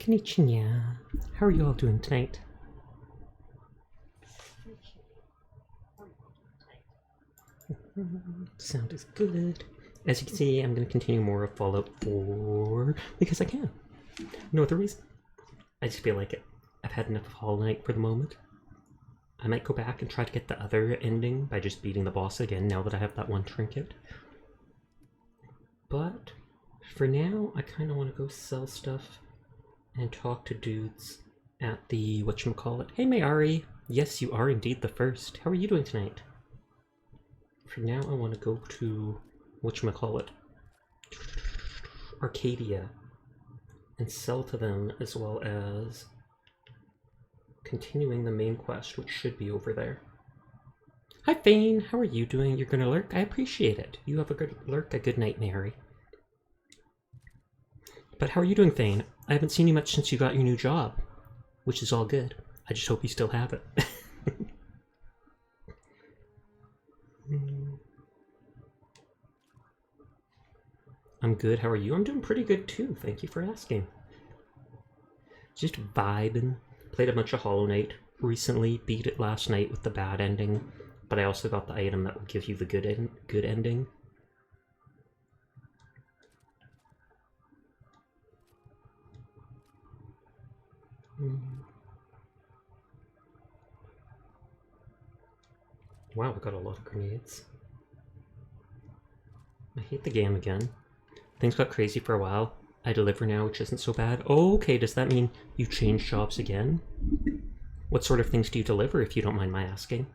Konnichiwa. How are you all doing tonight? Sound is good. As you can see, I'm going to continue more of Fallout 4 because I can. No other reason. I just feel like it. I've had enough of Hollow Knight for the moment. I might go back and try to get the other ending by just beating the boss again now that I have that one trinket. But for now, I kind of want to go sell stuff and talk to dudes at the whatchamacallit. Hey Mayari! Yes, you are indeed the first. How are you doing tonight? For now, I want to go to whatchamacallit, Arcadia, and sell to them, as well as continuing the main quest, which should be over there. Hi Fane, how are you doing? You're gonna lurk? I appreciate it. You have a good lurk, a good night, Mary. But how are you doing, Fane? I haven't seen you much since you got your new job, which is all good. I just hope you still have it. I'm good, how are you? I'm doing pretty good too, thank you for asking. Just vibing. Played a bunch of Hollow Knight recently, beat it last night with the bad ending, but I also got the item that will give you the good ending. Wow, I got a lot of grenades. I hate the game again. Things got crazy for a while. I deliver now, which isn't so bad. Oh, okay, does that mean you change jobs again? What sort of things do you deliver, if you don't mind my asking?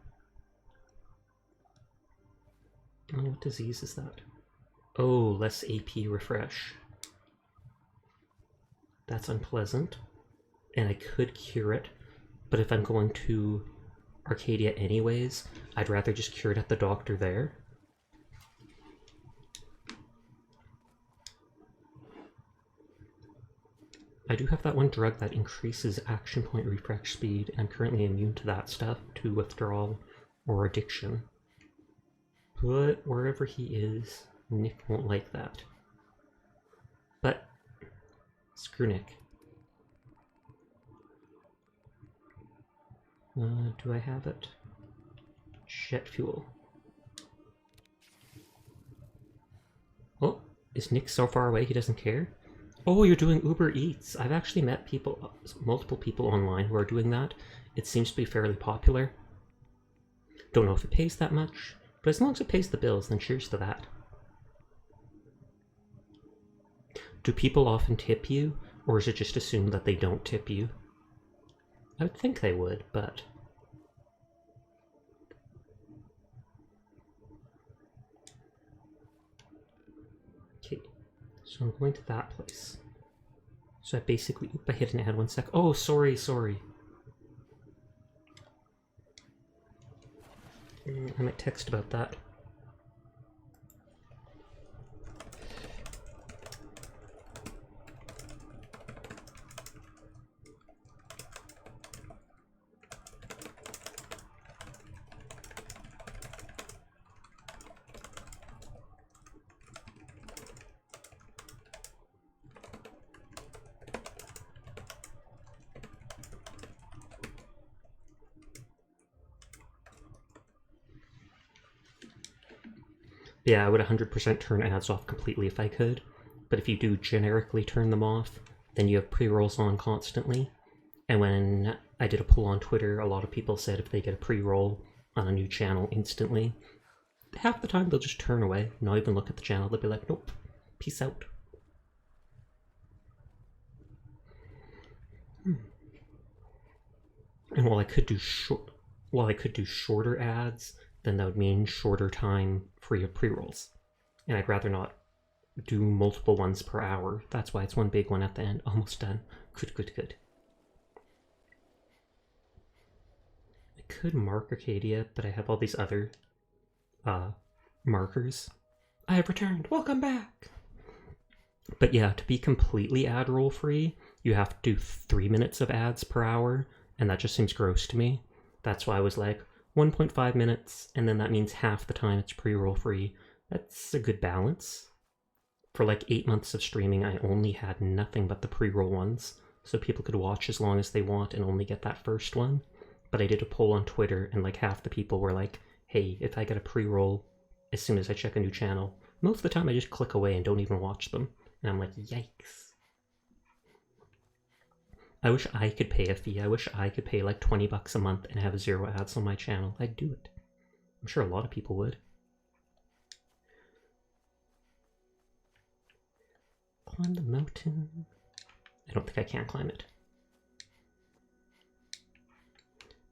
Oh, what disease is that? Oh, less AP refresh. That's unpleasant. And I could cure it, but if I'm going to Arcadia anyways, I'd rather just cure it at the doctor there. I do have that one drug that increases action point refresh speed, and I'm currently immune to that stuff, to withdrawal or addiction. But wherever he is, Nick won't like that. But, screw Nick. Do I have it? Jet fuel. Oh, is Nick so far away he doesn't care? Oh, you're doing Uber Eats. I've actually met people, multiple people online who are doing that. It seems to be fairly popular. Don't know if it pays that much, but as long as it pays the bills, then cheers to that. Do people often tip you, or is it just assumed that they don't tip you? I would think they would, but... Okay, so I'm going to that place. So I basically... Oop, I hit an ad 1 sec. Oh, sorry. I might text about that. Yeah, I would 100% turn ads off completely if I could, but if you do generically turn them off, then you have pre-rolls on constantly. And when I did a poll on Twitter, a lot of people said if they get a pre-roll on a new channel instantly, half the time they'll just turn away, not even look at the channel. They'll be like, nope, peace out. And while I could do shorter ads, then that would mean shorter time free of pre-rolls. And I'd rather not do multiple ones per hour. That's why it's one big one at the end. Almost done. Good. I could mark Arcadia, but I have all these other markers. I have returned. Welcome back! But yeah, to be completely ad roll free, you have to do 3 minutes of ads per hour, and that just seems gross to me. That's why I was like, 1.5 minutes, and then that means half the time it's pre-roll free. That's a good balance. For like 8 months of streaming, I only had nothing but the pre-roll ones, so people could watch as long as they want and only get that first one. But I did a poll on Twitter, and like half the people were like, hey, if I get a pre-roll as soon as I check a new channel, most of the time I just click away and don't even watch them. And I'm like, yikes. I wish I could pay a fee. I wish I could pay like 20 bucks a month and have 0 ads on my channel. I'd do it. I'm sure a lot of people would. Climb the mountain. I don't think I can climb it.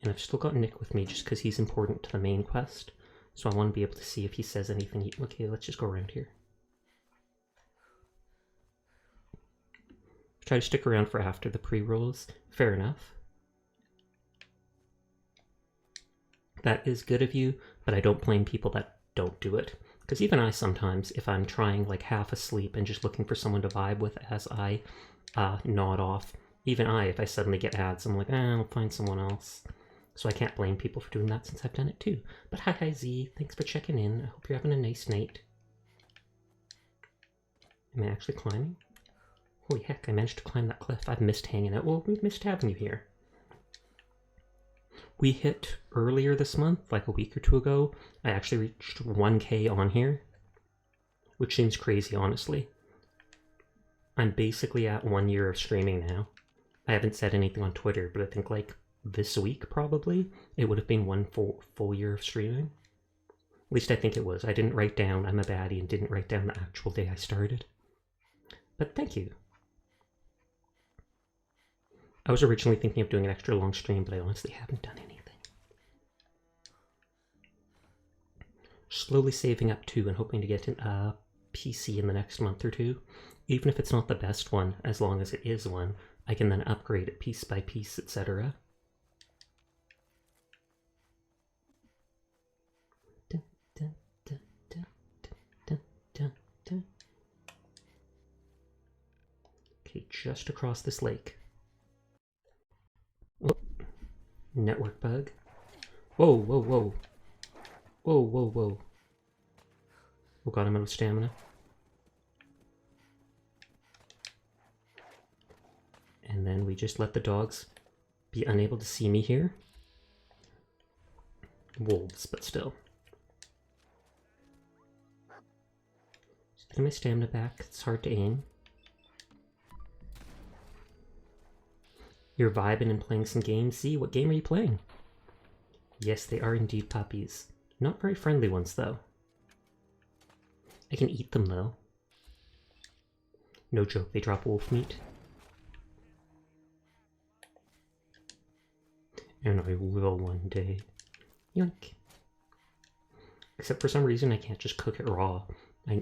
And I've still got Nick with me just because he's important to the main quest. So I want to be able to see if he says anything. Okay, let's just go around here. Try to stick around for after the pre-rolls. Fair enough. That is good of you, but I don't blame people that don't do it. Because even I sometimes, if I'm trying like half asleep and just looking for someone to vibe with as I nod off, even if I suddenly get ads, I'm like, I'll find someone else. So I can't blame people for doing that since I've done it too. But hi Z, thanks for checking in. I hope you're having a nice night. Am I actually climbing? Holy heck, I managed to climb that cliff. I've missed hanging out. Well, we've missed having you here. We hit earlier this month, like a week or 2 ago, I actually reached 1K on here, which seems crazy, honestly. I'm basically at 1 year of streaming now. I haven't said anything on Twitter, but I think like this week probably, it would have been 1 full year of streaming. At least I think it was. I didn't write down I'm a baddie and didn't write down the actual day I started. But thank you. I was originally thinking of doing an extra long stream, but I honestly haven't done anything. Slowly saving up too and hoping to get a PC in the next month or 2. Even if it's not the best one, as long as it is one, I can then upgrade it piece by piece, etc. Okay, just across this lake. Oh, network bug. Whoa, whoa, whoa. Whoa, whoa, whoa. Oh god, I'm out of stamina. And then we just let the dogs be unable to see me here. Wolves, but still. Just getting my stamina back. It's hard to aim. You're vibing and playing some games. Z, what game are you playing? Yes, they are indeed puppies. Not very friendly ones, though. I can eat them, though. No joke, they drop wolf meat. And I will one day. Yoink. Except for some reason I can't just cook it raw.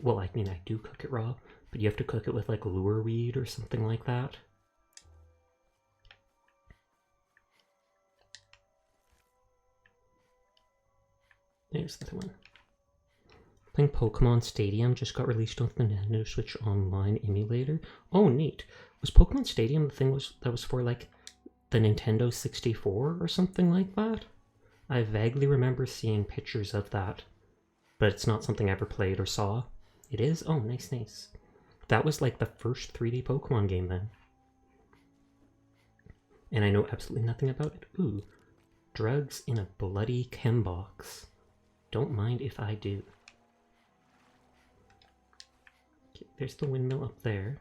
Well, I mean, I do cook it raw, but you have to cook it with, like, lure weed or something like that. There's the other one. Playing Pokemon Stadium just got released on the Nintendo Switch Online emulator. Oh, neat. Was Pokemon Stadium the thing that was for, like, the Nintendo 64 or something like that? I vaguely remember seeing pictures of that, but it's not something I ever played or saw. It is? Oh, nice, nice. That was like the first 3D Pokemon game then. And I know absolutely nothing about it. Ooh, drugs in a bloody chem box. Don't mind if I do. Okay, there's the windmill up there.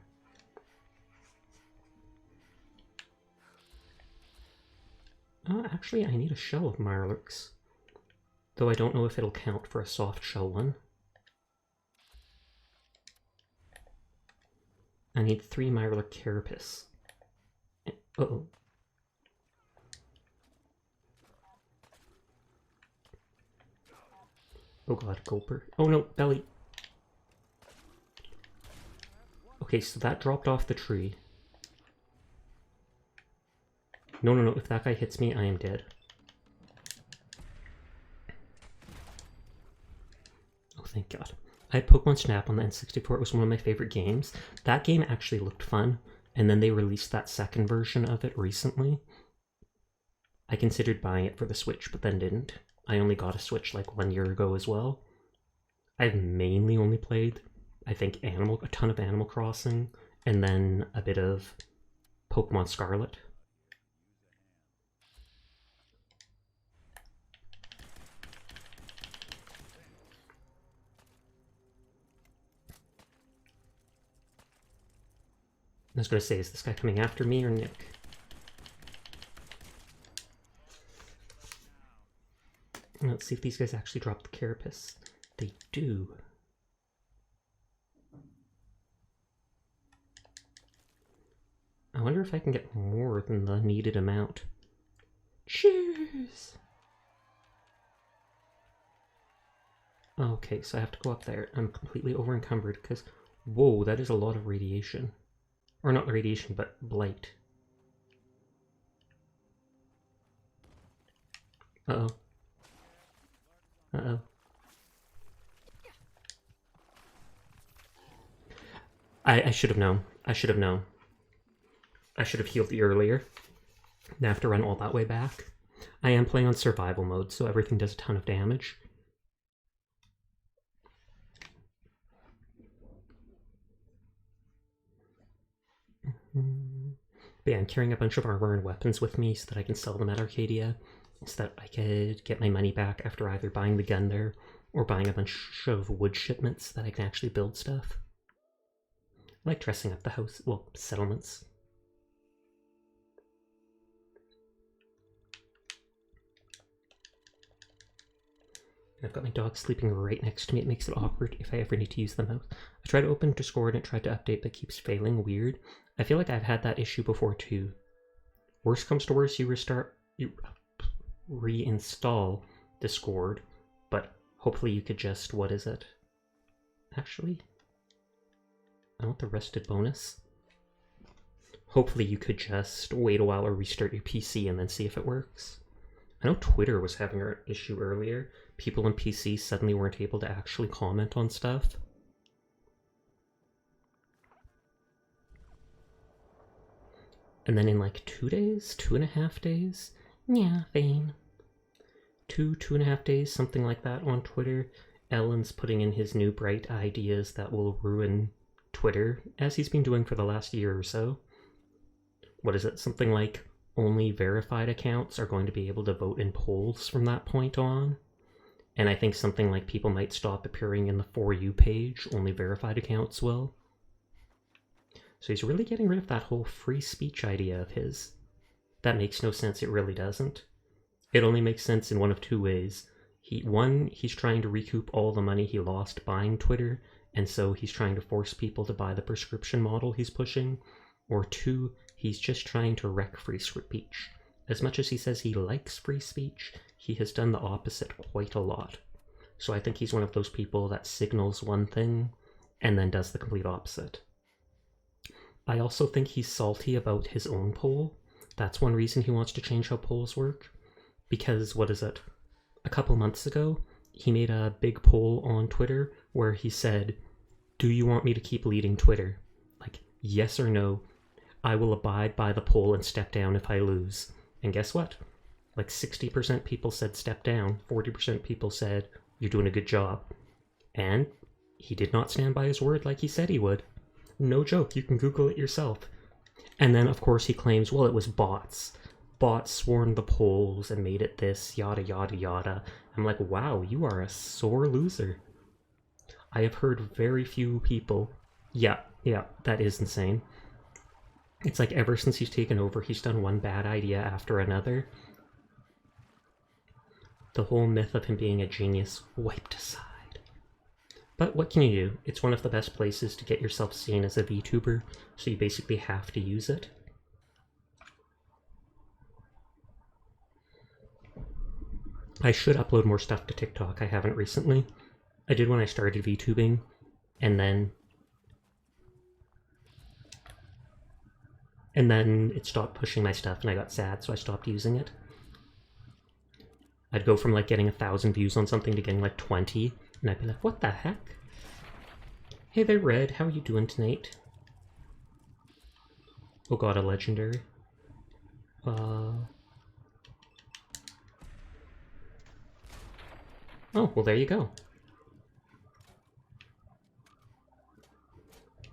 Actually, I need a shell of Mirelurks. Though I don't know if it'll count for a soft shell one. I need 3 Mirelurk Carapace. Uh-oh. Oh god, Gulper. Oh no, belly! Okay, so that dropped off the tree. No, no, no, if that guy hits me, I am dead. Oh, thank god. I had Pokemon Snap on the N64. It was one of my favorite games. That game actually looked fun, and then they released that second version of it recently. I considered buying it for the Switch, but then didn't. I only got a Switch like 1 year ago as well. I've mainly only played, I think, a ton of Animal Crossing, and then a bit of Pokemon Scarlet. I was going to say, is this guy coming after me or Nick? Let's see if these guys actually drop the Carapace. They do. I wonder if I can get more than the needed amount. Cheers! Okay, so I have to go up there. I'm completely over-encumbered because, whoa, that is a lot of radiation. Or not radiation, but blight. Uh-oh. Uh-oh. I should have known. I should have known. I should have healed earlier. Now I have to run all that way back. I am playing on survival mode, so everything does a ton of damage. But yeah, I'm carrying a bunch of armor and weapons with me so that I can sell them at Arcadia, so that I could get my money back after either buying the gun there or buying a bunch of wood shipments that I can actually build stuff. I like dressing up the house, well, settlements. I've got my dog sleeping right next to me. It makes it awkward if I ever need to use the mouse. I tried to open Discord and tried to update, but keeps failing. Weird. I feel like I've had that issue before too. Worst comes to worst, you reinstall Discord, but hopefully you could just, what is it? Actually, I want the rested bonus. Hopefully you could just wait a while or restart your PC and then see if it works. I know Twitter was having an issue earlier. People on PC suddenly weren't able to actually comment on stuff. And then in like 2 days, 2.5 days, yeah, fine. 2.5 days, something like that on Twitter, Ellen's putting in his new bright ideas that will ruin Twitter, as he's been doing for the last year or so. What is it? Something like only verified accounts are going to be able to vote in polls from that point on. And I think something like people might stop appearing in the For You page, only verified accounts will. So he's really getting rid of that whole free speech idea of his. That makes no sense, it really doesn't. It only makes sense in one of two ways. One, he's trying to recoup all the money he lost buying Twitter, and so he's trying to force people to buy the prescription model he's pushing. Or two, he's just trying to wreck free speech. As much as he says he likes free speech, he has done the opposite quite a lot. So I think he's one of those people that signals one thing and then does the complete opposite. I also think he's salty about his own poll. That's one reason he wants to change how polls work. Because, what is it? A couple months ago, he made a big poll on Twitter where he said, "Do you want me to keep leading Twitter? Like, yes or no? I will abide by the poll and step down if I lose." And guess what? Like 60% people said step down, 40% people said you're doing a good job. And he did not stand by his word like he said he would. No joke, you can Google it yourself. And then, of course, he claims, well, it was bots. Bots swarmed the polls and made it this, yada, yada, yada. I'm like, wow, you are a sore loser. I have heard very few people... Yeah, that is insane. It's like ever since he's taken over, he's done one bad idea after another. The whole myth of him being a genius wiped aside. But what can you do? It's one of the best places to get yourself seen as a VTuber, so you basically have to use it. I should upload more stuff to TikTok. I haven't recently. I did when I started VTubing, and then it stopped pushing my stuff and I got sad, so I stopped using it. I'd go from like getting 1,000 views on something to getting like 20, and I'd be like, what the heck? Hey there, Red, how are you doing tonight? Oh god, a legendary. Oh, well there you go.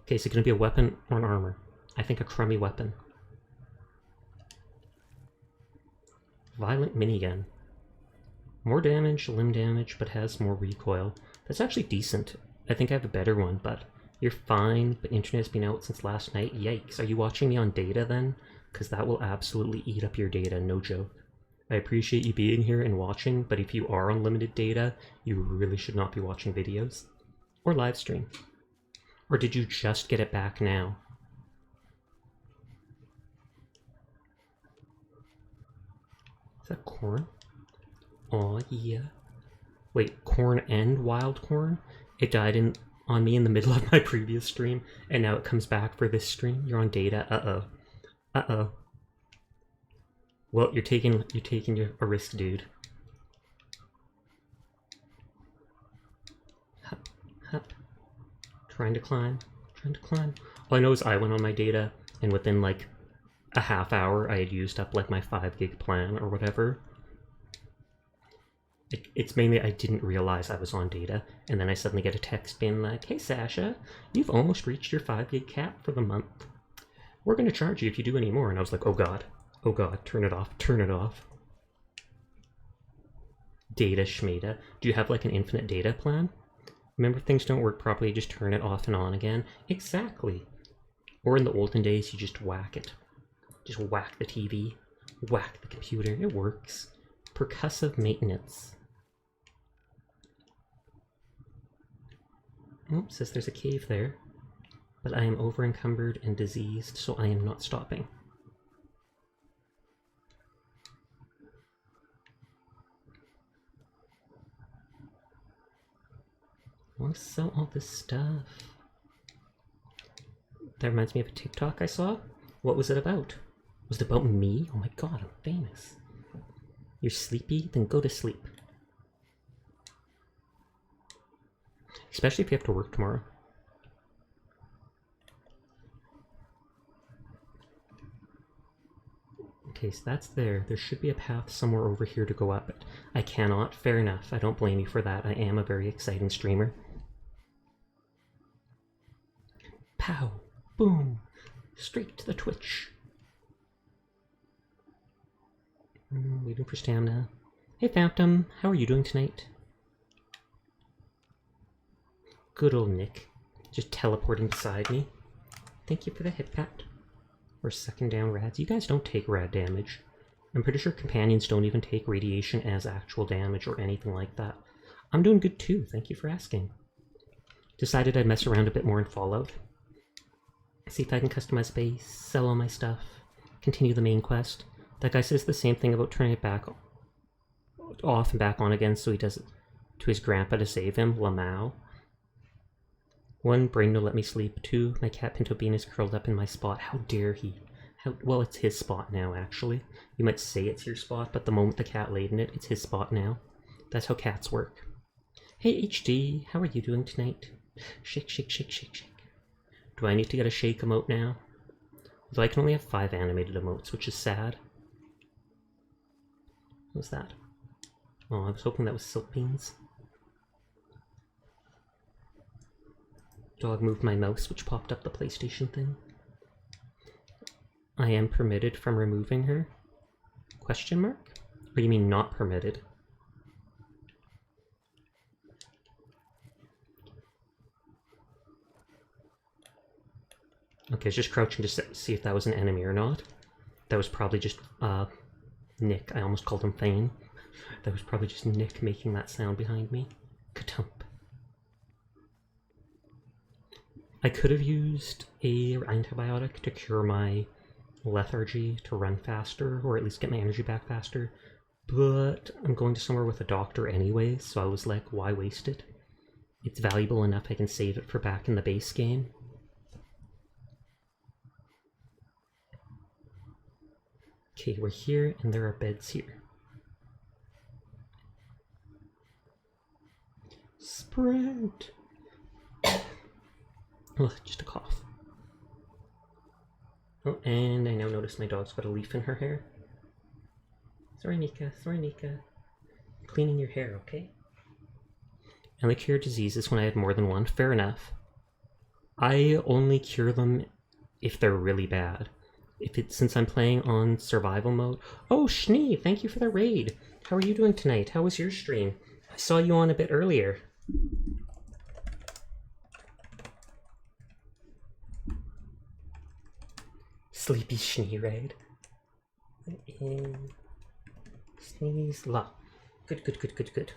Okay, is it gonna be a weapon or an armor? I think a crummy weapon. Violent minigun. More damage, limb damage, but has more recoil. That's actually decent. I think I have a better one, but you're fine, but internet's been out since last night. Yikes. Are you watching me on data then? Because that will absolutely eat up your data, no joke. I appreciate you being here and watching, but if you are on limited data, you really should not be watching videos. Or live stream. Or did you just get it back now? Is that corn? Aw, yeah. Wait, corn and wild corn? It died on me in the middle of my previous stream, and now it comes back for this stream. You're on data. Uh-oh. Uh-oh. Well, you're taking a risk, dude. Hup, hup. Trying to climb. All I know is I went on my data, and within like a half hour, I had used up like my 5 gig plan or whatever. It's mainly I didn't realize I was on data, and then I suddenly get a text being like, "Hey Sasha, you've almost reached your 5 gig cap for the month. We're going to charge you if you do any more." And I was like, oh god, turn it off, turn it off. Data schmata. Do you have like an infinite data plan? Remember, if things don't work properly, just turn it off and on again. Exactly. Or in the olden days, you just whack it. Just whack the TV, whack the computer, it works. Percussive maintenance. Oh, says there's a cave there. But I am over-encumbered and diseased, so I am not stopping. I want to sell all this stuff. That reminds me of a TikTok I saw. What was it about? Was it about me? Oh my god, I'm famous. You're sleepy? Then go to sleep. Especially if you have to work tomorrow. Okay, so that's there. There should be a path somewhere over here to go up it. I cannot. Fair enough. I don't blame you for that. I am a very exciting streamer. Pow! Boom! Straight to the Twitch. Waiting for stamina. Hey Phantom, how are you doing tonight? Good old Nick. Just teleporting beside me. Thank you for the hit pat. Or second down rads. You guys don't take rad damage. I'm pretty sure companions don't even take radiation as actual damage or anything like that. I'm doing good too, thank you for asking. Decided I'd mess around a bit more in Fallout. See if I can customize base, sell all my stuff, continue the main quest. That guy says the same thing about turning it back off and back on again, so he does it to his grandpa to save him, Lamau. 1, brain no let me sleep. 2, my cat Pinto Bean is curled up in my spot. How dare he? Well, it's his spot now, actually. You might say it's your spot, but the moment the cat laid in it, it's his spot now. That's how cats work. Hey HD, how are you doing tonight? Shake, shake, shake, shake, shake. Do I need to get a shake emote now? Although I can only have 5 animated emotes, which is sad. What was that? Oh, I was hoping that was Silk Beans. Dog moved my mouse, which popped up the PlayStation thing. I am permitted from removing her? Question mark? Or you mean not permitted? Okay, I was just crouching to see if that was an enemy or not. That was probably just, Nick. I almost called him Thane. That was probably just Nick making that sound behind me. Katump. I could have used a antibiotic to cure my lethargy to run faster, or at least get my energy back faster, but I'm going to somewhere with a doctor anyway, so I was like, why waste it? It's valuable enough I can save it for back in the base game. Okay, we're here, and there are beds here. Sprint! Oh, just a cough. Oh, and I now notice my dog's got a leaf in her hair. Sorry, Nika. Sorry, Nika. Cleaning your hair, okay? I only cure diseases when I have more than one. Fair enough. I only cure them if they're really bad. Since I'm playing on survival mode. Oh, Schnee, thank you for the raid. How are you doing tonight? How was your stream? I saw you on a bit earlier. Sleepy Schnee raid. Sneeze la. Good, good, good, good, good.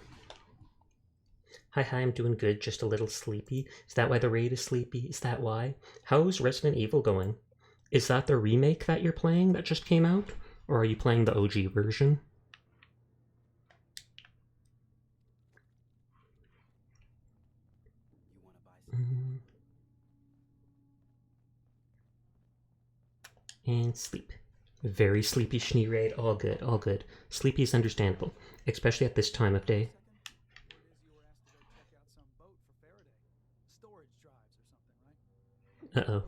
Hi, I'm doing good, just a little sleepy. Is that why the raid is sleepy? Is that why? How's Resident Evil going? Is that the remake that you're playing that just came out? Or are you playing the OG version? And sleep. Very sleepy Schnee raid. All good, all good. Sleepy is understandable, especially at this time of day. Uh-oh.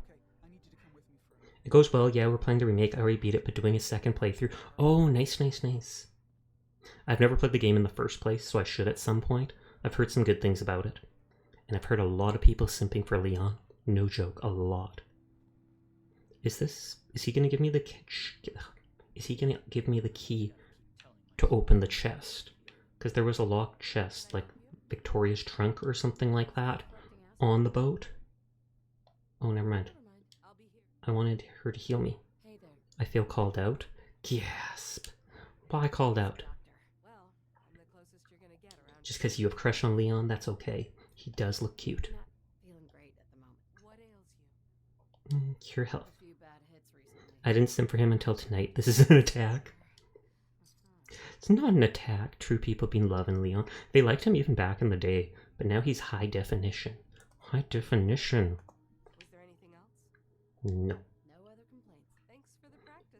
It goes well, yeah, we're playing the remake. I already beat it, but doing a second playthrough. Oh, nice, nice, nice. I've never played the game in the first place, so I should at some point. I've heard some good things about it. And I've heard a lot of people simping for Leon. No joke, a lot. Is he gonna give me the key to open the chest? Because there was a locked chest, like Victoria's trunk or something like that, on the boat. Oh, never mind. I wanted her to heal me. I feel called out. Gasp. Why called out? Just because you have a crush on Leon, that's okay. He does look cute. Cure health. I didn't sim for him until tonight. This is an attack. It's not an attack. True people been loving Leon. They liked him even back in the day, but now he's high definition. High definition. No.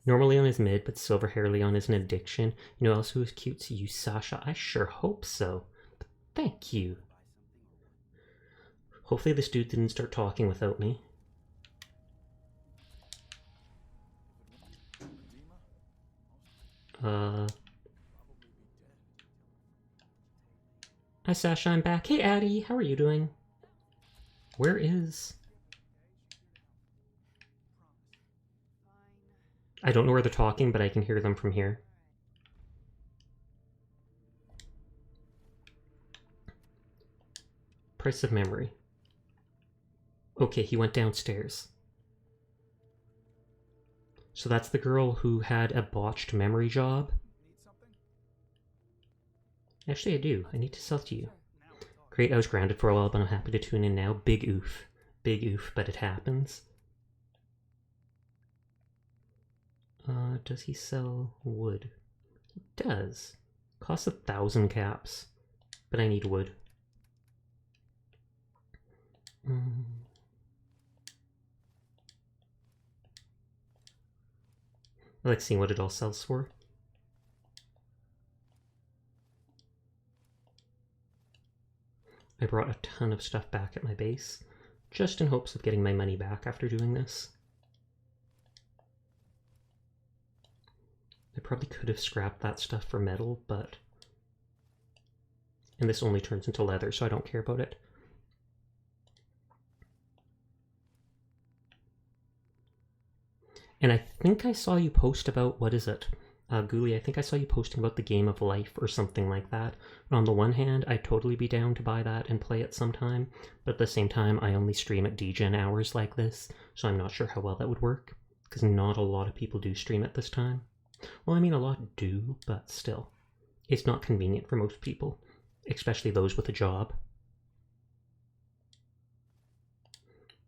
Normal Leon is mid, but silver hair Leon is an addiction. You know else who is cute to you, Sasha? I sure hope so. But thank you. Hopefully this dude didn't start talking without me. Hi Sasha, I'm back. Hey Addie, how are you doing? Where is... I don't know where they're talking, but I can hear them from here. Price of memory. Okay, he went downstairs. So that's the girl who had a botched memory job? Actually, I do. I need to sell to you. Great, I was grounded for a while, but I'm happy to tune in now. Big oof. Big oof, but it happens. Does he sell wood? He does. Costs 1,000 caps. But I need wood. I like seeing what it all sells for. I brought a ton of stuff back at my base, just in hopes of getting my money back after doing this. I probably could have scrapped that stuff for metal, but... And this only turns into leather, so I don't care about it. And I think I saw you post about, what is it? Ghoulie, I think I saw you posting about the Game of Life or something like that. And on the one hand, I'd totally be down to buy that and play it sometime, but at the same time, I only stream at degen hours like this, so I'm not sure how well that would work, because not a lot of people do stream at this time. Well, I mean, a lot do, but still. It's not convenient for most people, especially those with a job.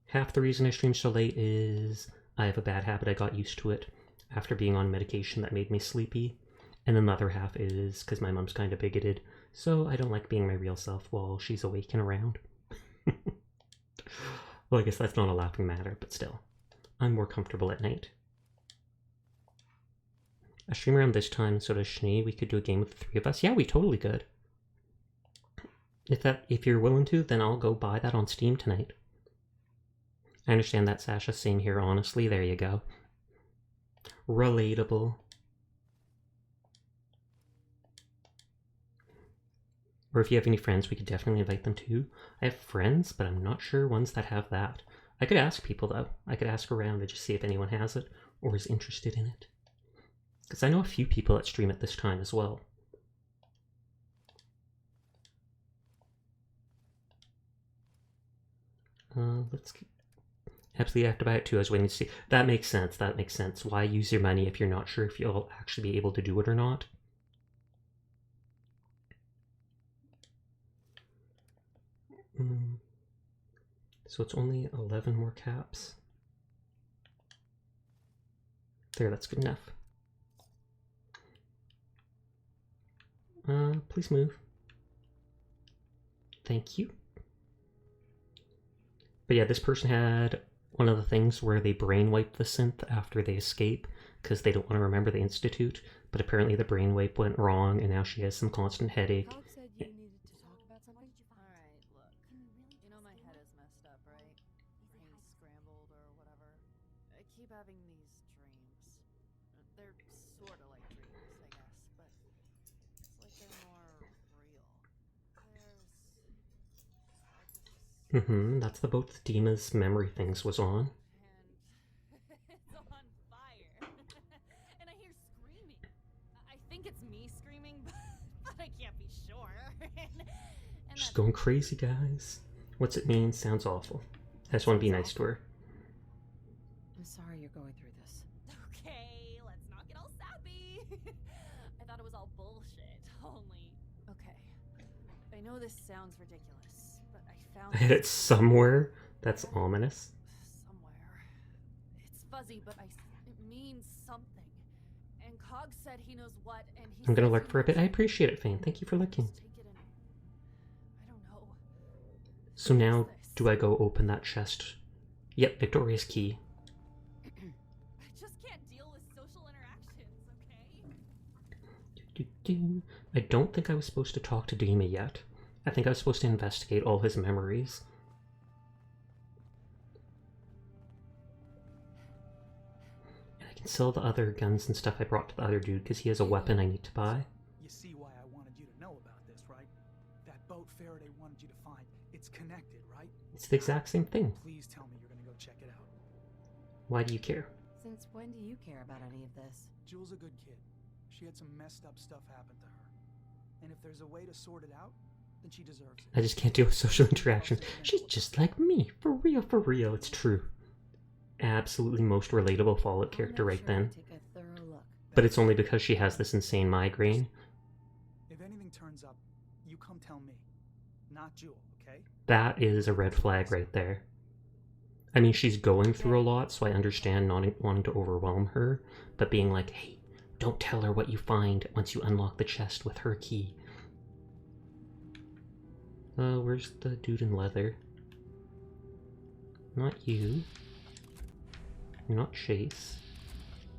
Half the reason I stream so late is I have a bad habit. I got used to it after being on medication that made me sleepy. And then the other half is because my mom's kind of bigoted, so I don't like being my real self while she's awake and around. Well, I guess that's not a laughing matter, but still. I'm more comfortable at night. I stream around this time, so does Schnee. We could do a game with the three of us. Yeah, we totally could. If you're willing to, then I'll go buy that on Steam tonight. I understand that, Sasha. Same here, honestly. There you go. Relatable. Or if you have any friends, we could definitely invite them too. I have friends, but I'm not sure ones that have that. I could ask people, though. I could ask around and just see if anyone has it or is interested in it. Because I know a few people that stream at this time as well. Let's absolutely have to buy it too. I was waiting to see. That makes sense. That makes sense. Why use your money if you're not sure if you'll actually be able to do it or not? So it's only 11 more caps. There, that's good enough. Please move. Thank you. But yeah, this person had one of the things where they brainwipe the synth after they escape because they don't want to remember the Institute, but apparently the brainwipe went wrong and now she has some constant headache. Cog said you needed to talk about something. Alright, look. You know my head is messed up, right? Brain's scrambled or whatever. I keep having these dreams. They're sort of like dreams, I guess, but it's like they're more real. That's the boat that Dima's memory things was on. And it's on fire. And I hear screaming. I think it's me screaming, but I can't be sure. and She's going crazy, guys. What's it mean? Sounds awful. I just want to be nice to her. I'm sorry you're going through this. Okay, let's not get all sappy. I thought it was all bullshit, only... Okay, I know this sounds ridiculous, but I found... I hit it somewhere. That's ominous. Somewhere. It's fuzzy, but it means something. And Cog said he knows what, and he I'm gonna says lurk he for a bit. I knows- appreciate it, Fane. Thank you for lurking. Just take it in. I don't know. So now, What is this? do I go open that chest? Yep, Victoria's key. I just can't deal with social interactions, okay? I don't think I was supposed to talk to Dima yet. I think I was supposed to investigate all his memories. And I can sell the other guns and stuff I brought to the other dude because he has a weapon I need to buy. You see why I wanted you to know about this, right? That boat Faraday wanted you to find. It's connected, right? It's the exact same thing. Please tell me you're gonna go check it out. Why do you care? Since when do you care about any of this? Jewel's a good kid. She had some messed up stuff happen to her. And if there's a way to sort it out, then she deserves it. I just can't deal with social interactions. She's just like me. For real, for real. It's true. Absolutely most relatable Fallout character I'll make right sure I then. take a thorough look. But it's only because she has this insane migraine. If anything turns up, you come tell me. Not Jewel, okay? That is a red flag right there. I mean, she's going through a lot, so I understand not wanting to overwhelm her, but being like, hey, don't tell her what you find once you unlock the chest with her key. Where's the dude in leather? Not you. You're not Chase.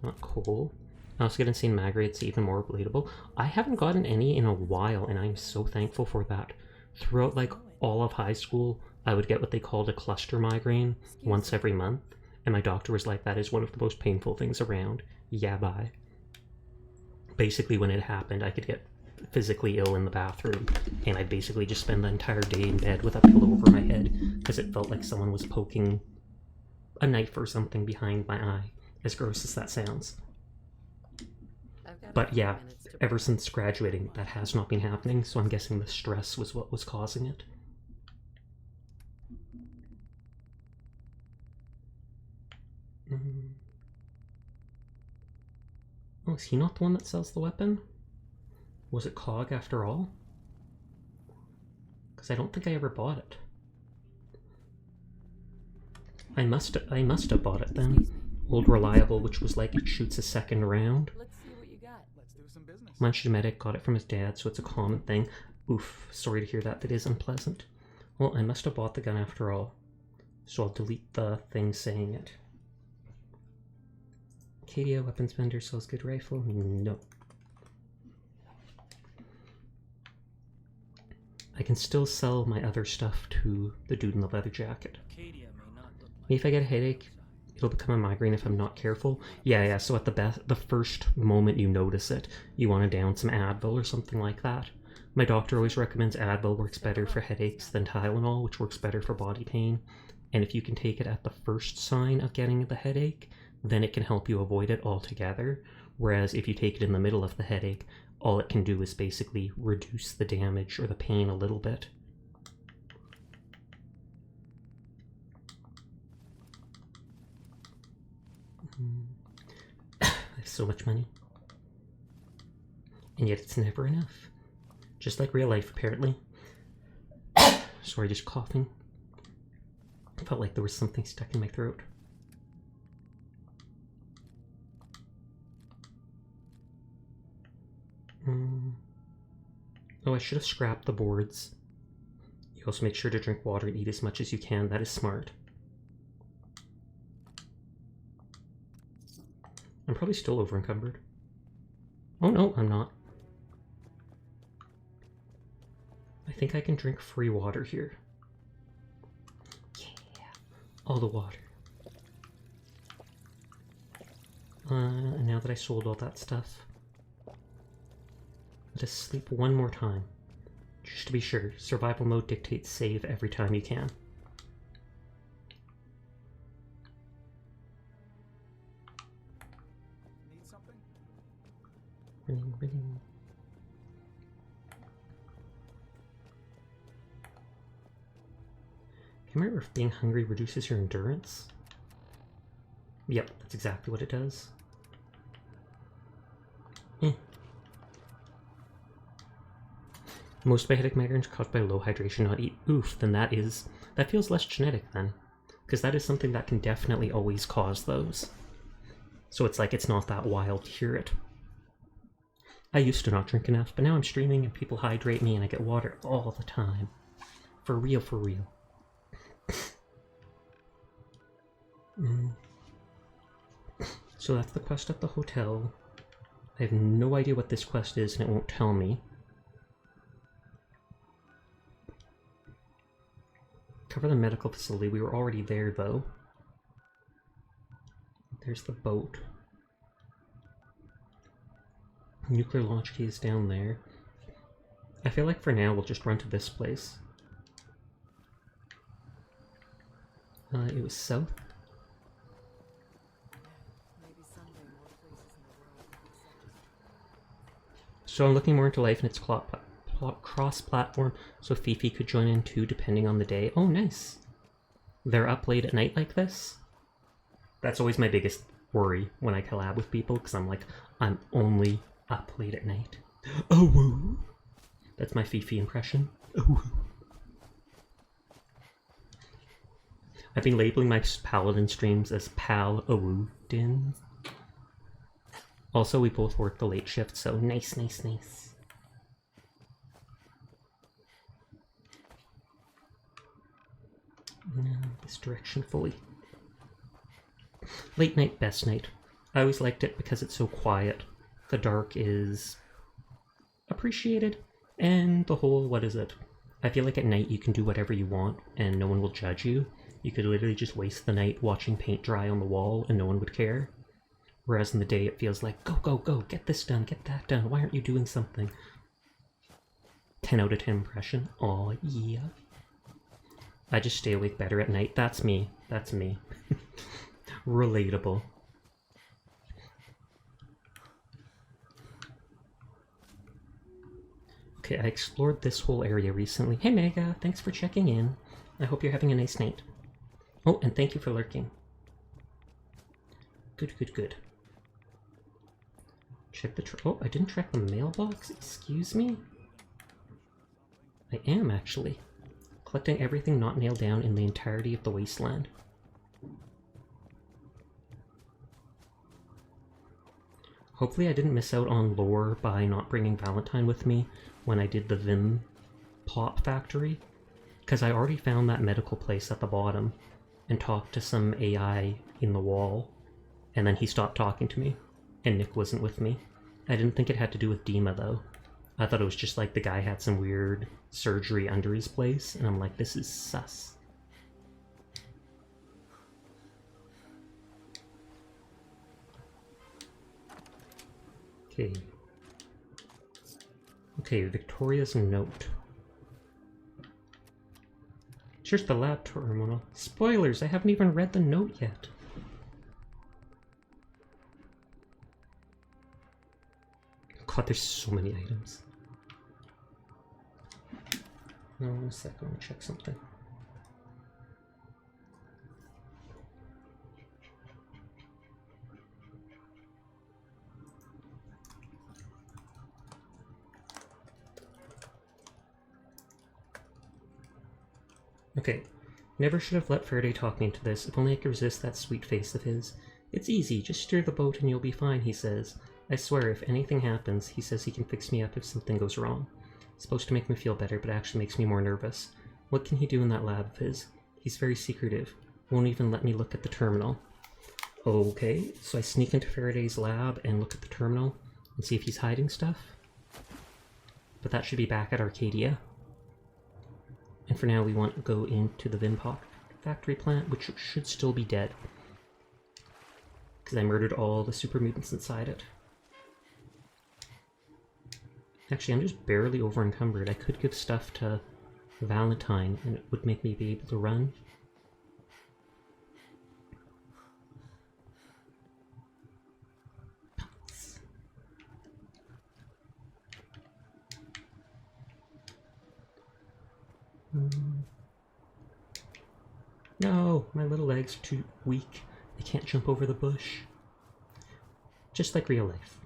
Not Cole. I also get Insane Magri, it's even more relatable. I haven't gotten any in a while, and I'm so thankful for that. Throughout, like, all of high school, I would get what they called a cluster migraine once every month, and my doctor was like, that is one of the most painful things around. Yeah, bye. Basically, when it happened, I could get physically ill in the bathroom, and I'd basically just spend the entire day in bed with a pillow over my head, because it felt like someone was poking a knife or something behind my eye, as gross as that sounds. I've got a But few yeah, minutes to ever prep. since graduating, that has not been happening, so I'm guessing the stress was what was causing it. Oh, is he not the one that sells the weapon? Was it Cog after all? Because I don't think I ever bought it. I must have bought it then. Excuse me. Old Reliable, which was like it shoots a second round. Let's see what you got. Let's do some business. Manchester Medic got it from his dad, so it's a common thing. Oof, sorry to hear that. That is unpleasant. Well, I must have bought the gun after all. So I'll delete the thing saying it. Cadia Weapons Vendor sells good rifle? No. I can still sell my other stuff to the dude in the leather jacket. Acadia may not look like Maybe if I get a headache, it'll become a migraine if I'm not careful. Yeah, so at the first moment you notice it, you want to down some Advil or something like that. My doctor always recommends Advil works better for headaches than Tylenol, which works better for body pain. and if you can take it at the first sign of getting the headache, then it can help you avoid it altogether. Whereas if you take it in the middle of the headache, all it can do is basically reduce the damage or the pain a little bit. I have so much money. And yet it's never enough. Just like real life, apparently. Sorry, just coughing. I felt like there was something stuck in my throat. Oh, I should have scrapped the boards. You also make sure to drink water and eat as much as you can. That is smart. I'm probably still over encumbered. Oh no, I'm not. I think I can drink free water here. Yeah, all the water. And now that I sold all that stuff, let us sleep one more time. Just to be sure, survival mode dictates save every time you can. Need something? Ring, ring. Can you remember if being hungry reduces your endurance? Yep, that's exactly what it does. Most of my headache migraines are caused by low hydration, not eat. Oof, then that feels less genetic then. Because that is something that can definitely always cause those. So it's like it's not that wild to hear it. I used to not drink enough, but now I'm streaming and people hydrate me and I get water all the time. For real, for real. So that's the quest at the hotel. I have no idea what this quest is and it won't tell me. Cover the medical facility. We were already there though. There's the boat. Nuclear launch key is down there. I feel like for now we'll just run to this place. It was south. Maybe someday more places in the world will be such as So I'm looking more into life and its cross-platform, so Fifi could join in too, depending on the day. Oh, nice. They're up late at night like this? That's always my biggest worry when I collab with people, because I'm like, I'm only up late at night. Oh, woo. That's my Fifi impression. Oh, woo. I've been labeling my Paladin streams as Pal-O-Woo-Din. Also, we both work the late shift, so nice, nice, nice. This direction fully. Late night, best night. I always liked it because it's so quiet. The dark is appreciated, and the whole, what is it? I feel like at night you can do whatever you want and no one will judge you. You could literally just waste the night watching paint dry on the wall and no one would care. Whereas in the day it feels like, go, go, go, get this done, get that done, why aren't you doing something? 10 out of 10 impression. Aw, yeah. I just stay awake better at night. That's me. That's me. Relatable. Okay, I explored this whole area recently. Hey Mega, thanks for checking in. I hope you're having a nice night. Oh, and thank you for lurking. Good, good, good. Check the oh, I didn't track the mailbox? Excuse me? I am, actually. Collecting everything not nailed down in the entirety of the wasteland. Hopefully I didn't miss out on lore by not bringing Valentine with me when I did the Vim Pop Factory, because I already found that medical place at the bottom and talked to some AI in the wall, and then he stopped talking to me, and Nick wasn't with me. I didn't think it had to do with Dima though. I thought it was just like the guy had some weird surgery under his place, and I'm like, this is sus. Okay. Okay, Victoria's note. Here's the lab terminal. Spoilers, I haven't even read the note yet. God, there's so many items. No, one sec, I want to check something. Okay, never should have let Faraday talk me into this. If only I could resist that sweet face of his. It's easy, just steer the boat and you'll be fine, he says. I swear, if anything happens, he says he can fix me up if something goes wrong. It's supposed to make me feel better, but actually makes me more nervous. What can he do in that lab of his? He's very secretive. Won't even let me look at the terminal. Okay, so I sneak into Faraday's lab and look at the terminal and see if he's hiding stuff. But that should be back at Arcadia. And for now, we want to go into the Vinpok factory plant, which should still be dead. Because I murdered all the super mutants inside it. Actually, I'm just barely over encumbered. I could give stuff to Valentine, and it would make me be able to run. No, my little legs are too weak. I can't jump over the bush. Just like real life.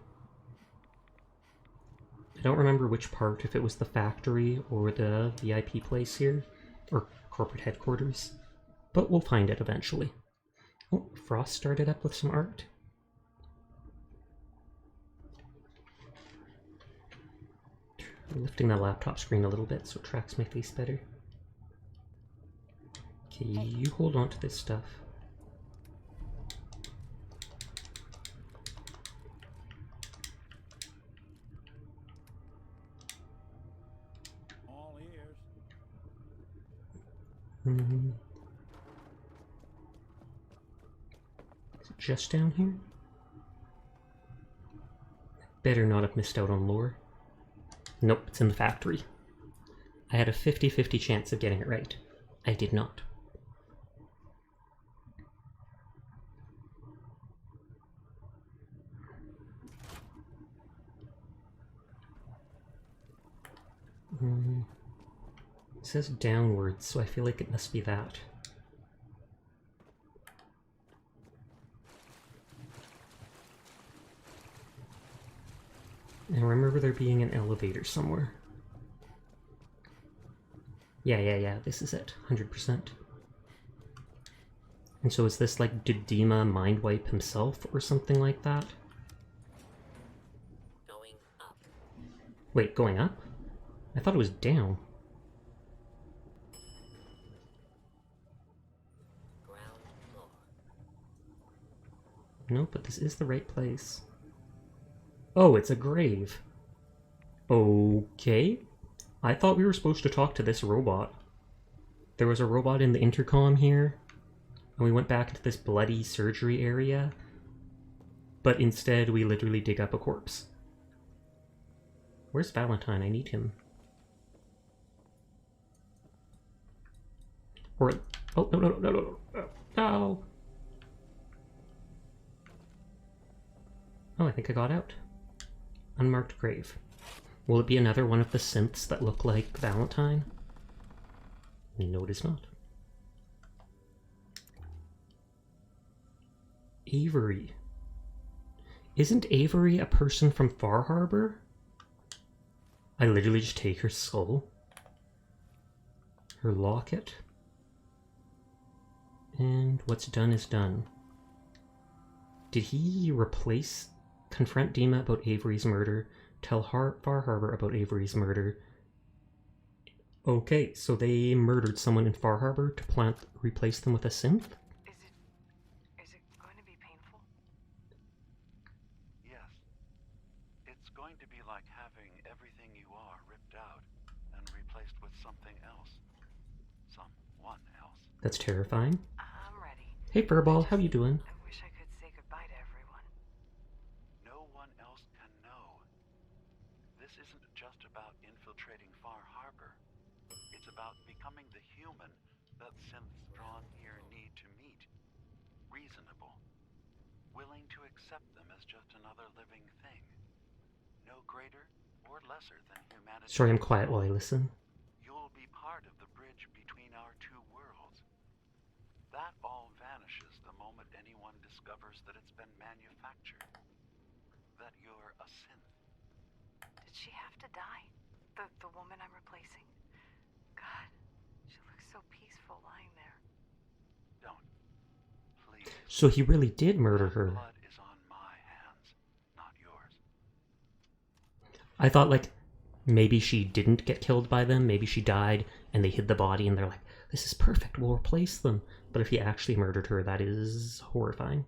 I don't remember which part, if it was the factory or the VIP place here, or corporate headquarters, but we'll find it eventually. Oh, Frost started up with some art. Lifting the laptop screen a little bit so it tracks my face better. Okay, you hold on to this stuff. All ears. Is it just down here? Better not have missed out on lore. Nope, it's in the factory. I had a 50-50 chance of getting it right. I did not. It says downwards, so I feel like it must be that. I remember there being an elevator somewhere. Yeah, this is it. 100%. And so is this like, did Dima mind wipe himself or something like that? Going up. Wait, going up? I thought it was down. Ground floor. No, but this is the right place. Oh, it's a grave. Okay. I thought we were supposed to talk to this robot. There was a robot in the intercom here, and we went back into this bloody surgery area, but instead we literally dig up a corpse. Where's Valentine? I need him. Or... oh, no. No! Oh, I think I got out. Unmarked grave. Will it be another one of the synths that look like Valentine? No, it is not. Avery. Isn't Avery a person from Far Harbor? I literally just take her skull. Her locket. And what's done is done. Did he confront Dima about Avery's murder, tell Far Harbor about Avery's murder? Okay, so they murdered someone in Far Harbor to replace them with a synth? Is it going to be painful? Yes. It's going to be like having everything you are ripped out and replaced with something else. Someone else. That's terrifying. I'm ready. Hey Furball, how you doing? I wish I could say goodbye to everyone. No one else can know. This isn't just about infiltrating Far Harbor. It's about becoming the human that synths drawn here need to meet. Reasonable. Willing to accept them as just another living thing. No greater or lesser than humanity. Sorry, I'm quiet while I listen. You'll be part of the bridge between our two worlds. That all vanishes the moment anyone discovers that it's been manufactured. That you're a synth. Did she have to die? The woman I'm replacing? God, she looks so peaceful lying there. Don't. Please. So he really did murder her. Blood is on my hands, not yours. I thought, like, maybe she didn't get killed by them, maybe she died, and they hid the body, and they're like, this is perfect, we'll replace them. But if he actually murdered her, that is horrifying.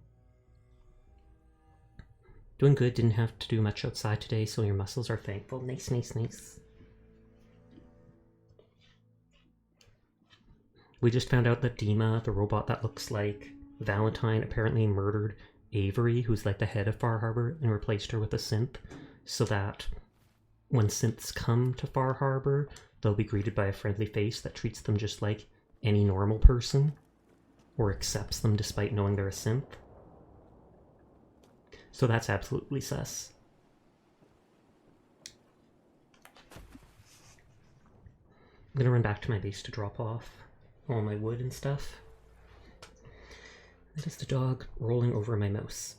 Doing good, didn't have to do much outside today, so your muscles are thankful. Nice, nice, nice. We just found out that Dima, the robot that looks like Valentine, apparently murdered Avery, who's like the head of Far Harbor, and replaced her with a synth, so that when synths come to Far Harbor, they'll be greeted by a friendly face that treats them just like any normal person, or accepts them despite knowing they're a synth. So that's absolutely sus. I'm gonna run back to my base to drop off all my wood and stuff. That is the dog rolling over my mouse.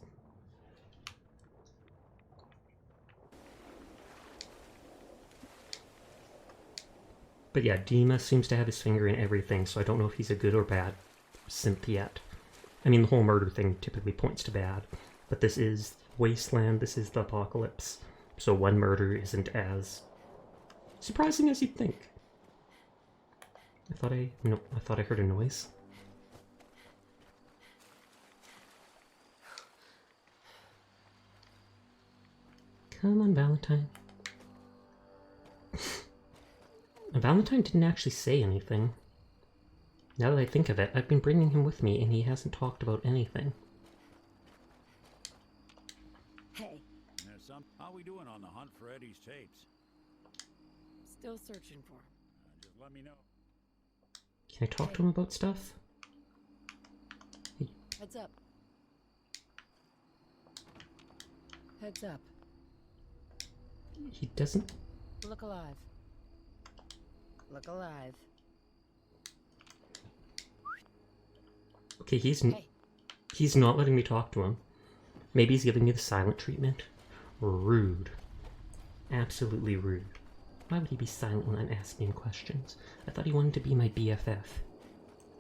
But yeah, Dima seems to have his finger in everything, so I don't know if he's a good or bad synth yet. I mean, the whole murder thing typically points to bad, but this is Wasteland, this is the apocalypse, so one murder isn't as surprising as you'd think. I thought I heard a noise. Come on, Valentine. Valentine didn't actually say anything. Now that I think of it, I've been bringing him with me and he hasn't talked about anything. Hey. There's some. How we doing on the hunt for Eddie's tapes? Still searching for him. Just let me know. Can I talk to him about stuff? Heads up. Heads up. He doesn't... Look alive. Look alive. Okay, he's Hey. not letting me talk to him. Maybe he's giving me the silent treatment. Rude. Absolutely rude. Why would he be silent when I'm asking him questions? I thought he wanted to be my BFF.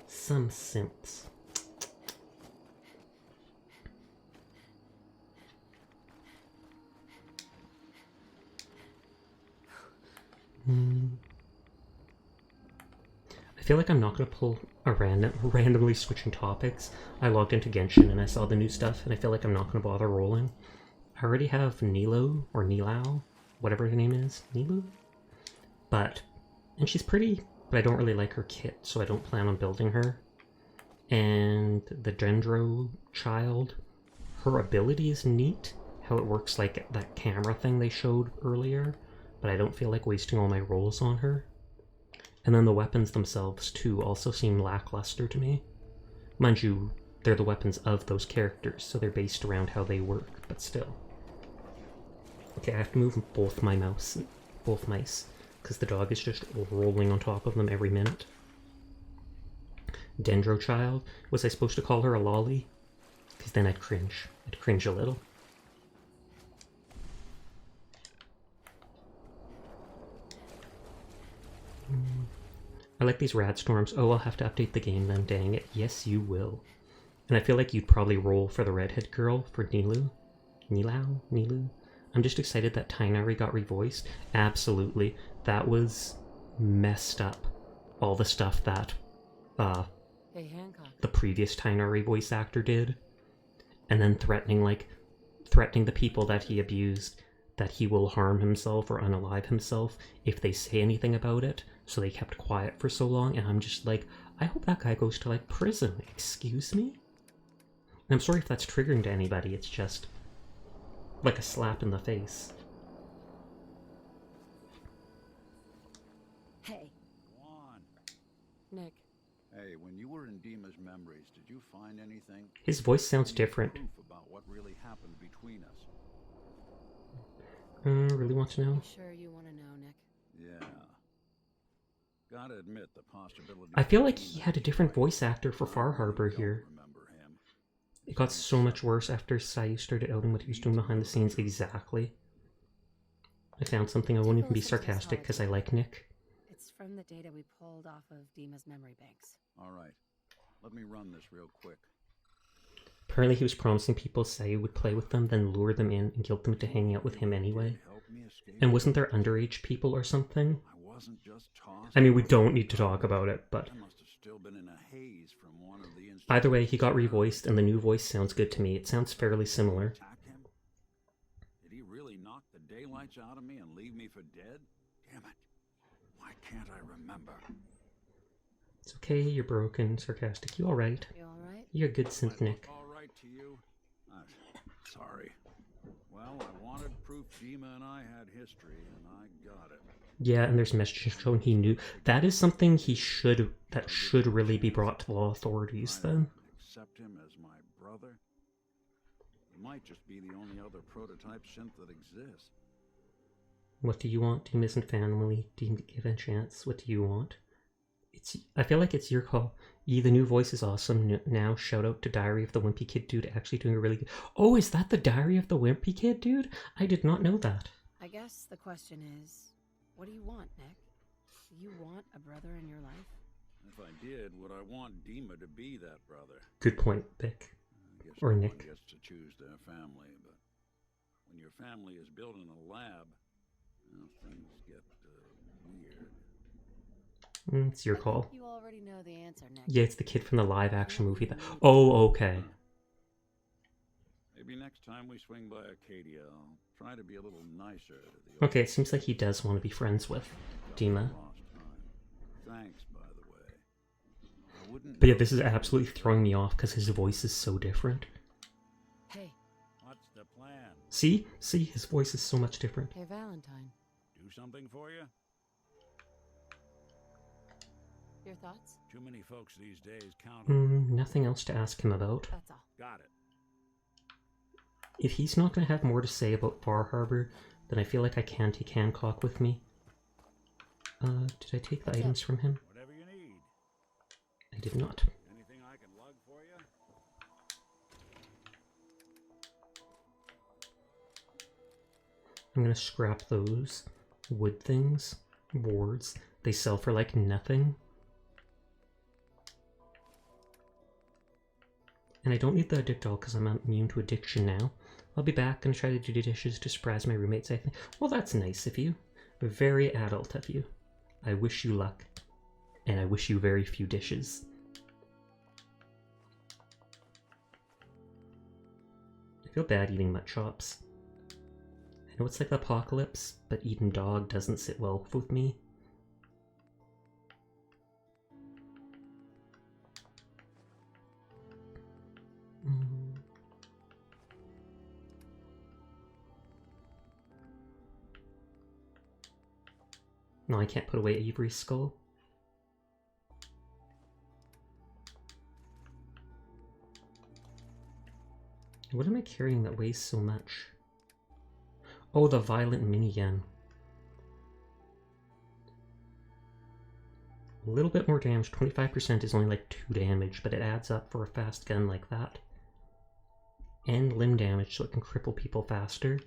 Some simps. I feel like I'm not going to pull a randomly switching topics. I logged into Genshin and I saw the new stuff, and I feel like I'm not going to bother rolling. I already have Nilo, or Nilao, whatever her name is. Nilu? And she's pretty, but I don't really like her kit, so I don't plan on building her. And the Dendro child, her ability is neat, how it works like that camera thing they showed earlier, but I don't feel like wasting all my rolls on her. And then the weapons themselves, too, also seem lackluster to me. Mind you, they're the weapons of those characters, so they're based around how they work, but still. Okay, I have to move both mice, because the dog is just rolling on top of them every minute. Dendro child, was I supposed to call her a lolly? Because then I'd cringe. I'd cringe a little. I like these rad storms. Oh, I'll have to update the game then, dang it. Yes, you will. And I feel like you'd probably roll for the redhead girl, for Nilu. Nilu? I'm just excited that Tighnari got revoiced. Absolutely. That was messed up. All the stuff that, Hey, Hancock. the previous Tighnari voice actor did. And then threatening the people that he abused, that he will harm himself or unalive himself if they say anything about it. So they kept quiet for so long, and I'm just like, I hope that guy goes to, like, prison. Excuse me? And I'm sorry if that's triggering to anybody, it's just like a slap in the face. Hey. Go on. Nick. Hey, when you were in Dima's memories, did you find anything? His voice sounds Any different. proof about what really happened between us? Really want to know? You sure you want to know, Nick? Yeah. Gotta admit the possibility. I feel like he had a different voice actor for Far Harbor here. Remember him? It got so much worse after Sayu started outing what he was doing behind the scenes exactly. I found something. I won't even be sarcastic because I like Nick. It's from the data we pulled off of Dima's memory banks. All right. Let me run this real quick. Apparently he was promising people Sayu would play with them, then lure them in and guilt them into hanging out with him anyway. Help me escape. And wasn't there underage people or something? I wasn't just tossed. I mean, we don't need to talk about it, but I must have still been in a haze from one of the instances. either way, he got revoiced and the new voice sounds good to me. It sounds fairly similar. Attack him? Did he really knock the daylights out of me and leave me for dead? Damn it. Why can't I remember? It's okay, you're broken, sarcastic. You alright? You alright? You're a good synth, Nick. All right to you? Sorry. Well, I wanted proof Dima and I had history, and I got it. Yeah, and there's messages showing he knew. That is something that should really be brought to the law authorities then. Accept him as my brother? He might just be the only other prototype synth that exists. What do you want? Team isn't family. Team give a chance. What do you want? I feel like it's your call. The new voice is awesome. Now, shout out to Diary of the Wimpy Kid dude, actually doing a really good... Oh, is that the Diary of the Wimpy Kid dude? I did not know that. I guess the question is, what do you want, Nick? Do you want a brother in your life? If I did, would I want Dima to be that brother? Good point, Vic. I guess Or no Nick. one gets to choose their family, but when your family is built in a lab, things get weird. It's your call. I think you already know the answer, Nick. Yeah, it's the kid from the live-action movie. Oh, okay. Maybe next time we swing by Acadia, I'll try to be a little nicer to the Okay, it seems like he does want to be friends with Dima. lost time. Thanks, by the way. I wouldn't But yeah, this is absolutely throwing me off because his voice is so different. Hey, What's the plan? See? His voice is so much different. hey, Valentine. Do something for you? Your thoughts? Too many folks these days count on. Nothing else to ask him about. That's all. Got it. If he's not going to have more to say about Far Harbor, then I feel like I can take Hancock with me. Did I take the items from him? Whatever you need. I did not. Anything I can lug for you? I'm going to scrap those wood things, boards. They sell for like nothing. And I don't need the addict all because I'm immune to addiction now. I'll be back and try to do the dishes to surprise my roommates, I think. Well, that's nice of you. Very adult of you. I wish you luck. And I wish you very few dishes. I feel bad eating mutt chops. I know it's like the apocalypse, but eating dog doesn't sit well with me. No, I can't put away Avery's skull. What am I carrying that weighs so much? Oh, the violent minigun. A little bit more damage. 25% is only like 2 damage, but it adds up for a fast gun like that. And limb damage, so it can cripple people faster.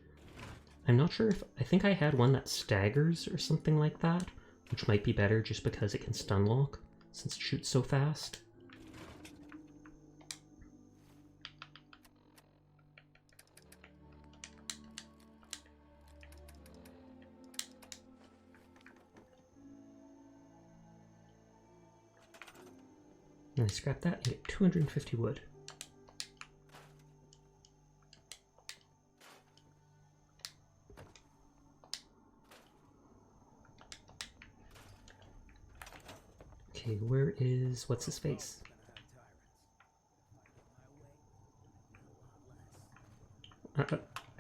I'm not sure if... I think I had one that staggers or something like that, which might be better just because it can stun lock, since it shoots so fast. And I scrap that and get 250 wood. Okay, where is... what's his face?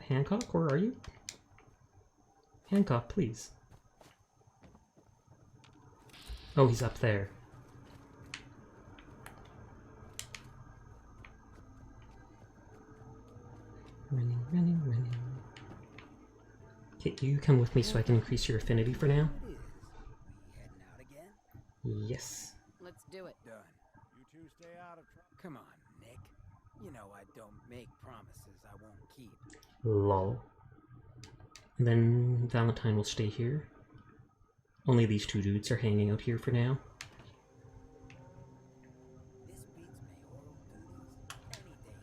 Hancock, where are you? Hancock, please. Oh, he's up there. Running, running, running. Okay, you come with me so I can increase your affinity for now. Heading out again? Yes. Let's do it. Done. You two stay out of trouble. Come on, Nick. You know I don't make promises I won't keep. Lol. And then Valentine will stay here. Only these two dudes are hanging out here for now. This beats mayoral duties any day of the week.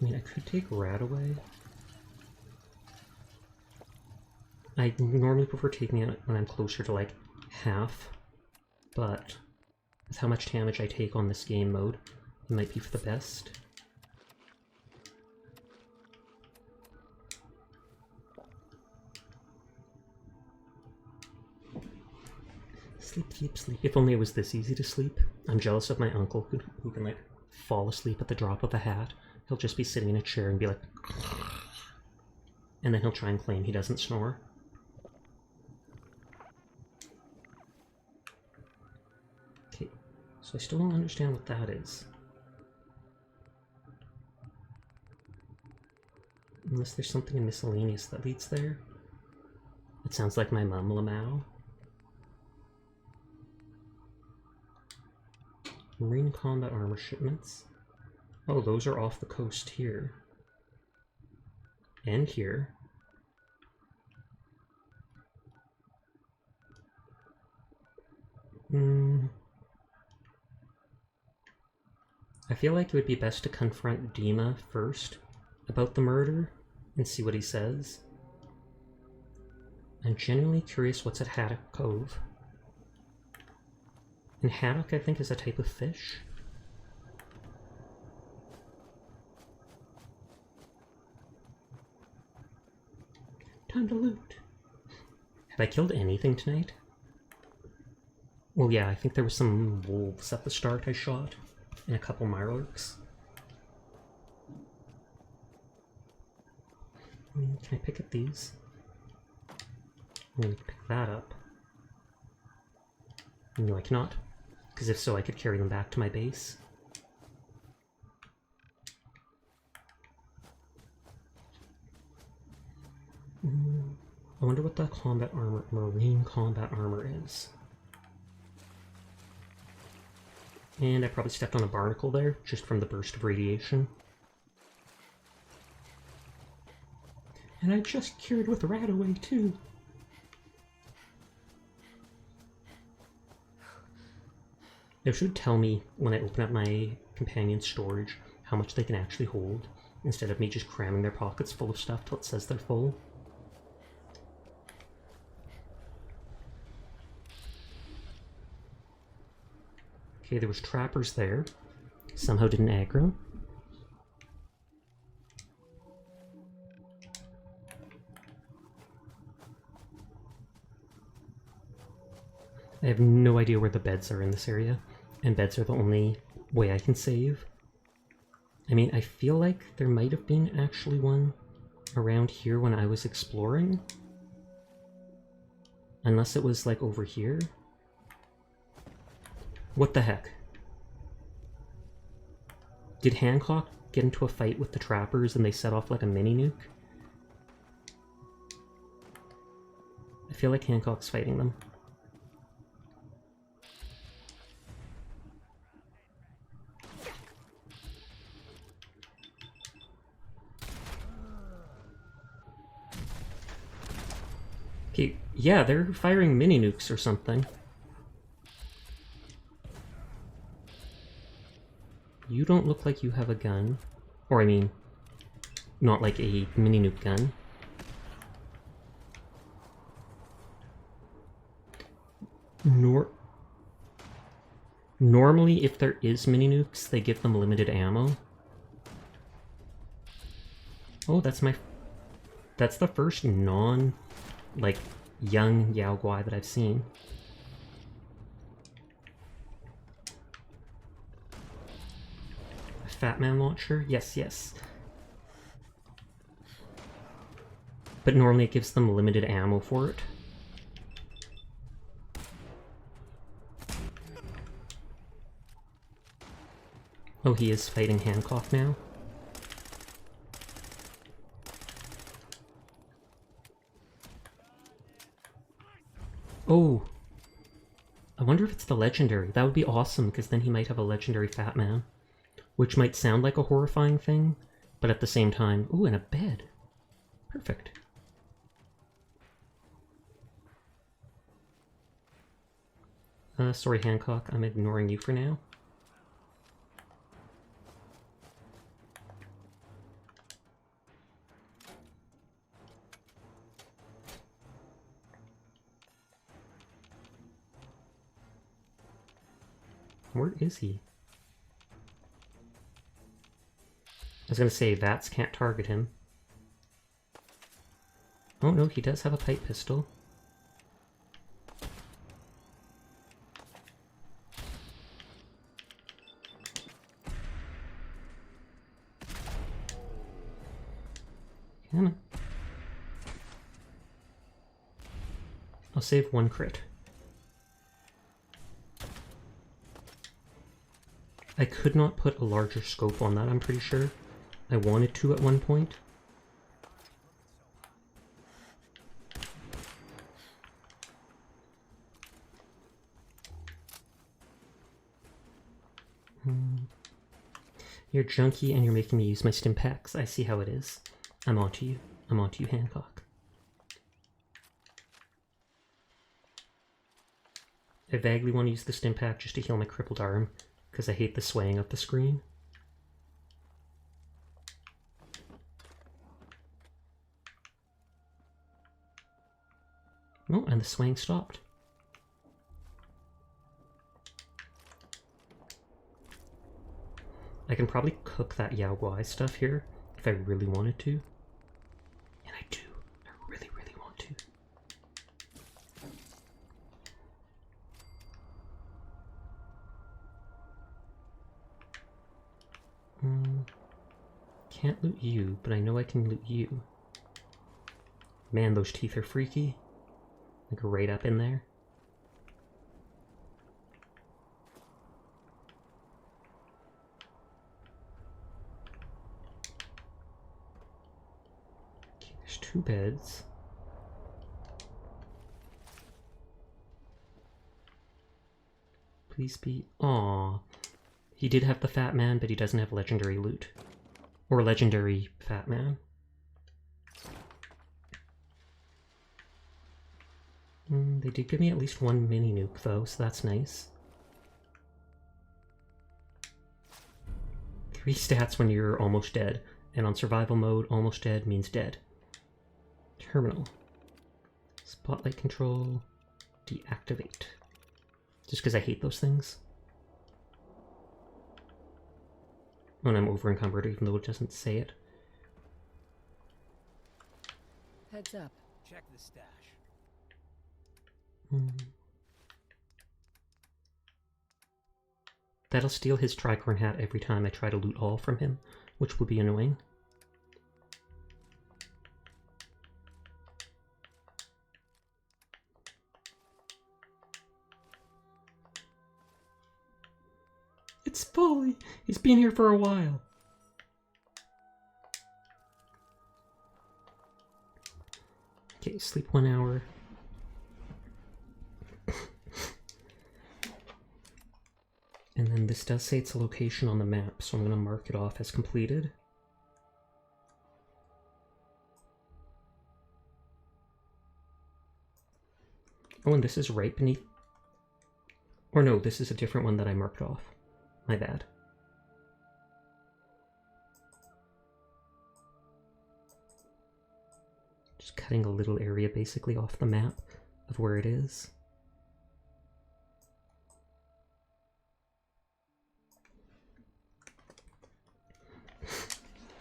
I mean, I could take Rat away. I normally prefer taking it when I'm closer to like half, but with how much damage I take on this game mode, it might be for the best. Sleep, sleep, sleep. If only it was this easy to sleep. I'm jealous of my uncle who can like fall asleep at the drop of a hat. He'll just be sitting in a chair and be like, and then he'll try and claim he doesn't snore. Okay, so I still don't understand what that is. Unless there's something in miscellaneous that leads there. It sounds like my mum, Lamau. Marine combat armor shipments. Oh, those are off the coast here. And here. I feel like it would be best to confront Dima first about the murder and see what he says. I'm genuinely curious what's at Haddock Cove. And haddock, I think, is a type of fish. Time to loot. Have I killed anything tonight? Well, yeah, I think there were some wolves at the start I shot, and a couple mirelurks. Can I pick up these? I'm gonna pick that up. No, I cannot. Because if so, I could carry them back to my base. I wonder what the combat armor, marine combat armor is. And I probably stepped on a barnacle there, just from the burst of radiation. And I just cured with Radaway too. It should tell me when I open up my companion storage how much they can actually hold, instead of me just cramming their pockets full of stuff till it says they're full. Okay, there was trappers there. Somehow didn't aggro. I have no idea where the beds are in this area, and beds are the only way I can save. I mean, I feel like there might have been actually one around here when I was exploring. Unless it was like over here. What the heck? Did Hancock get into a fight with the trappers and they set off like a mini nuke? I feel like Hancock's fighting them. Okay, yeah, they're firing mini nukes or something. You don't look like you have a gun. Or I mean, not like a mini nuke gun. Normally, if there is mini nukes, they give them limited ammo. Oh, that's the first like, young Yao Guai that I've seen. A Fat Man launcher? Yes, yes. But normally it gives them limited ammo for it. Oh, he is fighting Hancock now? Oh! I wonder if it's the legendary. That would be awesome, because then he might have a legendary Fat Man. Which might sound like a horrifying thing, but at the same time... Ooh, and a bed. Perfect. Sorry, Hancock. I'm ignoring you for now. Where is he? I was gonna say, Vats can't target him. Oh no, he does have a pipe pistol. Come on. I'll save one crit. I could not put a larger scope on that, I'm pretty sure. I wanted to at one point. You're junky and you're making me use my stim packs. I see how it is. I'm onto you. I'm onto you, Hancock. I vaguely want to use the stim pack just to heal my crippled arm, because I hate the swaying of the screen. Oh, and the swaying stopped. I can probably cook that Yao Guai stuff here if I really wanted to. And I do. I really, really want to. Can't loot you, but I know I can loot you. Man, those teeth are freaky. Like right up in there. Okay, there's 2 beds. Please be... Aww. He did have the Fat Man, but he doesn't have legendary loot. Or legendary Fat Man. They did give me at least 1 mini nuke though, so that's nice. 3 stats when you're almost dead, and on survival mode, almost dead means dead. Terminal. Spotlight control. Deactivate. Just because I hate those things. And I'm over encumbered even though it doesn't say it. Heads up. Check the stash. That'll steal his tricorn hat every time I try to loot all from him, which would be annoying. It's Folly! He's been here for a while! Okay, sleep 1 hour. And then this does say it's a location on the map, so I'm going to mark it off as completed. Oh, and this is right beneath... Or no, this is a different one that I marked off. My bad. Just cutting a little area basically off the map of where it is.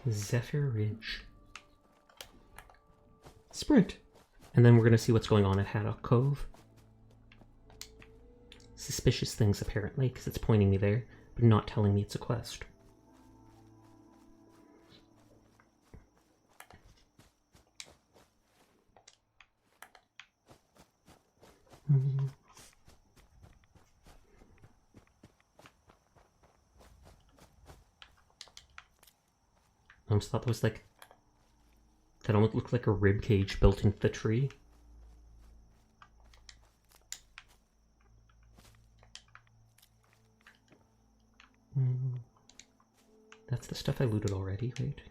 Zephyr Ridge. Sprint! And then we're going to see what's going on at Haddock Cove. Suspicious things, apparently, because it's pointing me there, but not telling me it's a quest. I almost thought that was like... That almost looked like a rib cage built into the tree. That's the stuff I looted already, right?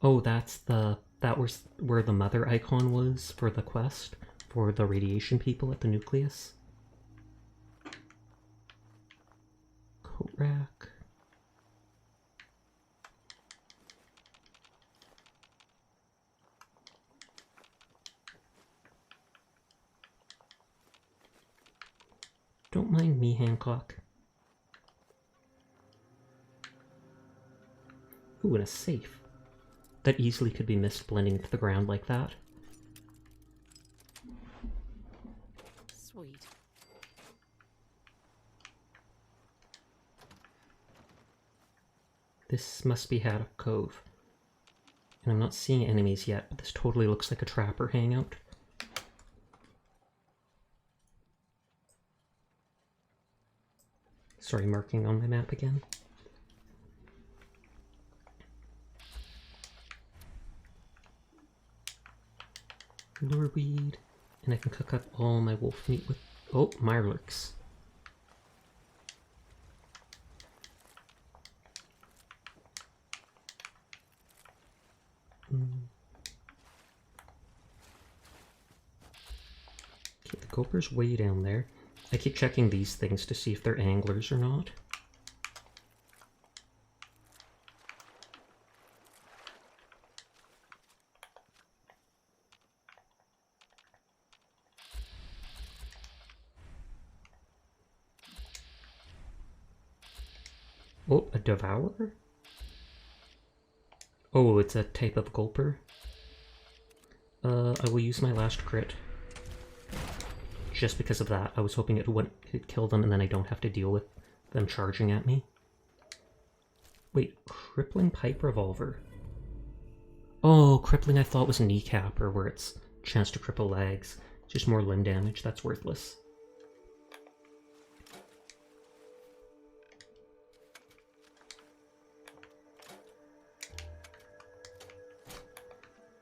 Oh, that was where the mother icon was for the quest for the radiation people at the nucleus. Coat rack. Don't mind me, Hancock. Ooh, and a safe. That easily could be missed blending into the ground like that. Sweet. This must be Haddock Cove. And I'm not seeing enemies yet, but this totally looks like a trapper hangout. Sorry, marking on my map again. Lure weed, and I can cook up all my wolf meat with... Oh, Mirelurks. Okay, the gulper's way down there. I keep checking these things to see if they're anglers or not. Oh, a devourer? Oh, it's a type of gulper. I will use my last crit. Just because of that. I was hoping it wouldn't kill them and then I don't have to deal with them charging at me. Wait, crippling pipe revolver. Oh, crippling I thought was kneecapper, where it's chance to cripple legs. Just more limb damage, that's worthless.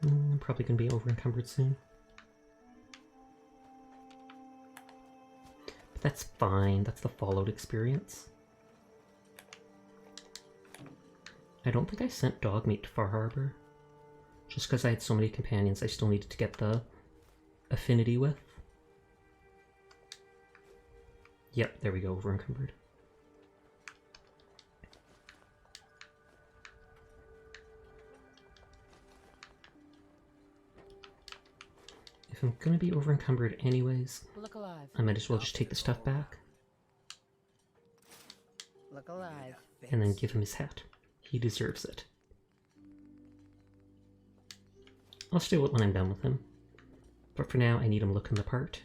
I'm probably going to be over-encumbered soon. But that's fine, that's the Fallout experience. I don't think I sent Dogmeat to Far Harbor. Just because I had so many companions I still needed to get the affinity with. Yep, there we go, over-encumbered. If I'm gonna be over-encumbered anyways, Look alive. I might as well just take the stuff back. Look alive. And then give him his hat. He deserves it. I'll steal it when I'm done with him. But for now, I need him looking the part.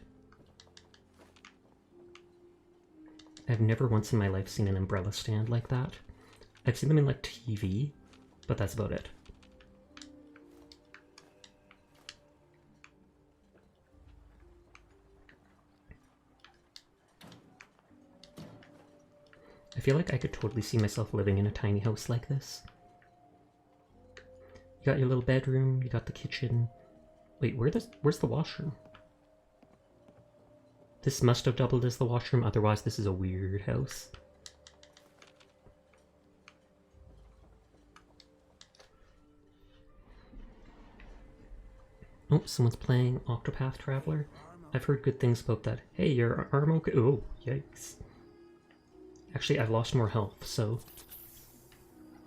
I've never once in my life seen an umbrella stand like that. I've seen them in like TV, but that's about it. I feel like I could totally see myself living in a tiny house like this. You got your little bedroom, you got the kitchen. Wait, where's the washroom? This must have doubled as the washroom, otherwise this is a weird house. Oh, someone's playing Octopath Traveler. I've heard good things about that. Hey, your arm okay? Oh, yikes. Actually, I've lost more health, so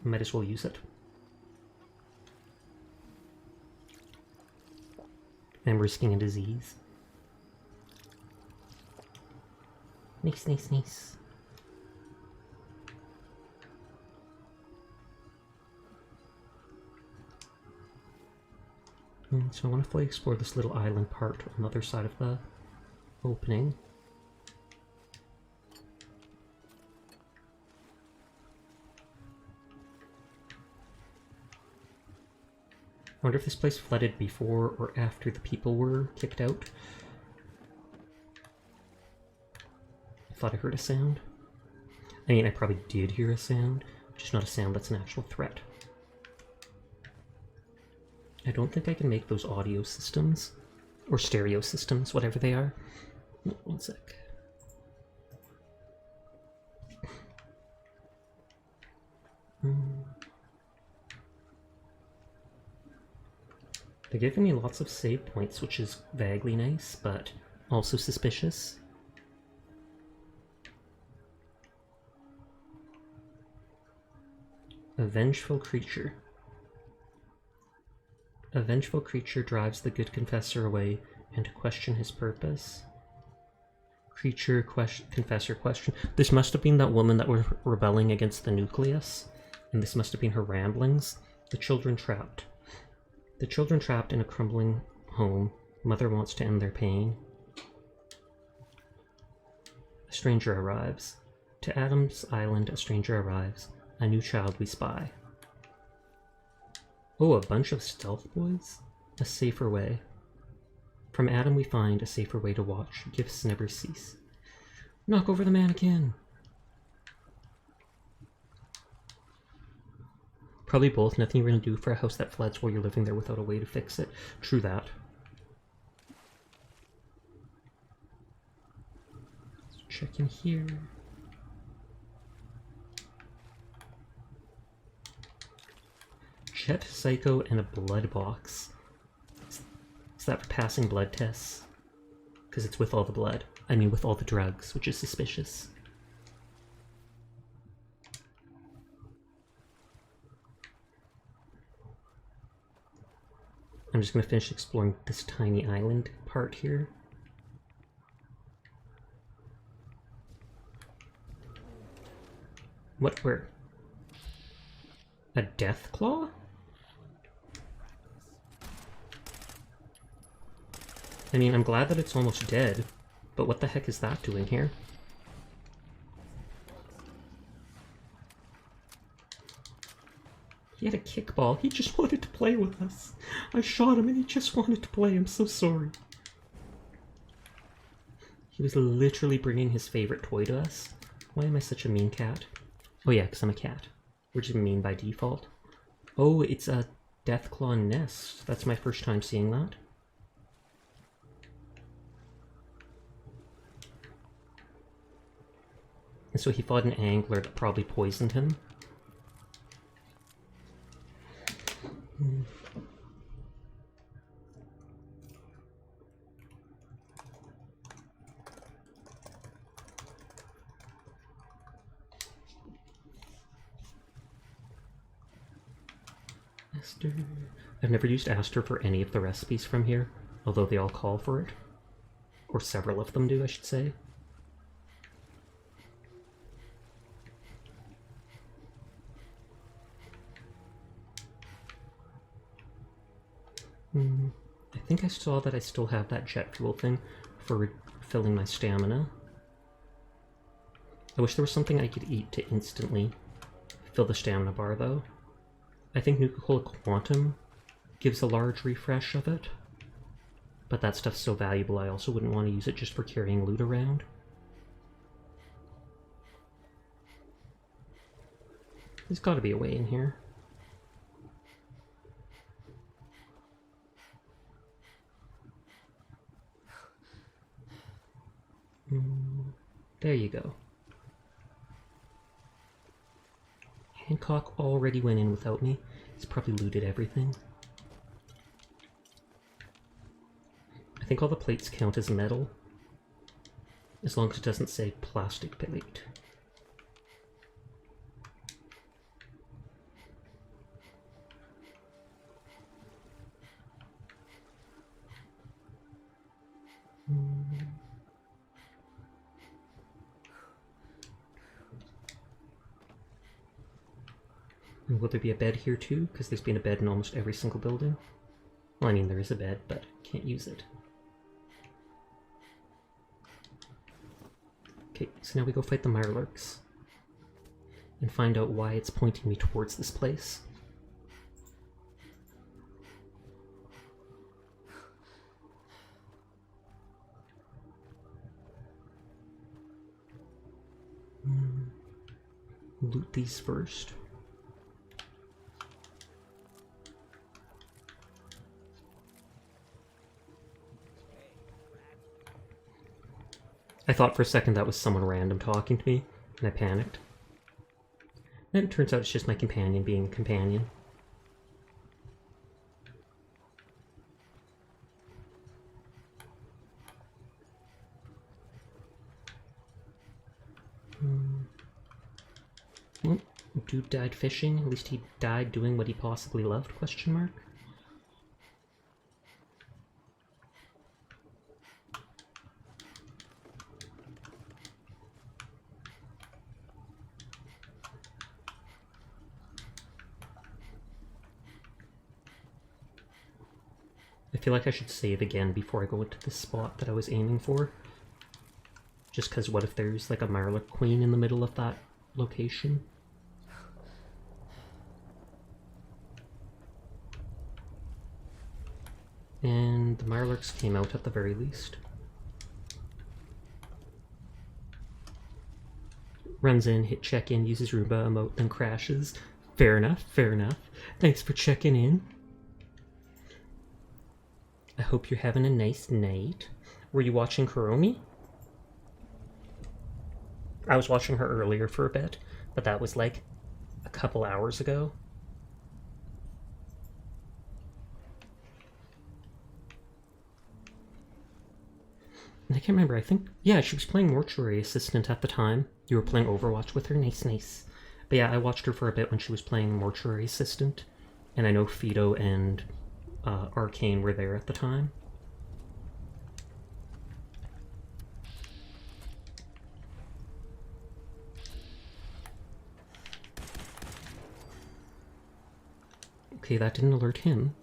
I might as well use it. I'm risking a disease. Nice, nice, nice. So I want to fully explore this little island part on the other side of the opening. I wonder if this place flooded before or after the people were kicked out. I thought I heard a sound. I mean, I probably did hear a sound, just not a sound that's an actual threat. I don't think I can make those audio systems. Or stereo systems, whatever they are. No, one sec. They're giving me lots of save points, which is vaguely nice, but also suspicious. A vengeful creature. A vengeful creature drives the good confessor away and to question his purpose. Creature confessor question. This must have been that woman that was rebelling against the nucleus, and this must have been her ramblings. The children trapped. The children trapped in a crumbling home. Mother wants to end their pain. A stranger arrives. To Adam's Island, a stranger arrives. A new child we spy. Oh, a bunch of stealth boys? A safer way. From Adam we find a safer way to watch. Gifts never cease. Knock over the mannequin! Probably both. Nothing you're gonna do for a house that floods while you're living there without a way to fix it. True that. Let's check in here. Jet, Psycho, and a blood box. Is that for passing blood tests? Because it's with all the blood. I mean with all the drugs, which is suspicious. I'm just going to finish exploring this tiny island part here. What, where? A death claw? I mean, I'm glad that it's almost dead, but what the heck is that doing here? He had a kickball. He just wanted to play with us. I shot him and he just wanted to play. I'm so sorry. He was literally bringing his favorite toy to us. Why am I such a mean cat? Oh yeah, because I'm a cat. We're just mean by default. Oh, it's a Deathclaw nest. That's my first time seeing that. And so he fought an angler that probably poisoned him. Aster. I've never used Aster for any of the recipes from here, although they all call for it. Or several of them do, I should say. I think I saw that I still have that jet fuel thing for refilling my stamina. I wish there was something I could eat to instantly fill the stamina bar, though. I think Nuka-Cola Quantum gives a large refresh of it, but that stuff's so valuable I also wouldn't want to use it just for carrying loot around. There's gotta be a way in here. There you go. Hancock already went in without me. He's probably looted everything. I think all the plates count as metal, as long as it doesn't say plastic plate. And will there be a bed here too? Because there's been a bed in almost every single building. Well, I mean, there is a bed, but can't use it. Okay, so now we go fight the Mirelurks. And find out why it's pointing me towards this place. Loot these first. I thought for a second that was someone random talking to me, and I panicked. Then it turns out it's just my companion being a companion. Well, dude died fishing. At least he died doing what he possibly loved, question mark. I feel like I should save again before I go into the spot that I was aiming for. Just because what if there's like a Mirelurk Queen in the middle of that location? And the Mirelurks came out at the very least. Runs in, hit check-in, uses Roomba emote, then crashes. Fair enough, fair enough. Thanks for checking in. I hope you're having a nice night. Were you watching Kuromi? I was watching her earlier for a bit, but that was like a couple hours ago. And I can't remember, I think, yeah, she was playing Mortuary Assistant at the time. You were playing Overwatch with her, nice, nice. But yeah, I watched her for a bit when she was playing Mortuary Assistant, and I know Fido and Arcane were there at the time. Okay, that didn't alert him.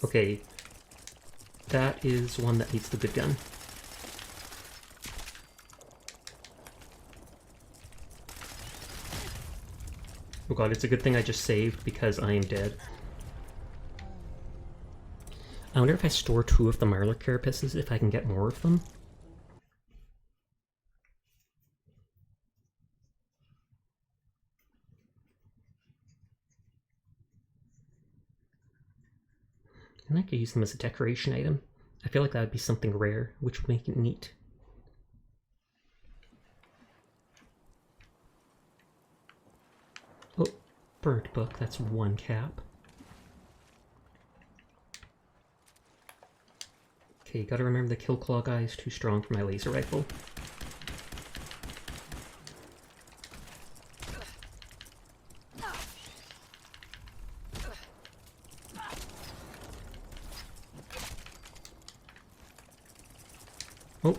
Okay, that is one that needs the good gun. Oh god, it's a good thing I just saved because I am dead. I wonder if I store 2 of the Mirelurk carapaces, if I can get more of them. And I could use them as a decoration item. I feel like that would be something rare, which would make it neat. Oh, bird book, that's 1 cap. Okay, gotta remember the Kill Claw guy is too strong for my laser rifle. Oh.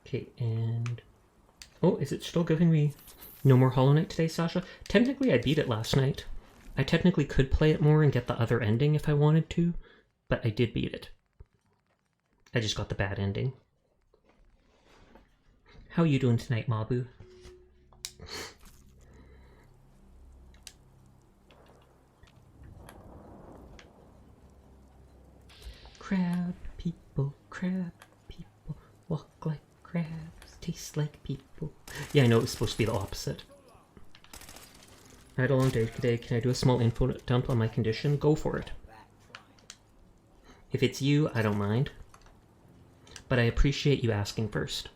Okay, and... oh, is it still giving me no more Hollow Knight today, Sasha? Technically, I beat it last night. I technically could play it more and get the other ending if I wanted to, but I did beat it. I just got the bad ending. How are you doing tonight, Mabu? Crab people, walk like crabs, taste like people. Yeah, I know it was supposed to be the opposite. I had a long day today. Can I do a small info dump on my condition? Go for it. If it's you, I don't mind. But I appreciate you asking first.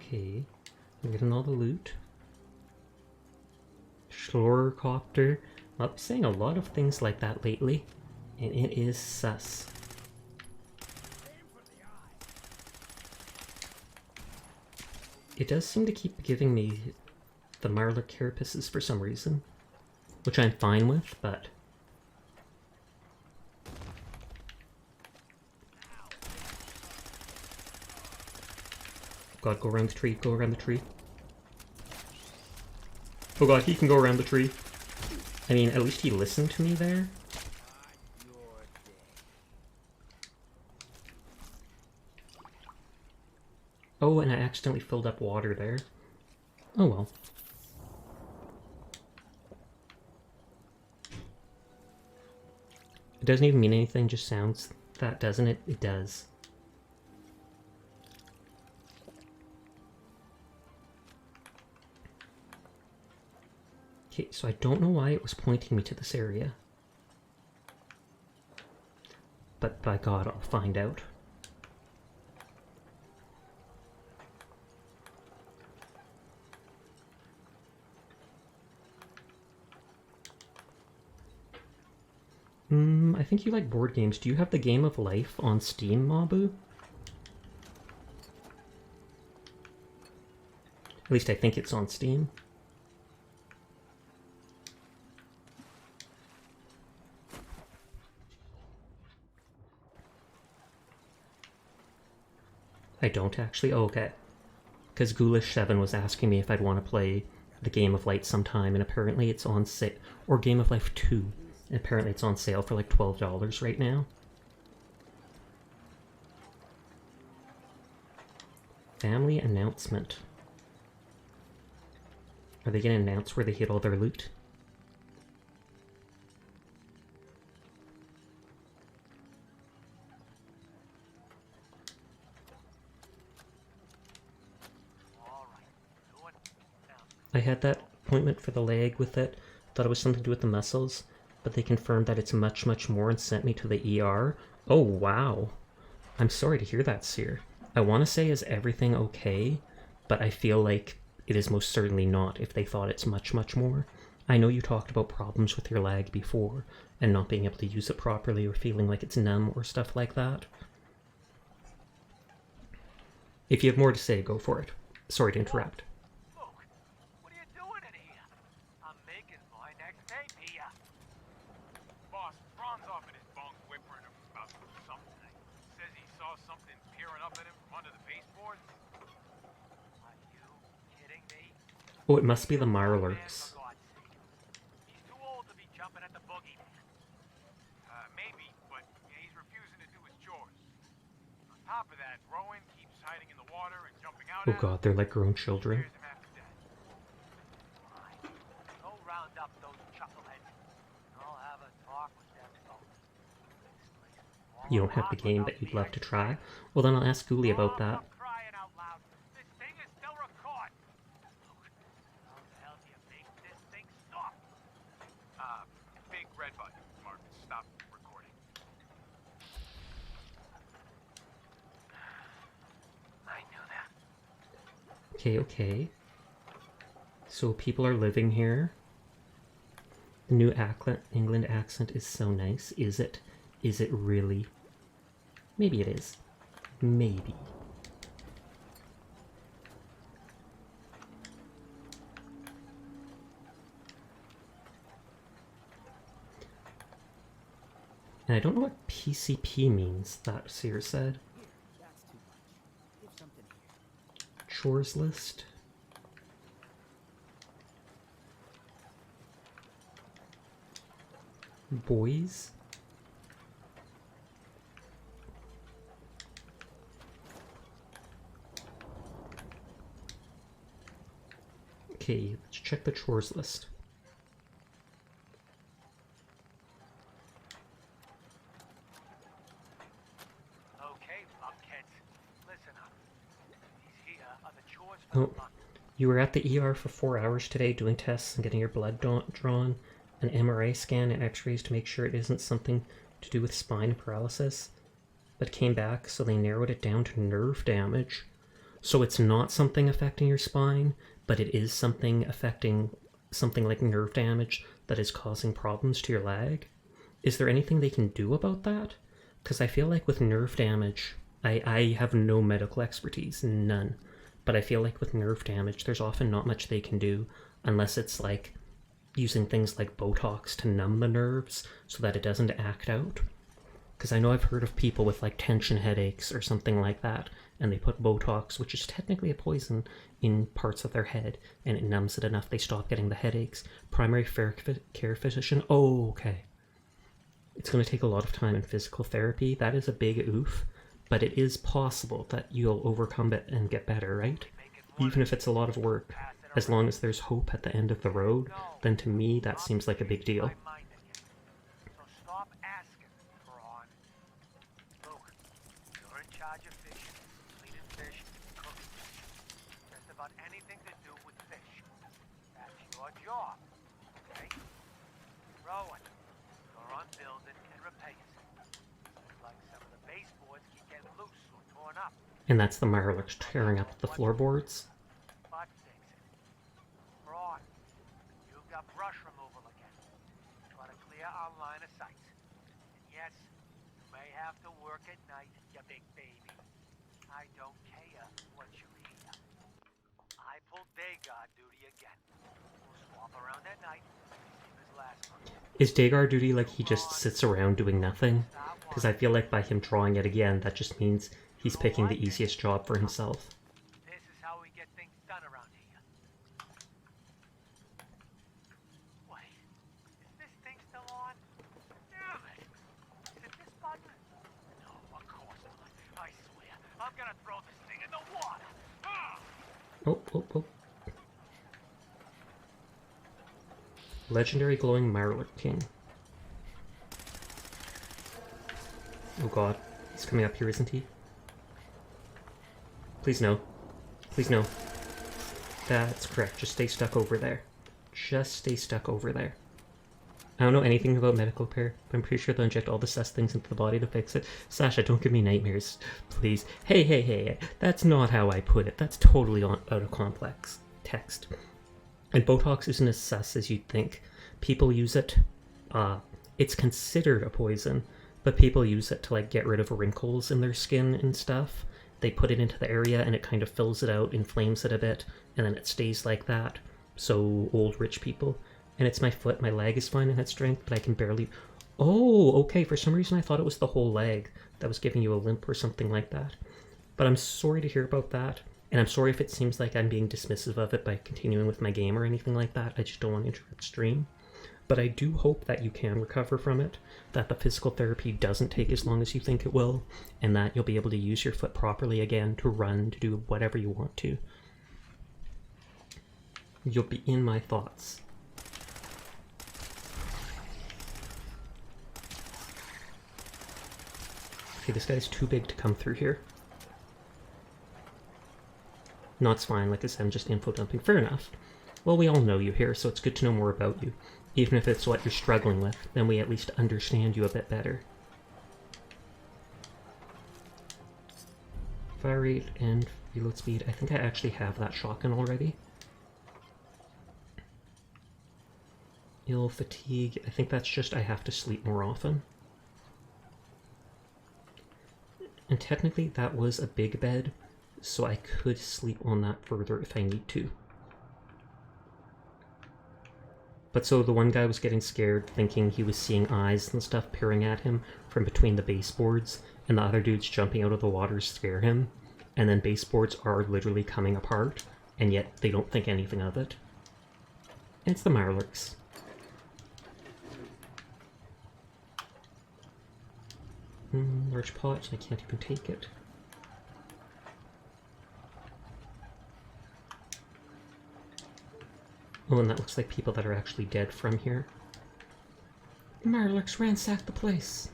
Okay, I'm getting all the loot. Schlorcopter. I've been saying a lot of things like that lately, and it is sus. It does seem to keep giving me the Mirelurk carapaces for some reason, which I'm fine with, but... God, go around the tree, go around the tree. Oh god, he can go around the tree. I mean, at least he listened to me there. Oh, and I accidentally filled up water there. Oh well. It doesn't even mean anything, just sounds that, doesn't it? It does. Okay, so I don't know why it was pointing me to this area. But by God, I'll find out. I think you like board games. Do you have the Game of Life on Steam, Mabu? At least I think it's on Steam. I don't actually? Oh, okay. Because Ghoulish7 was asking me if I'd want to play the Game of Light sometime, and apparently it's on sale. Or Game of Life 2. And apparently it's on sale for like $12 right now. Family announcement. Are they going to announce where they hid all their loot? I had that appointment for the leg with it. Thought it was something to do with the muscles. But they confirmed that it's much, much more and sent me to the ER. Oh, wow. I'm sorry to hear that, Seer. I want to say, is everything okay? But I feel like it is most certainly not if they thought it's much, much more. I know you talked about problems with your lag before, and not being able to use it properly or feeling like it's numb or stuff like that. If you have more to say, go for it. Sorry to interrupt. Oh, it must be the Mirelurks. He's too old to be jumping at the boogeyman. Maybe, but he's refusing to do his chores. On top of that, Rowan keeps hiding in the water and jumping out. Oh god, they're like grown children. Go round up those chuckleheads. I'll have a talk with them both. You don't have the game that you'd love to try? Well, then I'll ask Ghoulie about that. Okay. So people are living here. The new England accent is so nice. Is it? Is it really? Maybe it is. Maybe. And I don't know what PCP means, that Seer said. Chores list. Boys. Okay, let's check the chores list. Oh, you were at the ER for 4 hours today doing tests and getting your blood drawn, an MRI scan and x-rays to make sure it isn't something to do with spine paralysis, but came back, so they narrowed it down to nerve damage. So it's not something affecting your spine, but it is something affecting something like nerve damage that is causing problems to your leg. Is there anything they can do about that? Because I feel like with nerve damage, I have no medical expertise, none. But I feel like with nerve damage, there's often not much they can do unless it's like using things like Botox to numb the nerves so that it doesn't act out. Because I know I've heard of people with like tension headaches or something like that, and they put Botox, which is technically a poison, in parts of their head, and it numbs it enough they stop getting the headaches. Primary care physician, oh, okay. It's going to take a lot of time in physical therapy. That is a big oof, but it is possible that you'll overcome it and get better, right? Even if it's a lot of work, as long as there's hope at the end of the road, then to me that seems like a big deal. So stop asking, Braun. Luke, you're in charge of fishing, cleaning fish, cooking fish. Just about anything to do with fish. That's your job, okay? Rowan, you're on building and repairs. Looks like some of the baseboards keep getting loose or torn up. And that's the Mirelurks tearing up the floorboards. Butt fixing. Braun, you've got brush removal again. Try to clear our line of sight. And yes, you may have to work at night, you big baby. I don't care what you hear. I pulled day guard duty again. We'll swap around at night. Same as last month. Is Dagar duty like he just sits around doing nothing? Because I feel like by him drawing it again, that just means he's picking the easiest job for himself. This is how we get things done around here. Wait, is this thing still on? Damn it! Is it this button? No, of course not. I swear, I'm gonna throw this thing in the water. Ah! Oh, oh, oh. Legendary glowing Mirelurk King. Oh god, he's coming up here, isn't he? Please no. Please no. That's correct. Just stay stuck over there. Just stay stuck over there. I don't know anything about medical repair, but I'm pretty sure they'll inject all the sus things into the body to fix it. Sasha, don't give me nightmares, please. Hey, hey, hey. That's not how I put it. That's totally out of complex text. And Botox isn't as sus as you'd think. People use it. It's considered a poison, but people use it to like get rid of wrinkles in their skin and stuff. They put it into the area and it kind of fills it out, inflames it a bit, and then it stays like that. So old rich people. And it's my foot. My leg is fine and had strength, but I can barely... Oh, okay. For some reason I thought it was the whole leg that was giving you a limp or something like that. But I'm sorry to hear about that. And I'm sorry if it seems like I'm being dismissive of it by continuing with my game or anything like that. I just don't want to interrupt stream. But I do hope that you can recover from it, that the physical therapy doesn't take as long as you think it will, and that you'll be able to use your foot properly again to run, to do whatever you want to. You'll be in my thoughts. Okay, this guy's too big to come through here. No, it's fine, like I said, I'm just info dumping. Fair enough. Well, we all know you here, so it's good to know more about you. Even if it's what you're struggling with, then we at least understand you a bit better. Fire rate and reload speed. I think I actually have that shotgun already. Ill fatigue. I think that's just I have to sleep more often. And technically that was a big bed, so I could sleep on that further if I need to. But so the one guy was getting scared, thinking he was seeing eyes and stuff peering at him from between the baseboards, and the other dudes jumping out of the water scare him, and then baseboards are literally coming apart, and yet they don't think anything of it. And it's the Mirelurks. Large pot, I can't even take it. Oh, and that looks like people that are actually dead from here. Mirelurks ransacked the place.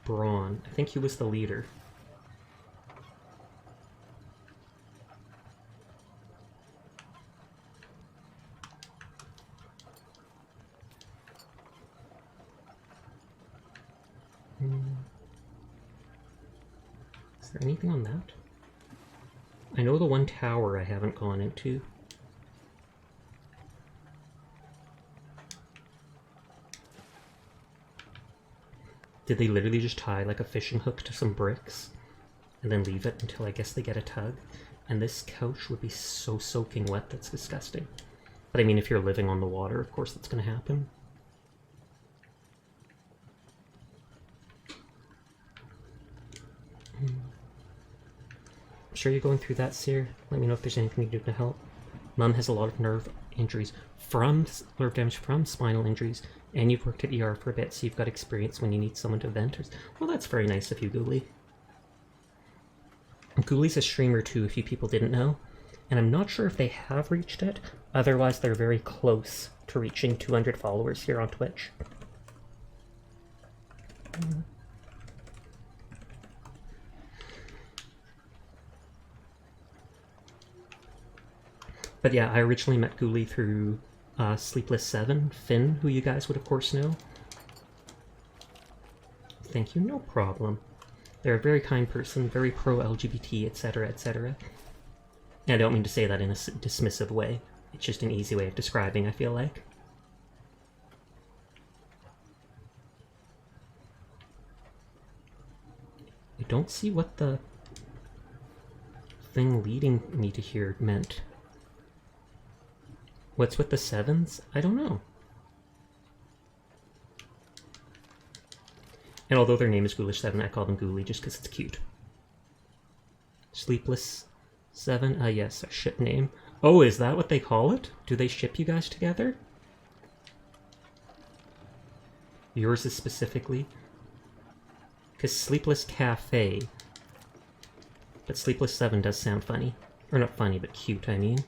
Braun. I think he was the leader. Is there anything on that? I know the one tower I haven't gone into. Did they literally just tie like a fishing hook to some bricks and then leave it until I guess they get a tug? and this couch would be so soaking wet that's disgusting. But I mean, if you're living on the water, of course that's gonna happen. I'm sure you're going through that, Seer. Let me know if there's anything you can do to help. Mum has a lot of nerve injuries nerve damage from spinal injuries, and you've worked at ER for a bit, so you've got experience when you need someone to vent. Well, that's very nice of you, Ghoulie. Ghoulie's a streamer too, if you people didn't know, and I'm not sure if they have reached it. Otherwise, they're very close to reaching 200 followers here on Twitch. But yeah, I originally met Ghoulie through Sleepless 7, Finn, who you guys would of course know. Thank you, no problem. They're a very kind person, very pro-LGBT, etc., etc. And I don't mean to say that in a dismissive way. It's just an easy way of describing, I feel like. I don't see what the thing leading me to here meant. What's with the 7s? I don't know. And although their name is Ghoulish 7, I call them Ghoulie just because it's cute. Sleepless 7? Yes, a ship name. Oh, is that what they call it? Do they ship you guys together? Yours is specifically? Because Sleepless Cafe. But Sleepless 7 does sound funny. Or not funny, but cute, I mean.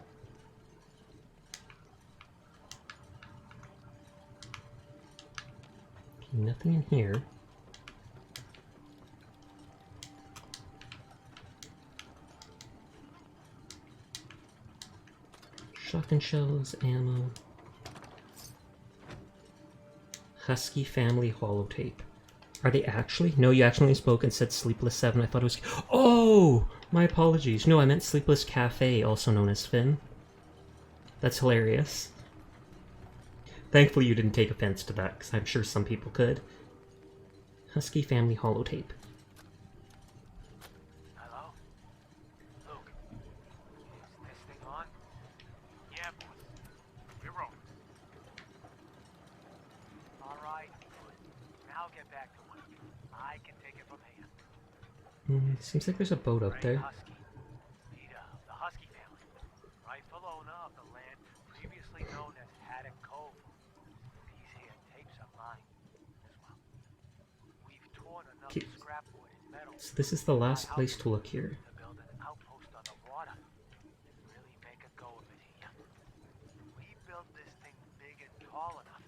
Nothing in here. Shotgun shells, ammo. Husky family holotape. Are they actually? No, you actually spoke and said Sleepless 7. I thought it was... Oh! My apologies. No, I meant Sleepless Cafe, also known as Finn. That's hilarious. Thankfully you didn't take offense to that, because I'm sure some people could. Husky family holotape. Hello? Luke, is this thing on? Yeah, boss. We're rolling. Alright, now get back to work. I can take it from here. Seems like there's a boat up there. Husky. Peter, the Husky family. Rightful owner of the land previously known as Haddock Cove. These here tapes are mine as well. We've torn enough Okay. scrap wood and metal So this is the last place to look here. to build an outpost on the water. Really make a go of it here. We built this thing big and tall enough.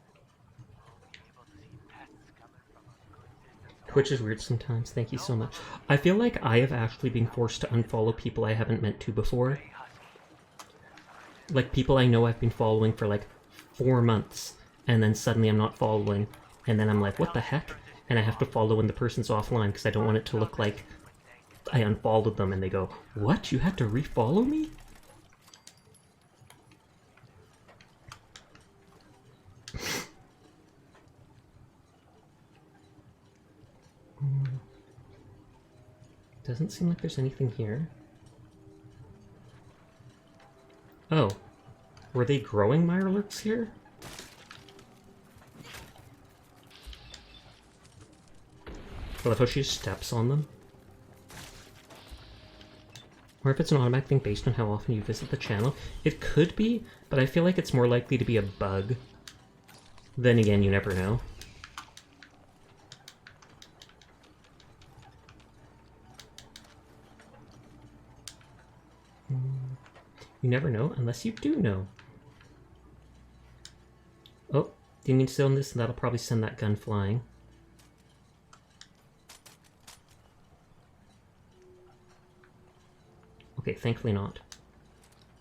We'll be able to see pests coming from a good distance. Twitch is weird sometimes, thank you so much. I feel like I have actually been forced to unfollow people I haven't meant to before. Like people I know I've been following for like 4 months, and then suddenly I'm not following, and then I'm like, what the heck? And I have to follow when the person's offline because I don't want it to look like I unfollowed them and they go, what? You had to refollow me? Doesn't seem like there's anything here. Oh. Were they growing Mirelurks here? I love how she just steps on them. Or if it's an automatic thing based on how often you visit the channel. It could be, but I feel like it's more likely to be a bug. Then again, you never know. You never know unless you do know. Oh, didn't mean to sit on this, and that'll probably send that gun flying. Okay, thankfully not.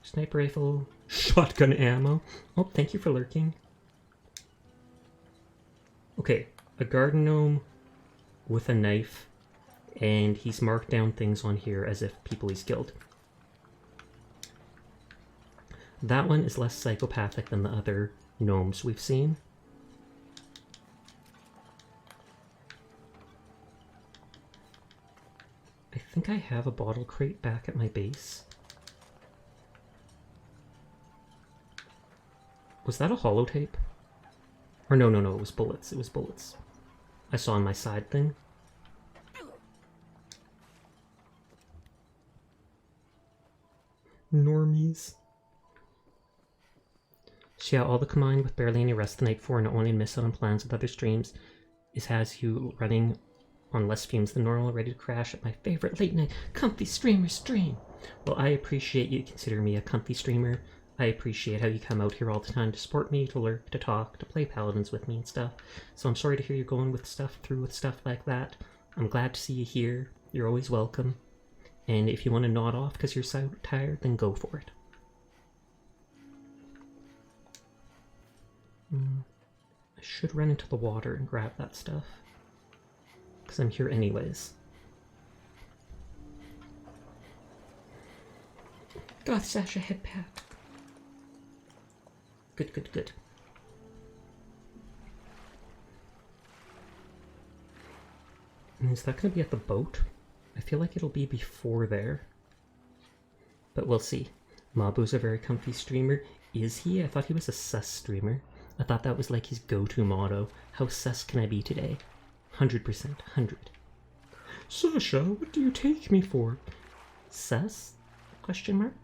Sniper rifle, shotgun ammo. Oh, thank you for lurking. Okay, a garden gnome with a knife, and he's marked down things on here as if people he's killed. That one is less psychopathic than the other gnomes we've seen. I think I have a bottle crate back at my base. Was that a holotape? Or no, it was bullets. It was bullets. I saw on my side thing. Normies. So yeah, all the combined with barely any rest the night before and only miss out on plans with other streams has you running on less fumes than normal, ready to crash at my favorite late night comfy streamer stream. Well, I appreciate you consider me a comfy streamer. I appreciate how you come out here all the time to support me, to lurk, to talk, to play Paladins with me and stuff. So I'm sorry to hear you're going with stuff like that. I'm glad to see you here. You're always welcome. And if you want to nod off because you're so tired, then go for it. I should run into the water and grab that stuff. Because I'm here anyways. Goth Sasha head pat. Good. And is that going to be at the boat? I feel like it'll be before there. But we'll see. Mabu's a very comfy streamer. Is he? I thought he was a sus streamer. I thought that was like his go-to motto. How sus can I be today? 100%. 100. Sasha, what do you take me for? Sus? Question mark?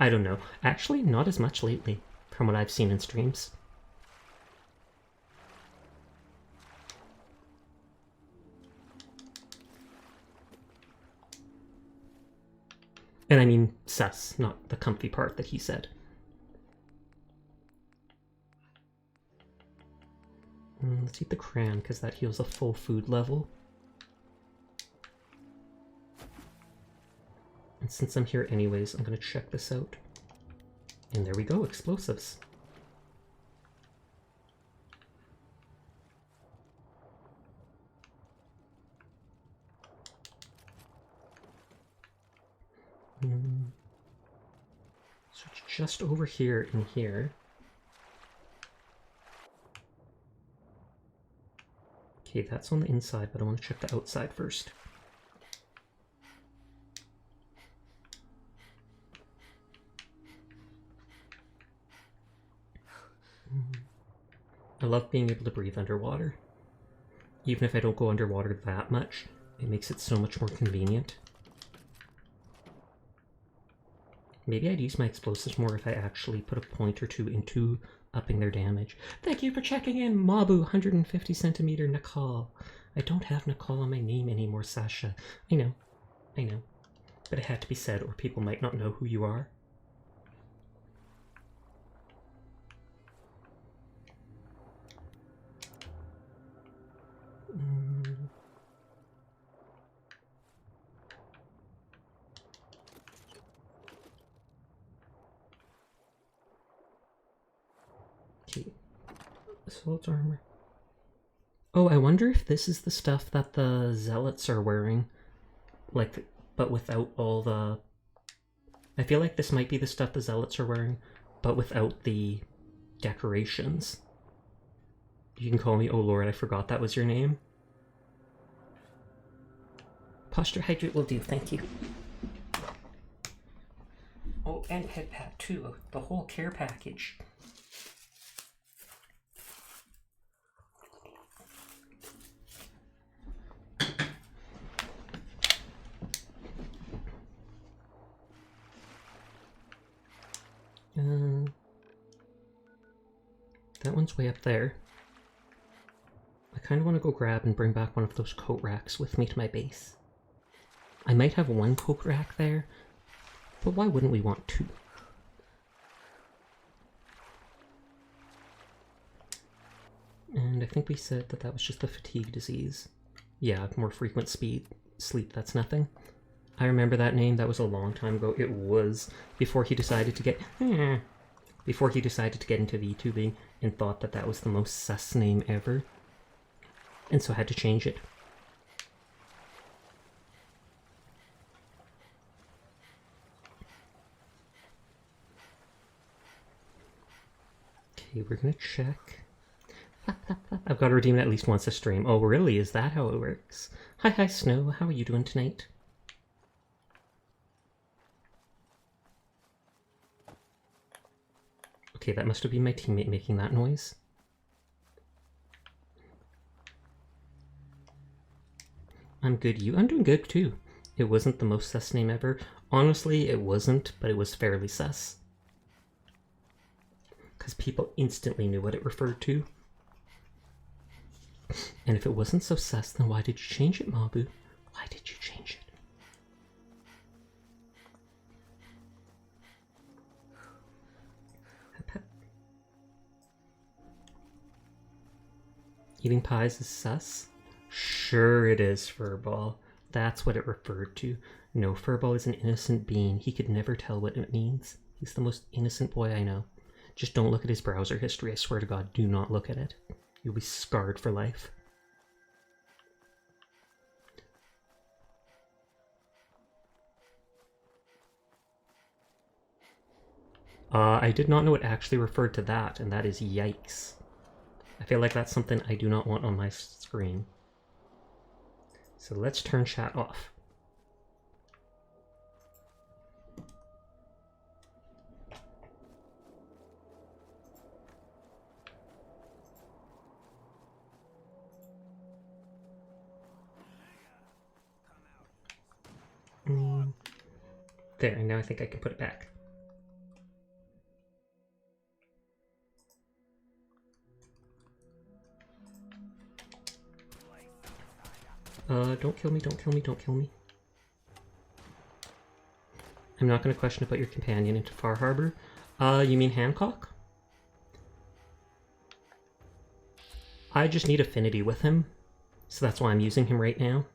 I don't know. Actually, not as much lately, from what I've seen in streams. And I mean sus, not the comfy part that he said. Let's eat the cran, because that heals a full food level. And since I'm here anyways, I'm going to check this out. And there we go, explosives. So it's just over here in here. Okay, that's on the inside, but I want to check the outside first. I love being able to breathe underwater. Even if I don't go underwater that much, it makes it so much more convenient. Maybe I'd use my explosives more if I actually put a point or two into upping their damage. Thank you for checking in, Mabu, 150 centimeter Nakal. I don't have Nakal on my name anymore, Sasha. I know. But it had to be said, or people might not know who you are. Okay. Assault armor. Oh, I wonder if this is the stuff that the zealots are wearing. Like, but without all the... I feel like this might be the stuff the zealots are wearing, but without the decorations. You can call me, oh lord, I forgot that was your name. Posture hydrate will do, thank you. Oh, and head pat too, the whole care package. That one's way up there. I kind of want to go grab and bring back one of those coat racks with me to my base. I might have one coat rack there, but why wouldn't we want two? And I think we said that that was just a fatigue disease. Yeah, more frequent sleep, that's nothing. I remember that name, that was a long time ago. It was before he decided to get into VTubing and thought that that was the most sus name ever. And so I had to change it. Okay, we're gonna check. I've got to redeem it at least once a stream. Oh, really? Is that how it works? Hi, Snow. How are you doing tonight? Okay, that must have been my teammate making that noise. I'm good, you? I'm doing good too. It wasn't the most sus name ever. Honestly, it wasn't, but it was fairly sus. Because people instantly knew what it referred to. And if it wasn't so sus, then why did you change it, Mabu? Why did you change it? Eating pies is sus? Sure it is, Furball. That's what it referred to. No, Furball is an innocent being. He could never tell what it means. He's the most innocent boy I know. Just don't look at his browser history. I swear to God, do not look at it. You'll be scarred for life. I did not know it actually referred to that, and that is yikes. I feel like that's something I do not want on my screen. So let's turn chat off. There, and now I think I can put it back. Don't kill me, don't kill me, don't kill me. I'm not going to question about your companion into Far Harbor. You mean Hancock? I just need affinity with him, so that's why I'm using him right now.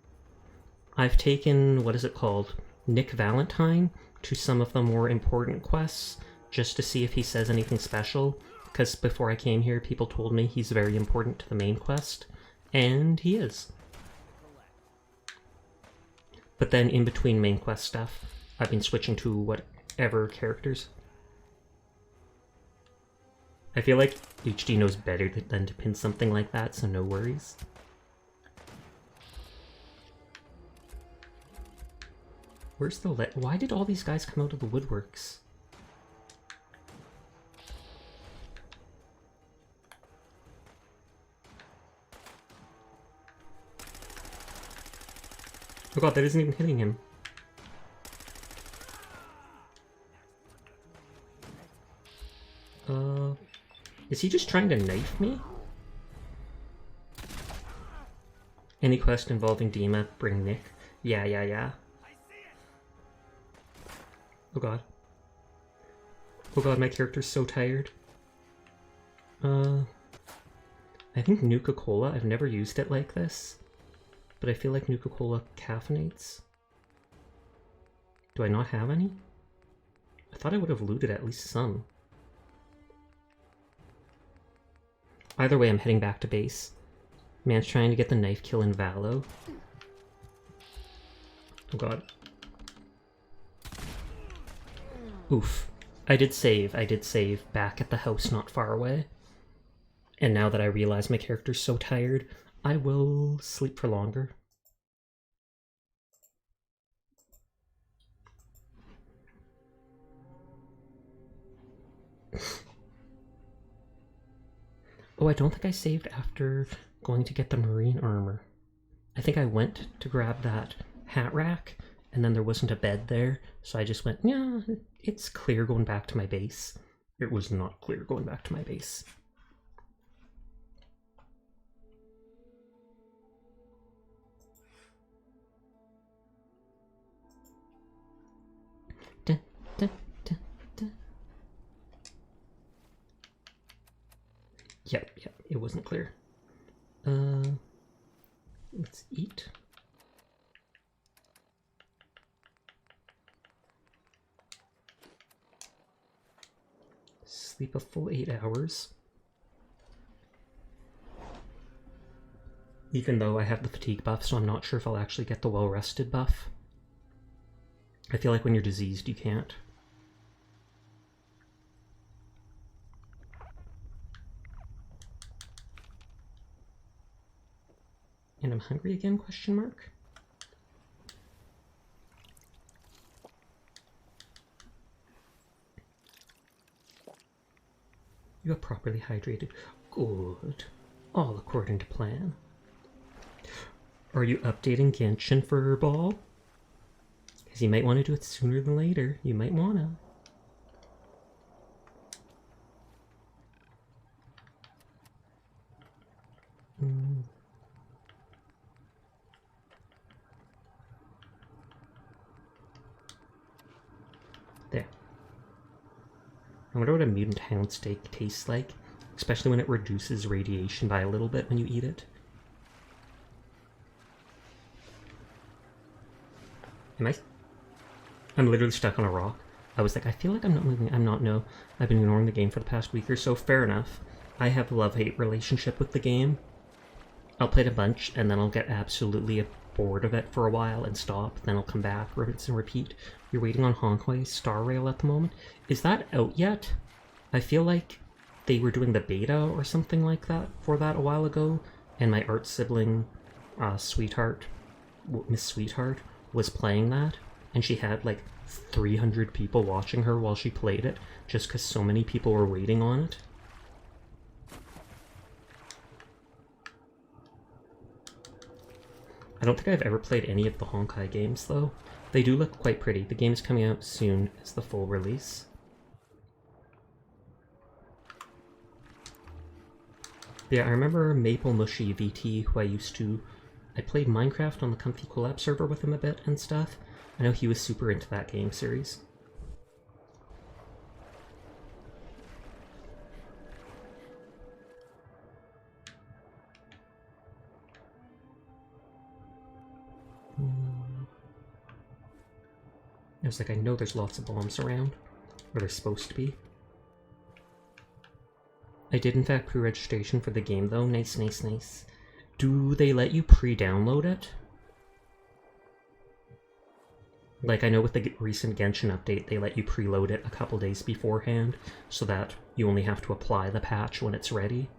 I've taken, what is it called? Nick Valentine to some of the more important quests, just to see if he says anything special, because before I came here, people told me he's very important to the main quest, and he is. But then in between main quest stuff, I've been switching to whatever characters. I feel like HD knows better than to pin something like that, so no worries. Where's the why did all these guys come out of the woodworks? Oh god, that isn't even hitting him. Is he just trying to knife me? Any quest involving Dima, bring Nick. Yeah. Oh god. Oh god, my character's so tired. I think Nuka-Cola, I've never used it like this, but I feel like Nuka-Cola caffeinates. Do I not have any? I thought I would have looted at least some. Either way, I'm heading back to base. Man's trying to get the knife kill in Valo. Oh god. Oof. I did save back at the house not far away. And now that I realize my character's so tired, I will sleep for longer. Oh, I don't think I saved after going to get the marine armor. I think I went to grab that hat rack, and then there wasn't a bed there, so I just went, yeah, it's clear going back to my base. It was not clear going back to my base. Dun, dun, dun, dun. Yep, it wasn't clear. Let's eat. Sleep a full 8 hours. Even though I have the fatigue buff, so I'm not sure if I'll actually get the well-rested buff. I feel like when you're diseased, you can't. And I'm hungry again, question mark? You are properly hydrated. Good. All according to plan. Are you updating Genshin for Ball? Because you might want to do it sooner than later. You might want to. There. I wonder what a mutant hound steak tastes like, especially when it reduces radiation by a little bit when you eat it. I'm literally stuck on a rock. I was like, I feel like I'm not moving. I'm not, no. I've been ignoring the game for the past week or so. Fair enough. I have a love-hate relationship with the game. I'll play it a bunch, and then I'll get absolutely bored of it for a while and stop. Then I'll come back, rinse and repeat. You're waiting on Honkai Star Rail at the moment. Is that out yet? I feel like they were doing the beta or something like that for that a while ago, and my art sibling, Sweetheart, Miss Sweetheart, was playing that, and she had like 300 people watching her while she played it, just because so many people were waiting on it. I don't think I've ever played any of the Honkai games, though. They do look quite pretty. The game is coming out soon as the full release. Yeah, I remember Maple Mushy VT, who I played Minecraft on the Comfy Collab server with him a bit and stuff. I know he was super into that game series. I was like, I know there's lots of bombs around, or there's supposed to be. I did in fact pre-registration for the game though. Nice, nice, nice. Do they let you pre-download it? Like, I know with the recent Genshin update, they let you preload it a couple days beforehand, so that you only have to apply the patch when it's ready.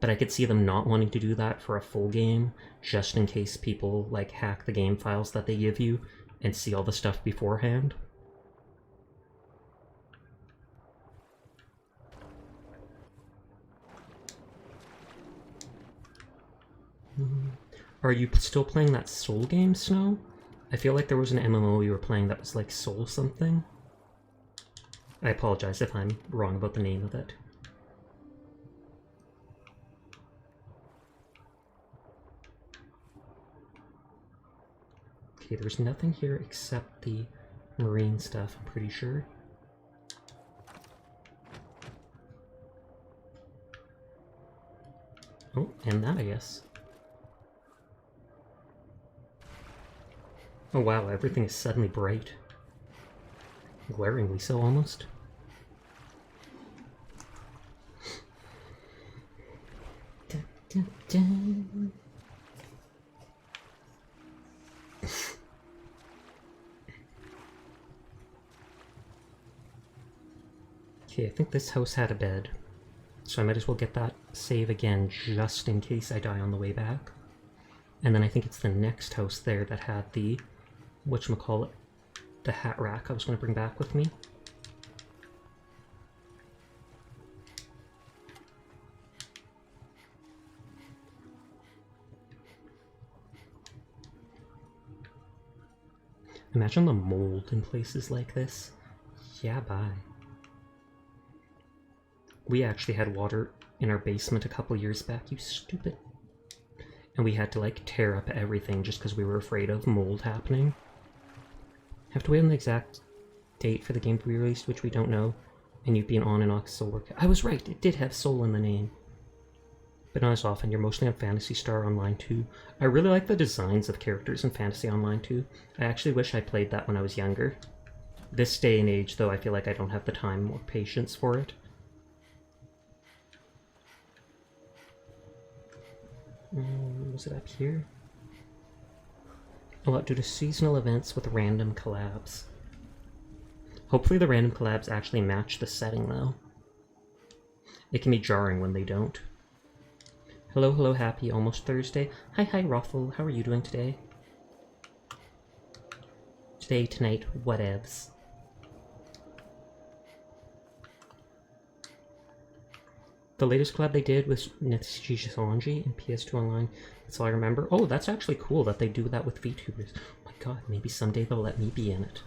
But I could see them not wanting to do that for a full game, just in case people, like, hack the game files that they give you and see all the stuff beforehand. Are you still playing that Soul game, Snow? I feel like there was an MMO you were playing that was like Soul something. I apologize if I'm wrong about the name of it. Okay, there's nothing here except the marine stuff, I'm pretty sure. Oh, and that, I guess. Oh wow, everything is suddenly bright. Glaringly so, almost. Dun, dun, dun. Okay, I think this house had a bed, so I might as well get that save again just in case I die on the way back. And then I think it's the next house there that had the, whatchamacallit, the hat rack I was going to bring back with me. Imagine the mold in places like this. Yeah, bye. We actually had water in our basement a couple years back, you stupid. And we had to like tear up everything just because we were afraid of mold happening. Have to wait on the exact date for the game to be released, which we don't know. And you've been on and off Soul work. I was right, it did have Soul in the name. But not as often, you're mostly on Phantasy Star Online 2. I really like the designs of characters in Fantasy Online 2. I actually wish I played that when I was younger. This day and age, though, I feel like I don't have the time or patience for it. Was it up here? A lot due to seasonal events with random collabs. Hopefully the random collabs actually match the setting, though. It can be jarring when they don't. Hello, hello, happy almost Thursday. Hi, hi, Ruffle. How are you doing today? Today, tonight, whatevs. The latest collab they did was Nichiji Sanji in PS2 Online. That's all I remember. Oh, that's actually cool that they do that with VTubers. Oh my god, maybe someday they'll let me be in it.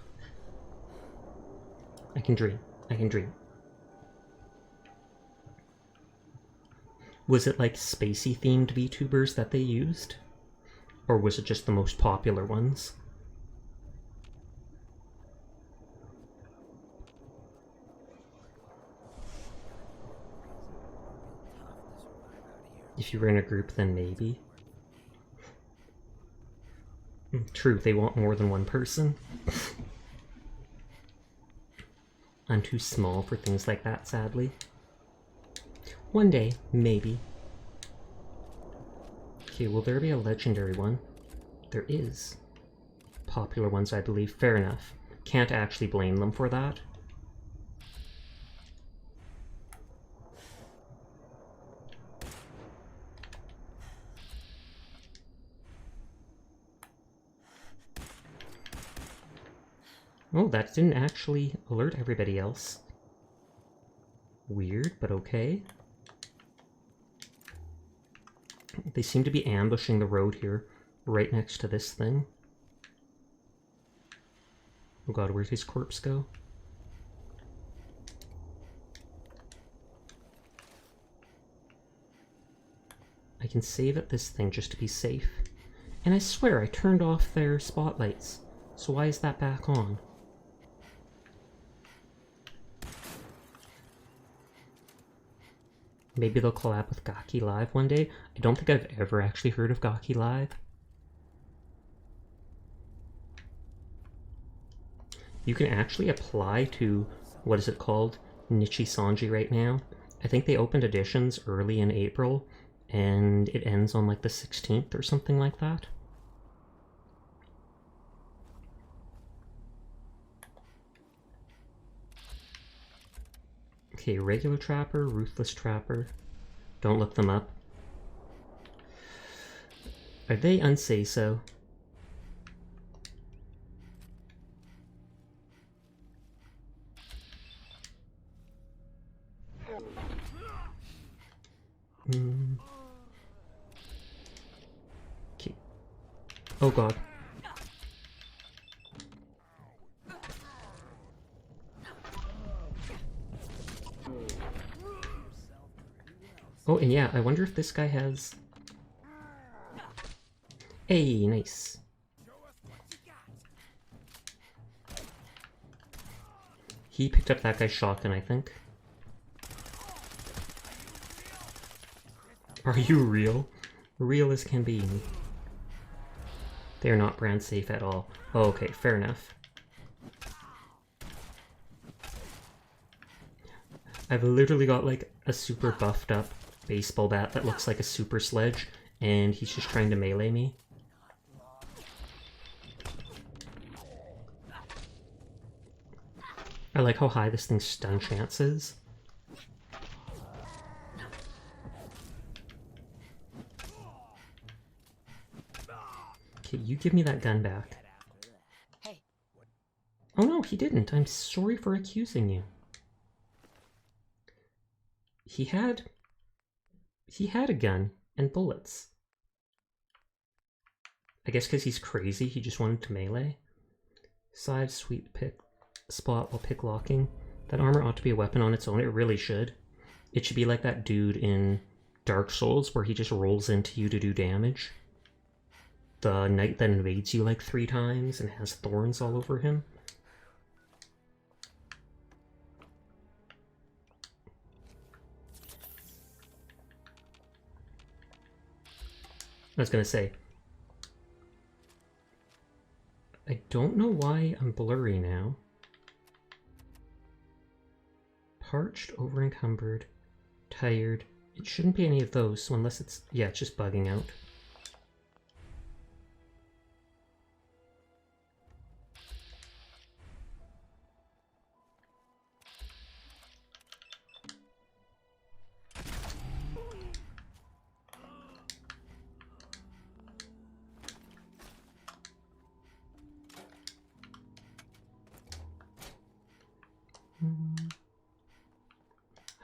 I can dream. I can dream. Was it like spacey themed VTubers that they used? Or was it just the most popular ones? If you were in a group, then maybe. True, they want more than one person. I'm too small for things like that, sadly. One day, maybe. Okay, will there be a legendary one? There is. Popular ones, I believe. Fair enough. Can't actually blame them for that. Oh, that didn't actually alert everybody else. Weird, but okay. They seem to be ambushing the road here, right next to this thing. Oh god, where'd his corpse go? I can save at this thing just to be safe. And I swear I turned off their spotlights. So why is that back on? Maybe they'll collab with Gaki Live one day. I don't think I've ever actually heard of Gaki Live. You can actually apply to, what is it called? Nichi Sanji right now. I think they opened editions early in April, and it ends on like the 16th or something like that. Okay, regular trapper, ruthless trapper. Don't look them up. Are they unsay so? Okay. Oh god. Oh, and yeah, I wonder if this guy has... Hey, nice. He picked up that guy's shotgun, I think. Are you real? Real as can be. They are not brand safe at all. Oh, okay, fair enough. I've literally got like a super buffed up baseball bat that looks like a super sledge, and he's just trying to melee me. I like how high this thing's stun chance is. Okay, you give me that gun back. Oh no, he didn't. I'm sorry for accusing you. He had a gun and bullets. I guess because he's crazy, he just wanted to melee. Side sweep pick spot while pick locking. That armor ought to be a weapon on its own. It really should. It should be like that dude in Dark Souls where he just rolls into you to do damage. The knight that invades you like 3 times and has thorns all over him. I was gonna say, I don't know why I'm blurry now. Parched, over-encumbered, tired. It shouldn't be any of those, so unless it's... yeah, it's just bugging out.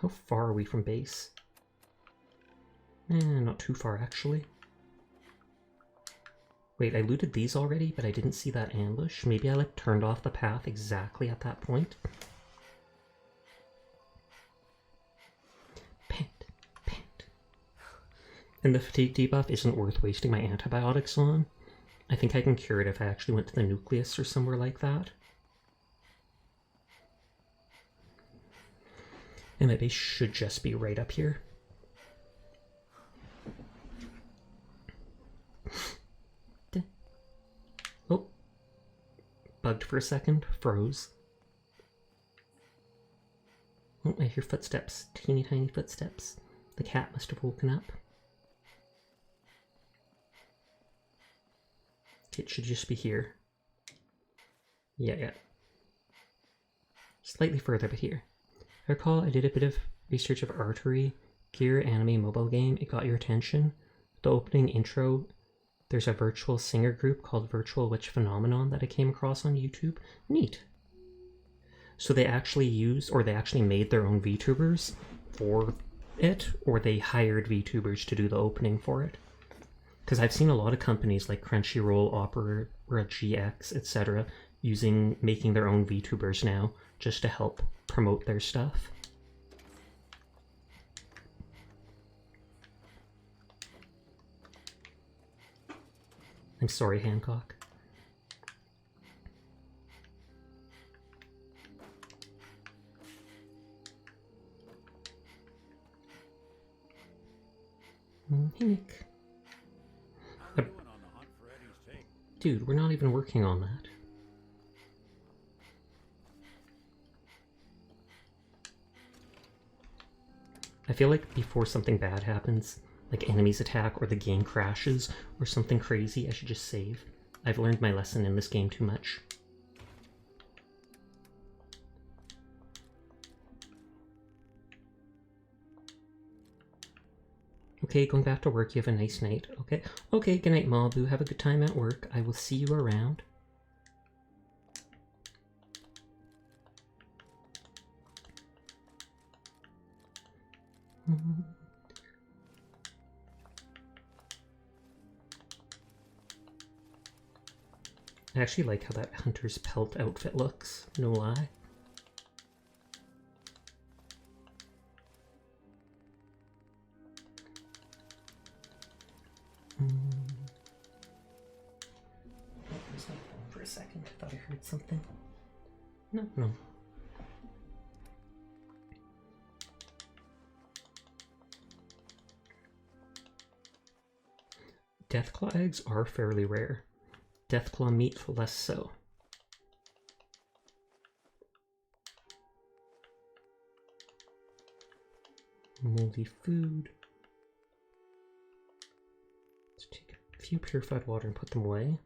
How far are we from base? Not too far, actually. Wait, I looted these already, but I didn't see that ambush. Maybe I, like, turned off the path exactly at that point. Pant. And the fatigue debuff isn't worth wasting my antibiotics on. I think I can cure it if I actually went to the nucleus or somewhere like that. And my base should just be right up here. Oh. Bugged for a second. Froze. Oh, I hear footsteps. Teeny tiny footsteps. The cat must have woken up. It should just be here. Yeah. Slightly further, but here. I recall I did a bit of research of artery, gear, anime, mobile game. It got your attention. The opening intro, there's a virtual singer group called Virtual Witch Phenomenon that I came across on YouTube. Neat. So they actually used, or they actually made their own VTubers for it, or they hired VTubers to do the opening for it. Because I've seen a lot of companies like Crunchyroll, Opera GX, etc. making their own VTubers now just to help promote their stuff. I'm sorry, Hancock. Hey, Nick. Dude, we're not even working on that. I feel like before something bad happens, like enemies attack or the game crashes or something crazy, I should just save. I've learned my lesson in this game too much. Okay, going back to work. You have a nice night. Okay. Okay, good night, Mabu. Have a good time at work. I will see you around. I actually like how that hunter's pelt outfit looks, no lie. Where's my phone for a second? I thought I heard something. No. Deathclaw eggs are fairly rare. Deathclaw meat less so. Moldy food. Let's take a few purified water and put them away.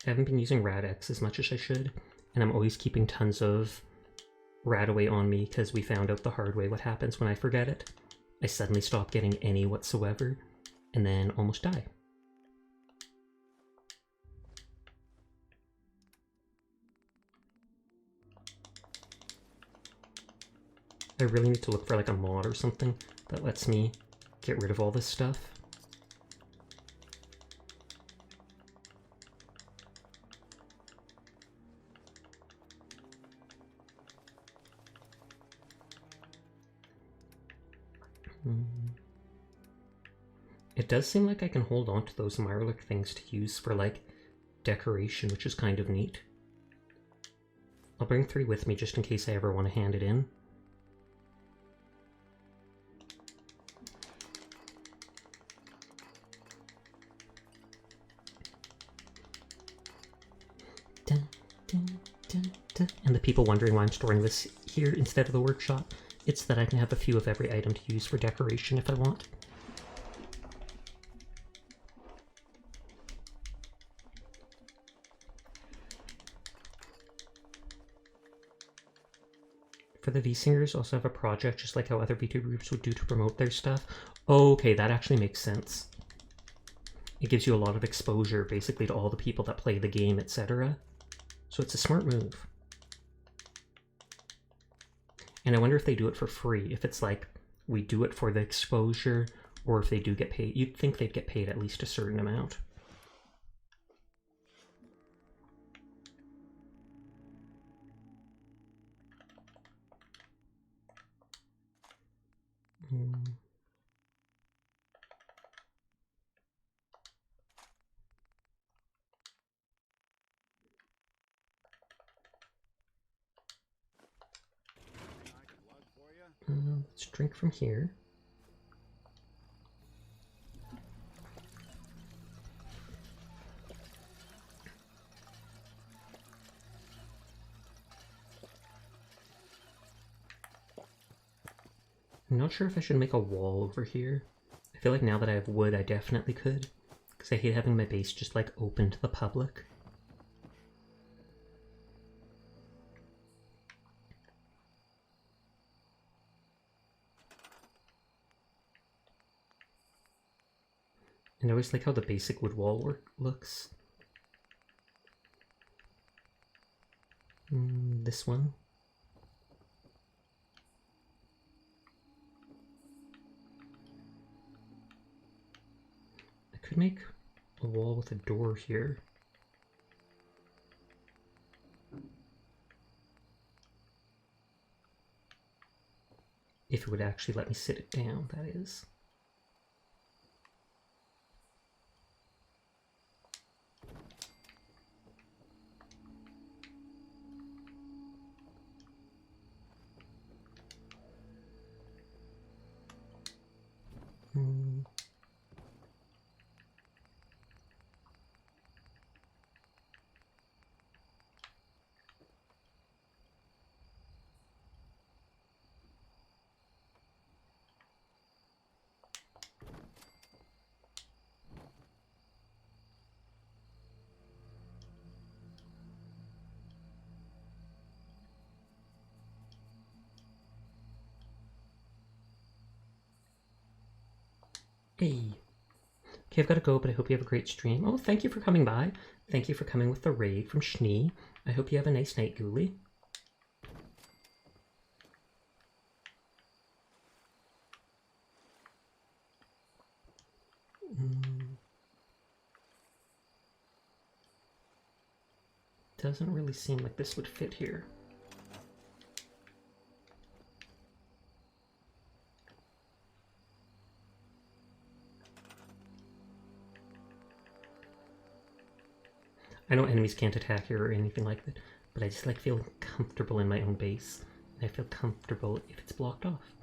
I haven't been using Rad-X as much as I should, and I'm always keeping tons of Radaway on me because we found out the hard way what happens when I forget it. I suddenly stop getting any whatsoever, and then almost die. I really need to look for like a mod or something that lets me get rid of all this stuff. It does seem like I can hold on to those Mirelurk things to use for like decoration, which is kind of neat. I'll bring 3 with me just in case I ever want to hand it in. And the people wondering why I'm storing this here instead of the workshop, it's that I can have a few of every item to use for decoration if I want. For the V-Singers, also have a project just like how other VTuber groups would do to promote their stuff. Oh, okay, that actually makes sense. It gives you a lot of exposure basically to all the people that play the game, etc. So it's a smart move. And I wonder if they do it for free, if it's like, we do it for the exposure, Or if they do get paid, you'd think they'd get paid at least a certain amount. Let's drink from here. I'm not sure if I should make a wall over here. I feel like now that I have wood, I definitely could. Because I hate having my base just like open to the public. And I always like how the basic wood wall looks. This one. I could make a wall with a door here. If it would actually let me sit it down, that is. Hey. Okay, I've got to go, but I hope you have a great stream. Oh, thank you for coming by. Thank you for coming with the raid from Schnee. I hope you have a nice night, Ghoulie. Doesn't really seem like this would fit here. I know enemies can't attack here or anything like that, but I just like feeling comfortable in my own base. And I feel comfortable if it's blocked off.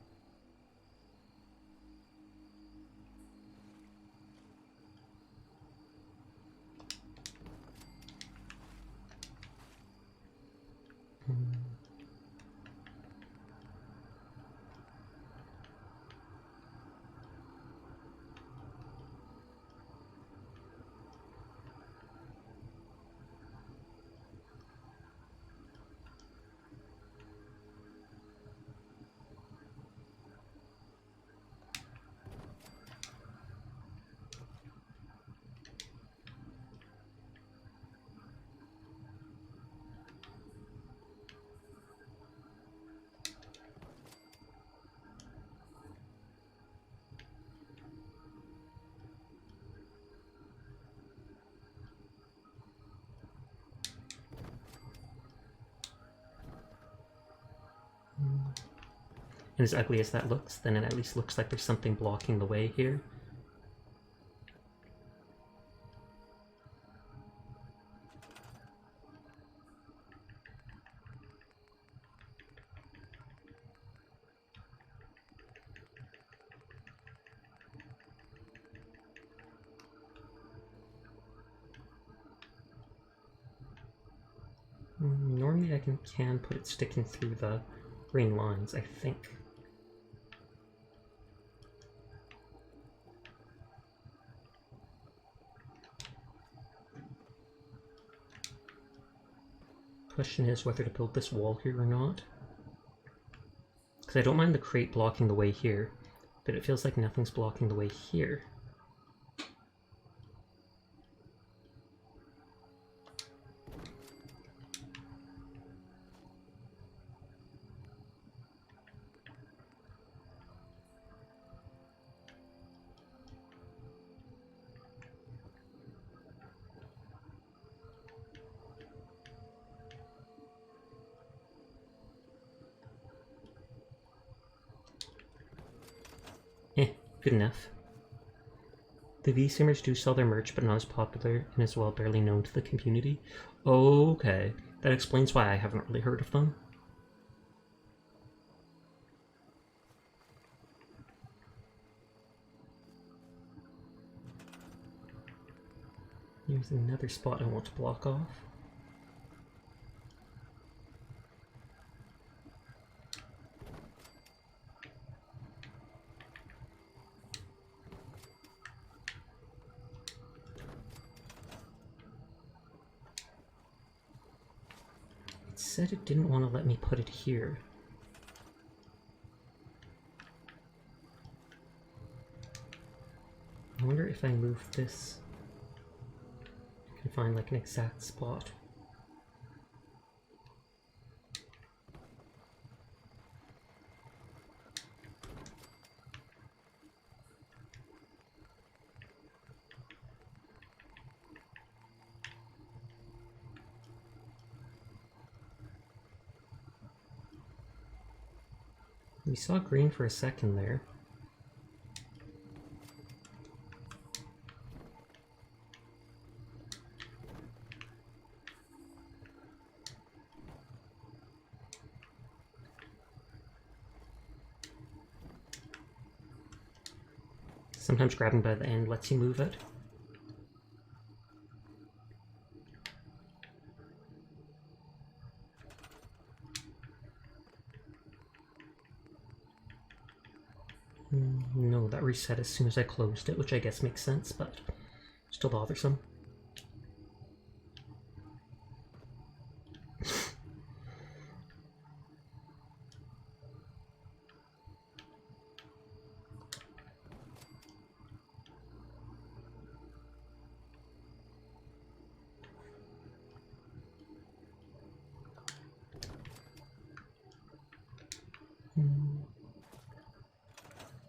And as ugly as that looks, then it at least looks like there's something blocking the way here. Normally I can put it sticking through the green lines, I think. Question is whether to build this wall here or not. Because I don't mind the crate blocking the way here, but it feels like nothing's blocking the way here. Good enough. The V-Simmers do sell their merch, but not as popular and as well barely known to the community. Okay, that explains why I haven't really heard of them. Here's another spot I want to block off. It said it didn't want to let me put it here. I wonder if I move this, I can find like an exact spot. We saw green for a second there. Sometimes grabbing by the end lets you move it. No, that reset as soon as I closed it, which I guess makes sense, but still bothersome.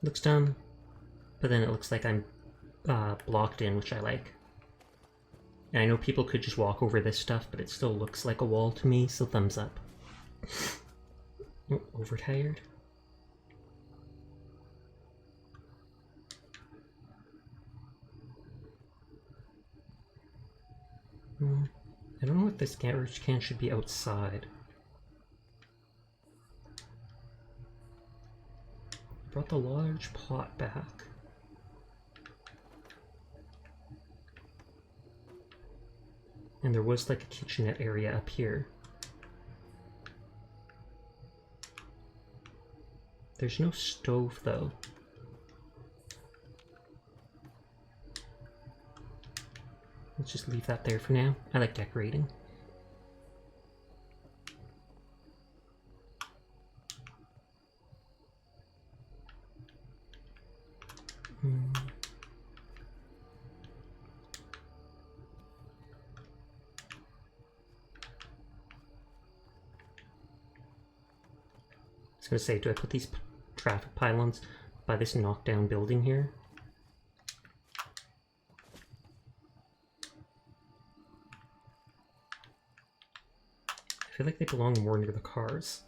Looks dumb, but then it looks like I'm blocked in, which I like. And I know people could just walk over this stuff, but it still looks like a wall to me, so thumbs up. Oh, overtired. I don't know if this garbage can should be outside. Brought the large pot back. And there was like a kitchenette area up here. There's no stove though. Let's just leave that there for now. I like decorating. I was gonna say, do I put these traffic pylons by this knockdown building here? I feel like they belong more near the cars.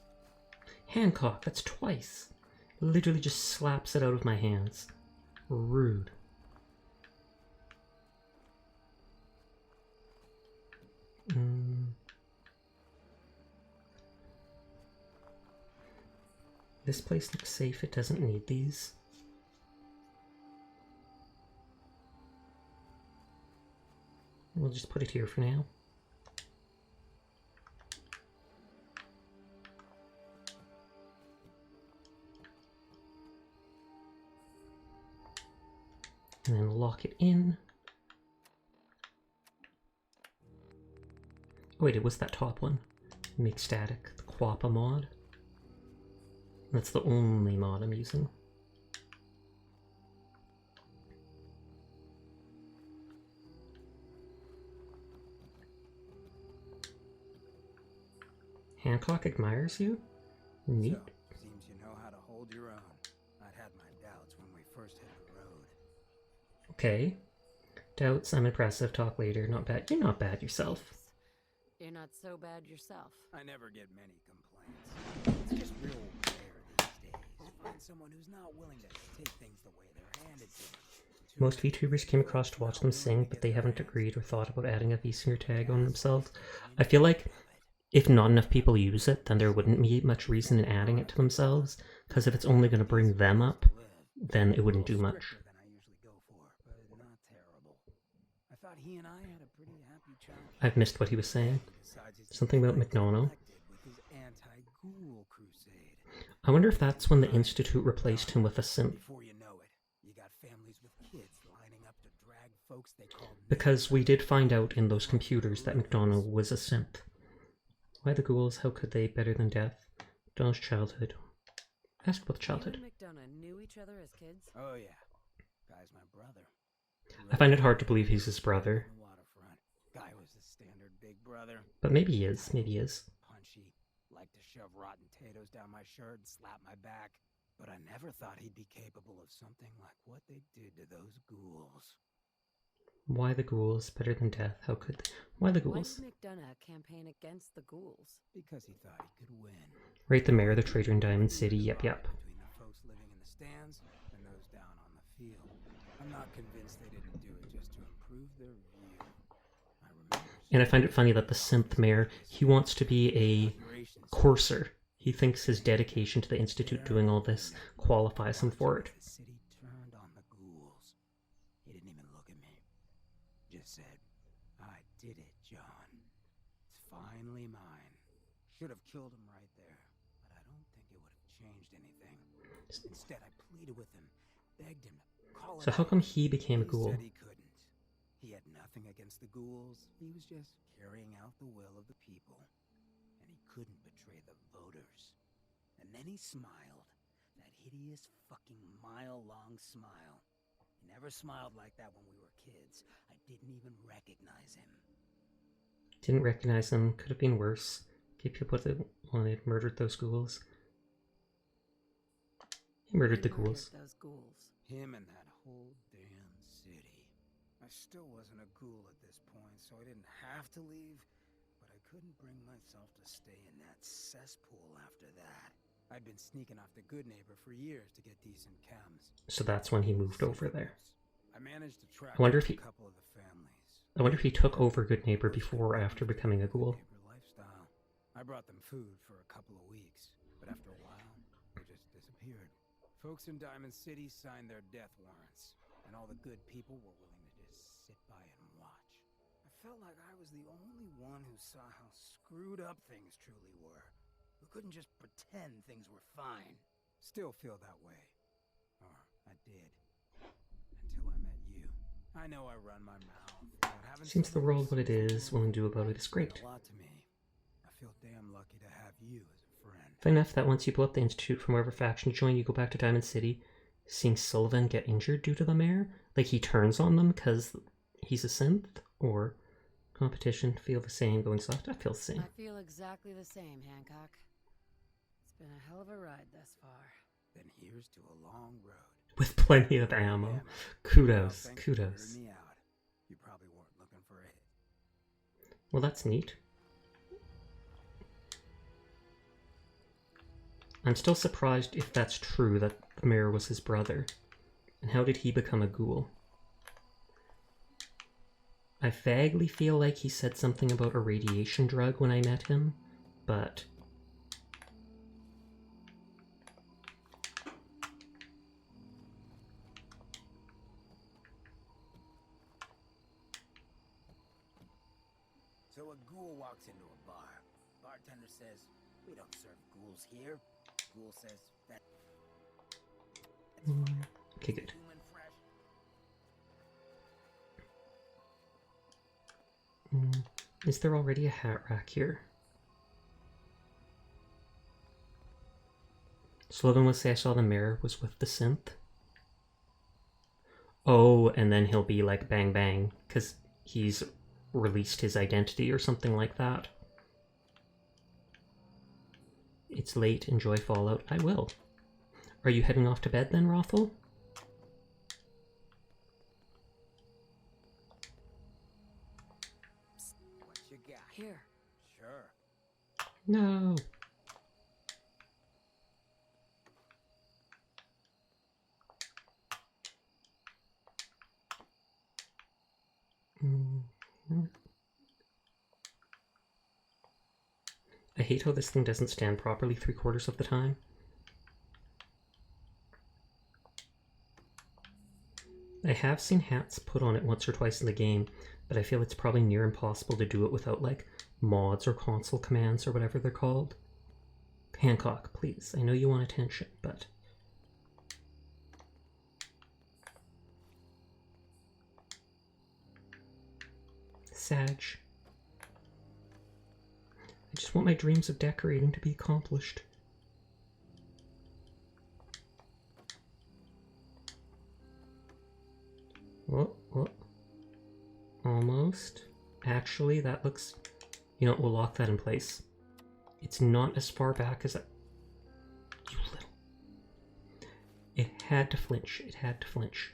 Hancock, that's twice. Literally just slaps it out of my hands. Rude. This place looks safe, it doesn't need these. We'll just put it here for now. And then lock it in. Oh wait, it was that top one. Make static, the Quappa mod. That's the only mod I'm using. Hancock admires you? Neat. So, seems you know how to hold your own. I'd had my doubts when we first hit the road. Okay. Doubts, I'm impressive, talk later. Not bad. You're not bad yourself. You're not so bad yourself. I never get many complaints. It's just real rare these days, finding find someone who's not willing to take things the way they're handed to them. Most VTubers came across to watch them sing, but they haven't agreed or thought about adding a V-singer tag on themselves. I feel like if not enough people use it, then there wouldn't be much reason in adding it to themselves, because if it's only going to bring them up, then it wouldn't do much. Than I usually go for, but not terrible. I thought he and I had a pretty happy childhood. I've missed what he was saying. Besides, he's Something about McDonough. with his anti-ghoul crusade. I wonder if that's when the Institute replaced him with a synth. Before you know it, you got families with kids lining up to drag folks they call Because we did find out in those computers that McDonough was a synth. Why the ghouls? How could they? Better than death. McDonough's childhood. Ask about childhood. You and McDonough knew each other as kids? Oh yeah, guy's my brother. I find it hard to believe he's his brother. Waterfront. Guy was the standard big brother. But maybe he is. Maybe he is. Punchy, liked to shove rotten potatoes down my shirt and slap my back. But I never thought he'd be capable of something like what they did to those ghouls. Why the ghouls? Better than death. How could they? Why the Why ghouls? did McDonough campaign against the ghouls? Because he thought he could win. Right, the mayor, the traitor in Diamond City. Yep, yep. Between the folks living in the stands and those down on the field. I'm not convinced they didn't do it just to improve their view. I remember. And I find it funny that the synth mayor, he wants to be a courser. He thinks his dedication to the Institute doing all this qualifies him for it. The city turned on the ghouls. He didn't even look at me. Just said, "I did it, John. It's finally mine." Should have killed him right there, but I don't think it would have changed anything. Instead, I pleaded with him, begged him to call it So how out. come he became a He ghoul? said he couldn't. He had nothing against the ghouls. He was just carrying out the will of the people. And he couldn't betray the voters. And then he smiled. That hideous fucking mile-long smile. He never smiled like that when we were kids. I didn't even recognize him. Didn't recognize him. Could have been worse. Gave people what they wanted. Murdered those ghouls. He murdered the ghouls. Those ghouls. Him and that whole damn city. I still wasn't a ghoul at this point, so I didn't have to leave. But I couldn't bring myself to stay in that cesspool after that. I'd been sneaking off the Good Neighbor for years to get decent chems. So that's when he moved over there. I managed to track I wonder if down he- a couple of the families. I wonder if he took over Good Neighbor before or after becoming a ghoul. Neighbor lifestyle. I brought them food for a couple of weeks, but after a while, they just disappeared. Folks in Diamond City signed their death warrants, and all the good people were willing to just sit by and watch. I felt like I was the only one who saw how screwed up things truly were. Who couldn't just pretend things were fine. Still feel that way. Or I did. Until I met you. I know I run my mouth, but having Seems the someone world what it is, willing to do about it is great. meant a lot to me. I feel damn lucky to have you as a friend. Fun enough that once you blow up the Institute from whatever faction you join, you go back to Diamond City, seeing Sullivan get injured due to the mayor. Like he turns on them because he's a synth, or competition feel the same going soft. I feel the same. I feel exactly the same, Hancock. It's been a hell of a ride thus far. Then here's to a long road. With plenty of ammo. Kudos, Well, thanks for kudos. hearing me out. You probably weren't looking for it. Well, that's neat. I'm still surprised if that's true that the mayor was his brother. And how did he become a ghoul? I vaguely feel like he said something about a radiation drug when I met him, but... So a ghoul walks into a bar. Bartender says, "We don't serve ghouls here." Ghoul says, "That Okay, good. human fresh." Is there already a hat rack here? Slogan will say I saw the mayor was with the synth. Oh, and then he'll be like bang bang, because he's released his identity or something like that. It's late, enjoy Fallout. I will. Are you heading off to bed then, Rothel? What you got? Here. Sure. No. I hate how this thing doesn't stand properly 3/4 of the time. I have seen hats put on it once or twice in the game, but I feel it's probably near impossible to do it without like mods or console commands or whatever they're called. Hancock, please. I know you want attention, but... Sag. I just want my dreams of decorating to be accomplished. Oh, oh. Almost. Actually, that looks... You know, we'll lock that in place. It's not as far back as that. You little... It had to flinch. It had to flinch.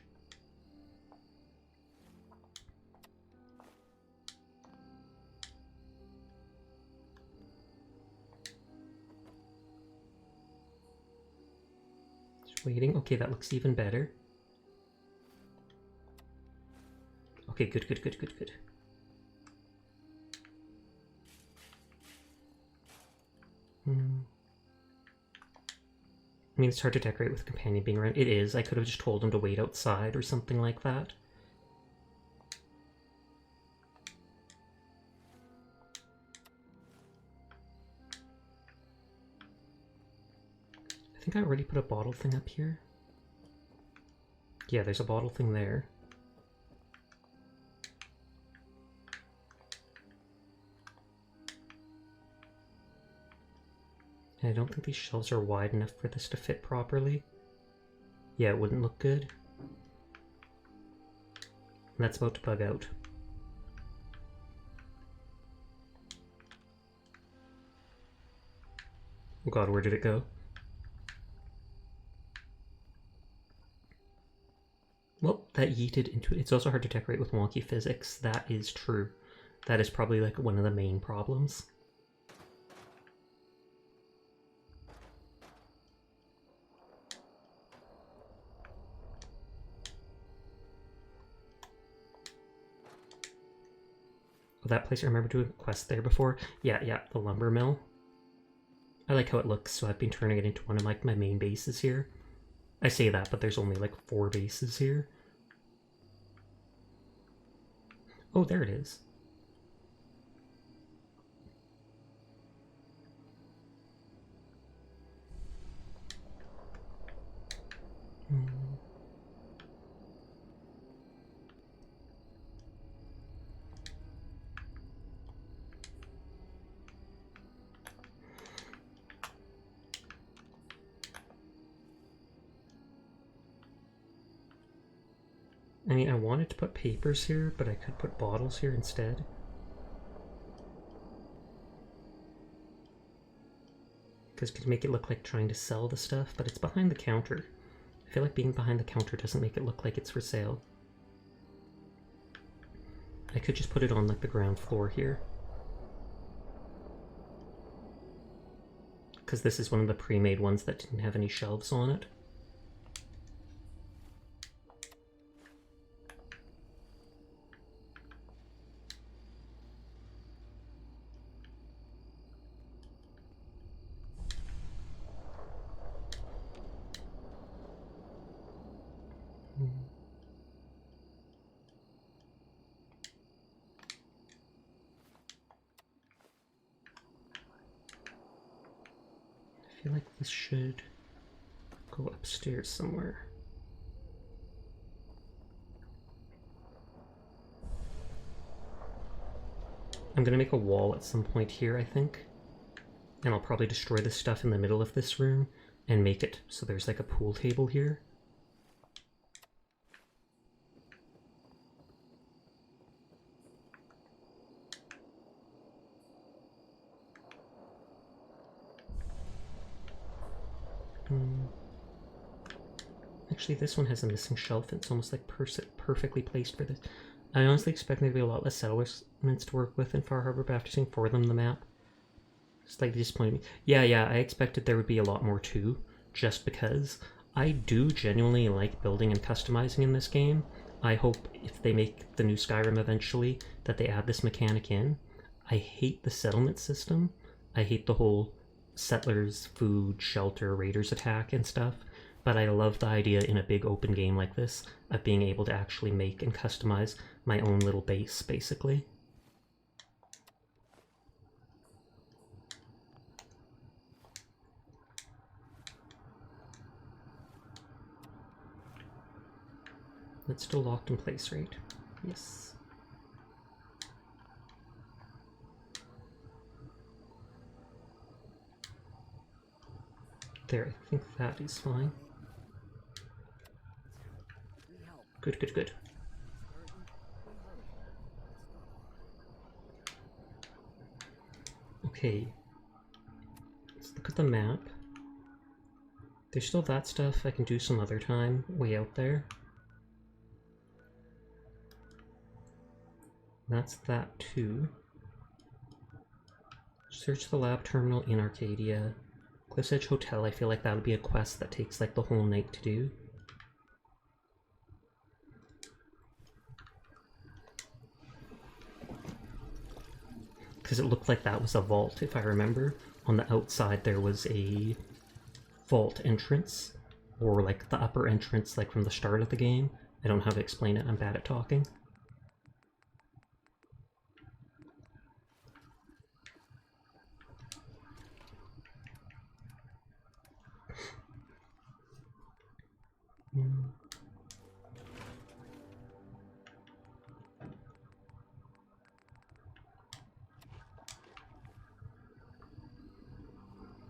Just waiting. Okay, that looks even better. Okay, good, good, good, good, good. I mean, it's hard to decorate with a companion being around. It is. I could have just told him to wait outside or something like that. I think I already put a bottle thing up here. Yeah, there's a bottle thing there. I don't think these shelves are wide enough for this to fit properly. Yeah, it wouldn't look good. That's about to bug out. Oh god, where did it go? Well, that yeeted into it. It's also hard to decorate with wonky physics. That is true. That is probably like one of the main problems. That place, I remember doing a quest there before. Yeah, the lumber mill. I like how it looks, so I've been turning it into one of like my main bases here. I say that, but there's only like 4 bases here. Oh, there it is. I mean, I wanted to put papers here, but I could put bottles here instead. Because it could make it look like trying to sell the stuff, but it's behind the counter. I feel like being behind the counter doesn't make it look like it's for sale. I could just put it on like the ground floor here. Because this is one of the pre-made ones that didn't have any shelves on it. I feel like this should go upstairs somewhere. I'm gonna make a wall at some point here, I think. And I'll probably destroy the stuff in the middle of this room and make it so there's like a pool table here. Actually, this one has a missing shelf. It's almost like perfectly placed for this. I honestly expect there to be a lot less settlements to work with in Far Harbor, but after seeing 4 of them on the map, it's like disappointing me. Yeah, I expected there would be a lot more too, just because I do genuinely like building and customizing in this game. I hope if they make the new Skyrim eventually that they add this mechanic in. I hate the settlement system. I hate the whole settlers, food, shelter, raiders attack and stuff, but I love the idea in a big open game like this of being able to actually make and customize my own little base, basically. It's still locked in place, right? Yes. There, I think that is fine. Good, good, good. Okay. Let's look at the map. There's still that stuff I can do some other time, way out there. That's that too. Search the lab terminal in Arcadia. Cliff's Edge Hotel, I feel like that would be a quest that takes like the whole night to do. Because it looked like that was a vault, if I remember. On the outside there was a vault entrance, or like the upper entrance like from the start of the game. I don't know how to explain it, I'm bad at talking.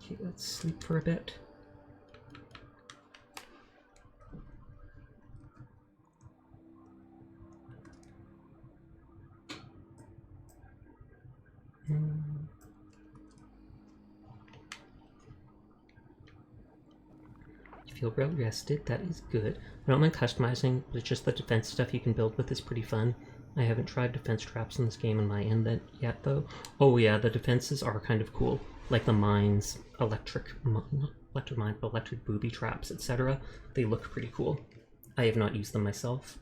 Okay, let's sleep for a bit. Feel well rested, that is good. I don't mind customizing, but it's just the defense stuff you can build with is pretty fun. I haven't tried defense traps in this game on my end yet though. Oh yeah, the defenses are kind of cool. Like the mines, electric booby traps, etc. They look pretty cool. I have not used them myself.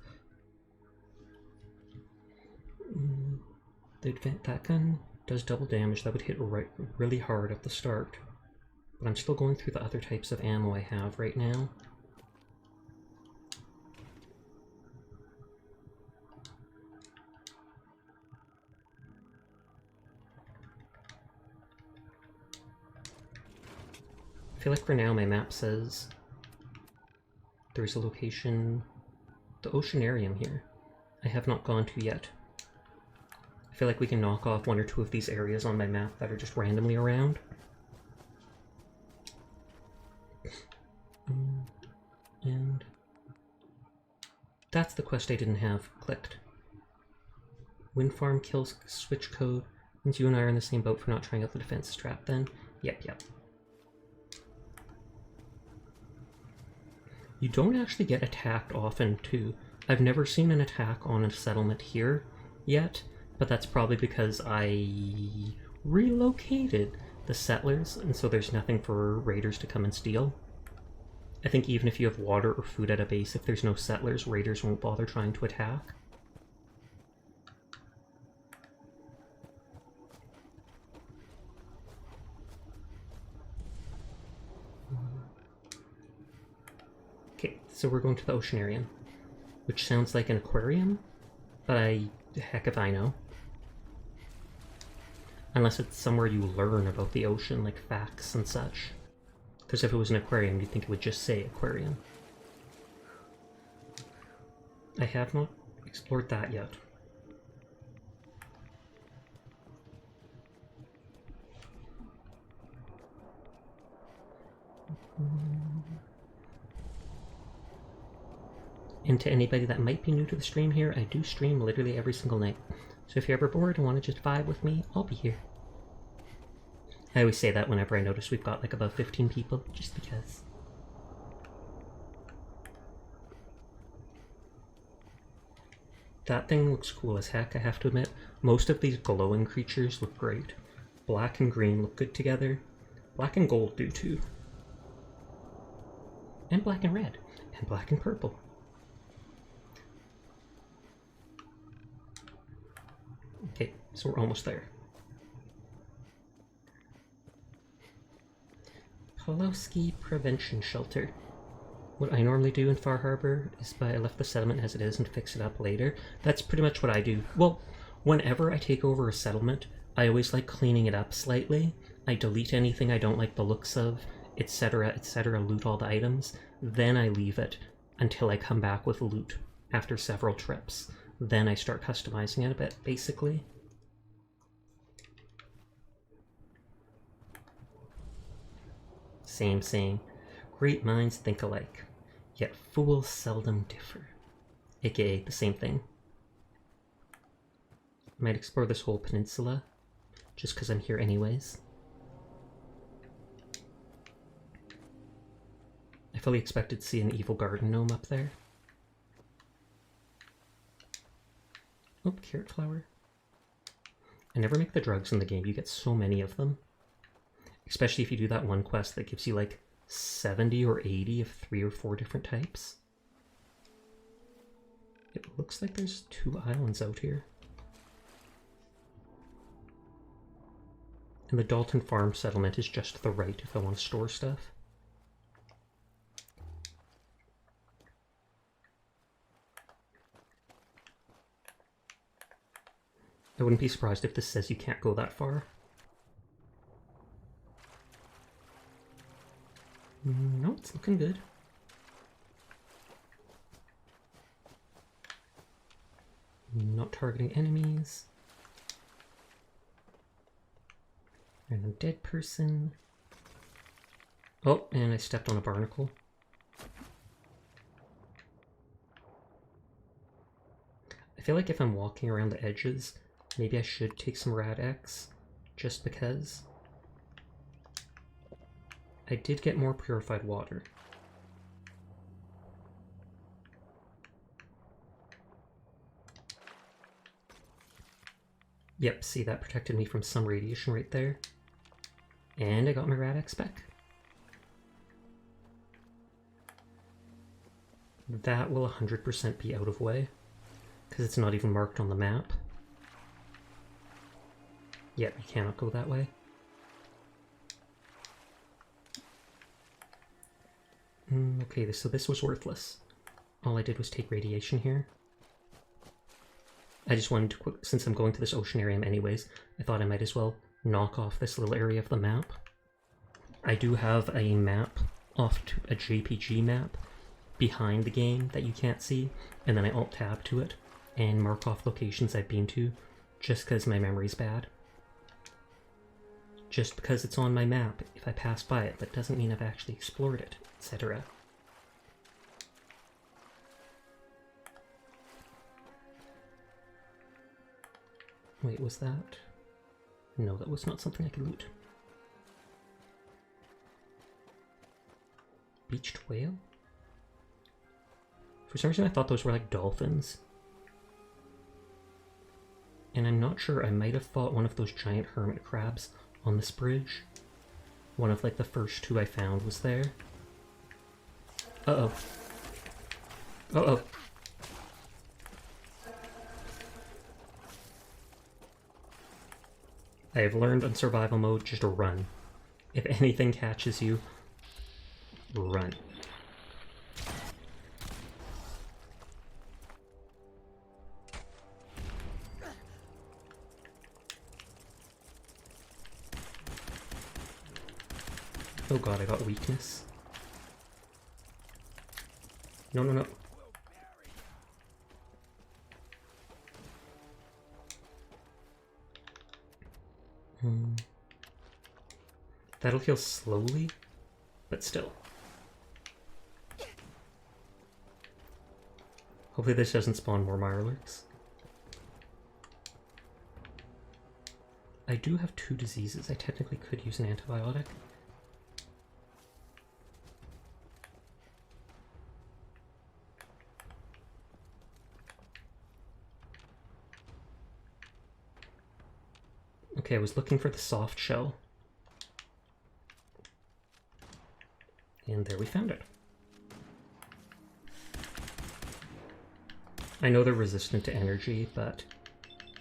That gun does double damage. That would hit really hard at the start. But I'm still going through the other types of ammo I have right now. I feel like for now my map says there's a location, the Oceanarium here, I have not gone to yet. I feel like we can knock off one or two of these areas on my map that are just randomly around. And that's the quest I didn't have clicked. Wind farm kills switch code. Means you and I are in the same boat for not trying out the defense trap then. Yep. You don't actually get attacked often too. I've never seen an attack on a settlement here yet, but that's probably because I relocated the settlers, and so there's nothing for raiders to come and steal. I think even if you have water or food at a base, if there's no settlers, raiders won't bother trying to attack. Okay, so we're going to the Oceanarium, which sounds like an aquarium, but heck if I know. Unless it's somewhere you learn about the ocean, like facts and such. Because if it was an aquarium, you'd think it would just say aquarium. I have not explored that yet. And to anybody that might be new to the stream here, I do stream literally every single night. So if you're ever bored and want to just vibe with me, I'll be here. I always say that whenever I notice we've got like above 15 people, just because. That thing looks cool as heck, I have to admit. Most of these glowing creatures look great. Black and green look good together. Black and gold do too. And black and red. And black and purple. So we're almost there. Pulowski Prevention Shelter. What I normally do in Far Harbor is I left the settlement as it is and fix it up later. That's pretty much what I do. Well, whenever I take over a settlement, I always like cleaning it up slightly. I delete anything I don't like the looks of, etc., etc., loot all the items. Then I leave it until I come back with loot after several trips. Then I start customizing it a bit, basically. Same saying. Great minds think alike, yet fools seldom differ. AKA the same thing. I might explore this whole peninsula, just because I'm here anyways. I fully expected to see an evil garden gnome up there. Oh, carrot flower. I never make the drugs in the game, you get so many of them. Especially if you do that one quest that gives you like 70 or 80 of 3 or 4 different types. It looks like there's 2 islands out here. And the Dalton Farm settlement is just to the right if I want to store stuff. I wouldn't be surprised if this says you can't go that far. No, it's looking good. Not targeting enemies. Random dead person. Oh, and I stepped on a barnacle. I feel like if I'm walking around the edges, maybe I should take some Rad-X, just because. I did get more purified water. Yep, see, that protected me from some radiation right there. And I got my Rad-X back. That will 100% be out of way, because it's not even marked on the map. Yep, you cannot go that way. Okay, so this was worthless. All I did was take radiation here. I just wanted to, since I'm going to this oceanarium anyways, I thought I might as well knock off this little area of the map. I do have a map off to a JPG map behind the game that you can't see, and then I alt-tab to it and mark off locations I've been to, just because my memory's bad. Just because it's on my map, if I pass by it, that doesn't mean I've actually explored it, etc. Wait, was that? No, that was not something I could loot. Beached whale? For some reason I thought those were like dolphins. And I'm not sure, I might have fought one of those giant hermit crabs on this bridge. One of like the first 2 I found was there. Uh-oh. Uh-oh. I have learned on survival mode, just run. If anything catches you, run. Oh god, I got weakness. No, no, no. That'll heal slowly, but still. Hopefully this doesn't spawn more Mirelurks. I do have 2 diseases. I technically could use an antibiotic. Okay, I was looking for the soft shell. And there we found it. I know they're resistant to energy, but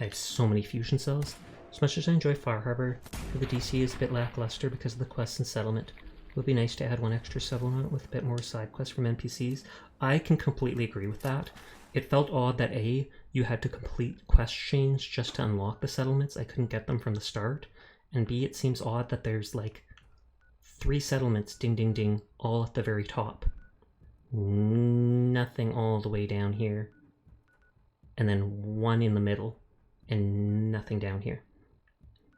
I have so many fusion cells. As much as I enjoy Far Harbor, the DC is a bit lackluster because of the quests and settlement. It would be nice to add one extra settlement with a bit more side quests from NPCs. I can completely agree with that. It felt odd that A, you had to complete quest chains just to unlock the settlements. I couldn't get them from the start. And B, it seems odd that there's like 3 settlements, ding ding ding, all at the very top. Nothing all the way down here. And then 1 in the middle. And nothing down here.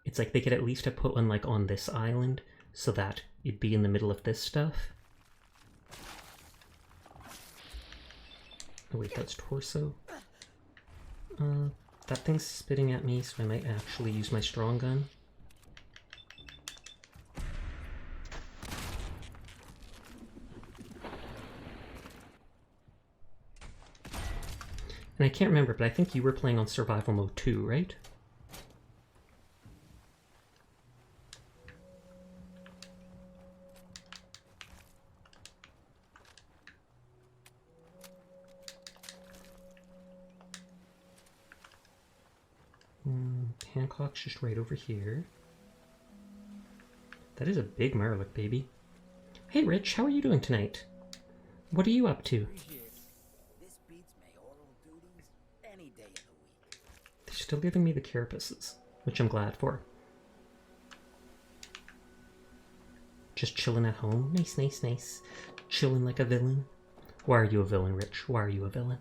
It's like they could at least have put one like on this island so that it'd be in the middle of this stuff. Oh wait, that's torso. That thing's spitting at me, so I might actually use my strong gun. And I can't remember, but I think you were playing on survival mode too, right? Hancock's just right over here. That is a big Marlick, baby. Hey Rich, how are you doing tonight? What are you up to? This beats mayoral duties any day of the week. They're still giving me the carapaces, which I'm glad for. Just chilling at home. Nice, nice, nice. Chilling like a villain. Why are you a villain, Rich? Why are you a villain?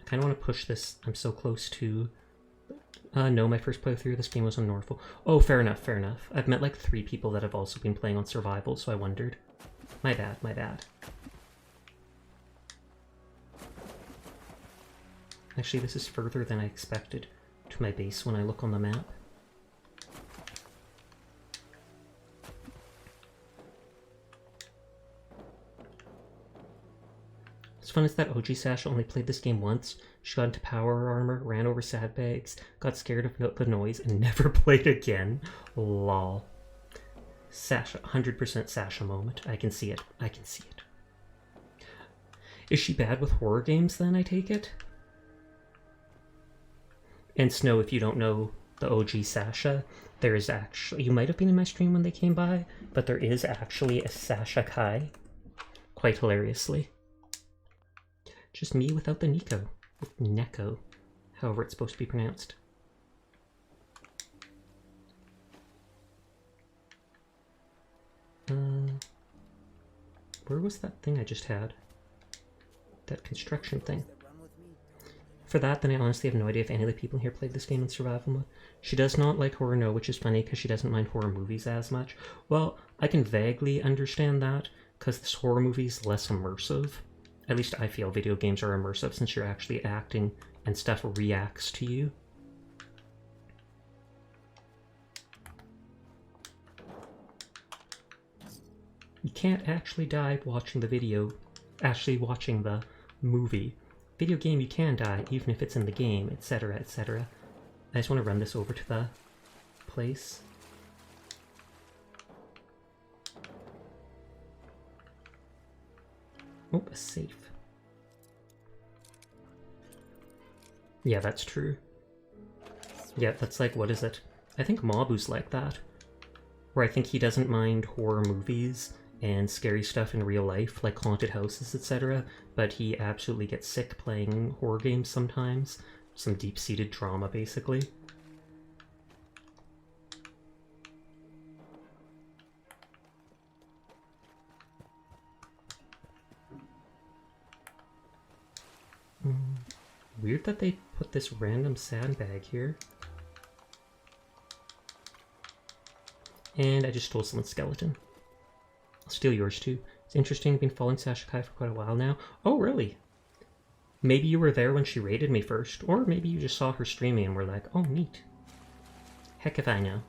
I kind of want to push this. I'm so close to... no, my first playthrough of this game was on Norfolk. Oh, fair enough, fair enough. I've met like 3 people that have also been playing on survival, so I wondered. My bad, my bad. Actually, this is further than I expected to my base when I look on the map. What's fun is that OG Sasha only played this game once. She got into power armor, ran over sandbags, got scared of the noise, and never played again. Lol. Sasha, 100% Sasha moment. I can see it. I can see it. Is she bad with horror games then, I take it? And Snow, if you don't know the OG Sasha, there is actually... You might have been in my stream when they came by, but there is actually a Sasha Kai. Quite hilariously. Just me without the Nico. With Neko. However it's supposed to be pronounced. Where was that thing I just had? That construction thing. For that, then I honestly have no idea if any of the people here played this game in survival mode. She does not like horror, no, which is funny because she doesn't mind horror movies as much. Well, I can vaguely understand that because this horror movie is less immersive. At least I feel video games are immersive since you're actually acting and stuff reacts to you. You can't actually die watching the video, actually watching the movie. Video game you can die even if it's in the game, etc, etc. I just want to run this over to the place. Oh, a safe. Yeah, that's true. Yeah, that's like, what is it? I think Mabu's like that. Where I think he doesn't mind horror movies and scary stuff in real life, like haunted houses, etc. But he absolutely gets sick playing horror games sometimes. Some deep-seated trauma, basically. Weird that they put this random sandbag here. And I just stole someone's skeleton. I'll steal yours too. It's interesting, I've been following Sasha Kai for quite a while now. Oh, really? Maybe you were there when she raided me first, or maybe you just saw her streaming and were like, oh, neat. Heck if I know.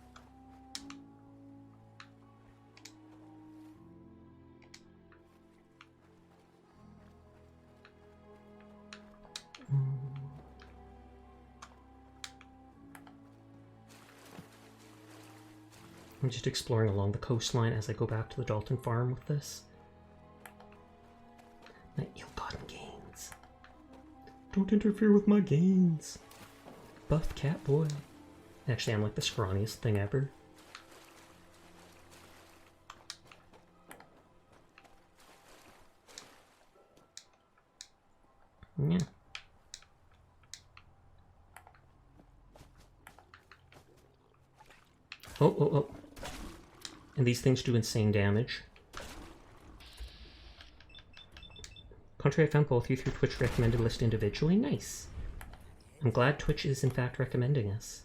I'm just exploring along the coastline as I go back to the Dalton farm with this. My ill-gotten gains. Don't interfere with my gains. Buff cat boy. Actually, I'm like the scrawniest thing ever. Yeah. Oh. And these things do insane damage. Contrary, I found both you through Twitch recommended list individually. Nice. I'm glad Twitch is in fact recommending us.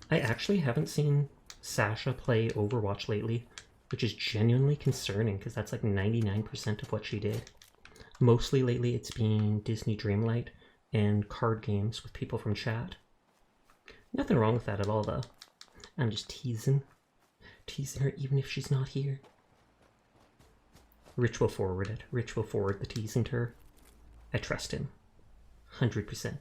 I actually haven't seen Sasha play Overwatch lately, which is genuinely concerning because that's like 99% of what she did. Mostly lately it's been Disney Dreamlight and card games with people from chat. Nothing wrong with that at all though. I'm just teasing her even if she's not here. Rich will forward it. Rich will forward the teasing to her. I trust him. 100%.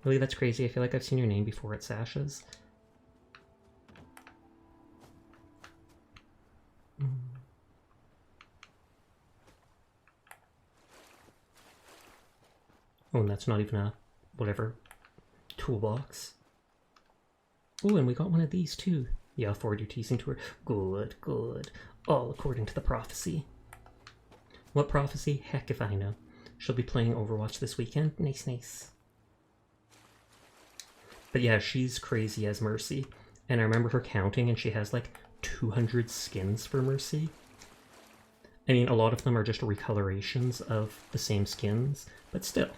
Really, that's crazy. I feel like I've seen your name before at Sasha's. Oh, and that's not even a whatever toolbox. Oh, and we got one of these too. Yeah, I'll forward your teasing to her. Good, good. All according to the prophecy. What prophecy? Heck if I know. She'll be playing Overwatch this weekend. Nice, nice. But yeah, she's crazy as Mercy. And I remember her counting and she has like 200 skins for Mercy. I mean, a lot of them are just recolorations of the same skins, but still.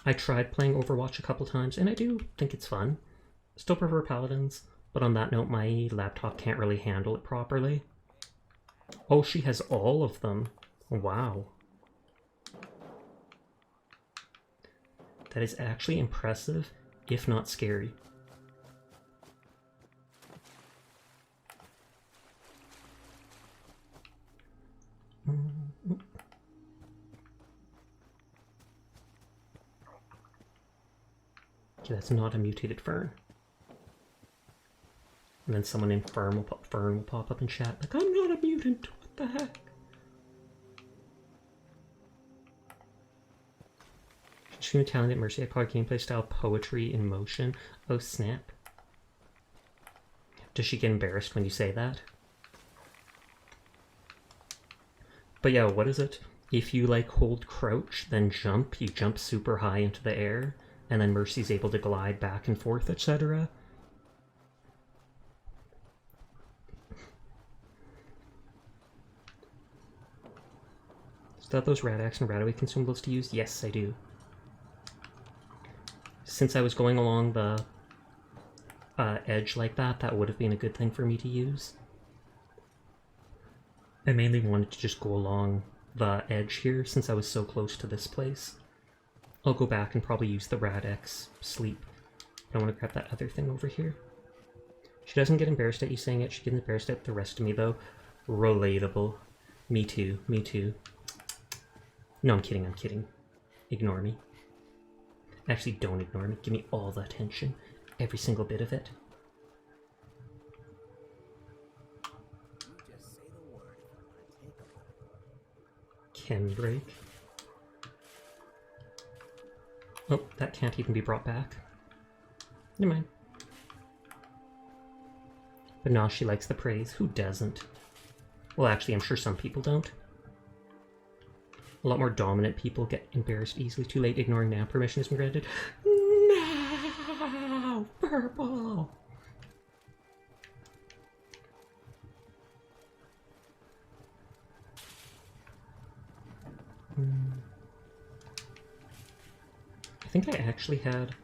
I tried playing Overwatch a couple times, and I do think it's fun. Still prefer Paladins, but on that note, my laptop can't really handle it properly. Oh, she has all of them. Wow. That is actually impressive, if not scary. Okay, that's not a mutated fern. And then someone in fern will pop up in chat like, I'm not a mutant, what the heck? Extremely talented Mercy Epcot gameplay style poetry in motion. Oh snap. Does she get embarrassed when you say that? But yeah, what is it? If you like hold crouch, then jump, you jump super high into the air, and then Mercy's able to glide back and forth, etc. Is that those Radax and Radaway consumables to use? Yes, I do. Since I was going along the edge like that, that would have been a good thing for me to use. I mainly wanted to just go along the edge here since I was so close to this place. I'll go back and probably use the Rad-X sleep. I want to grab that other thing over here. She doesn't get embarrassed at you saying it. She gets embarrassed at the rest of me though. Relatable. Me too. Me too. No, I'm kidding. I'm kidding. Ignore me. Actually, don't ignore me. Give me all the attention. Every single bit of it. Chem break. Oh, that can't even be brought back. Never mind. But no, she likes the praise. Who doesn't? Well, actually, I'm sure some people don't. A lot more dominant people get embarrassed easily. Too late, ignoring now. Permission has been granted. No! Purple! I think I actually had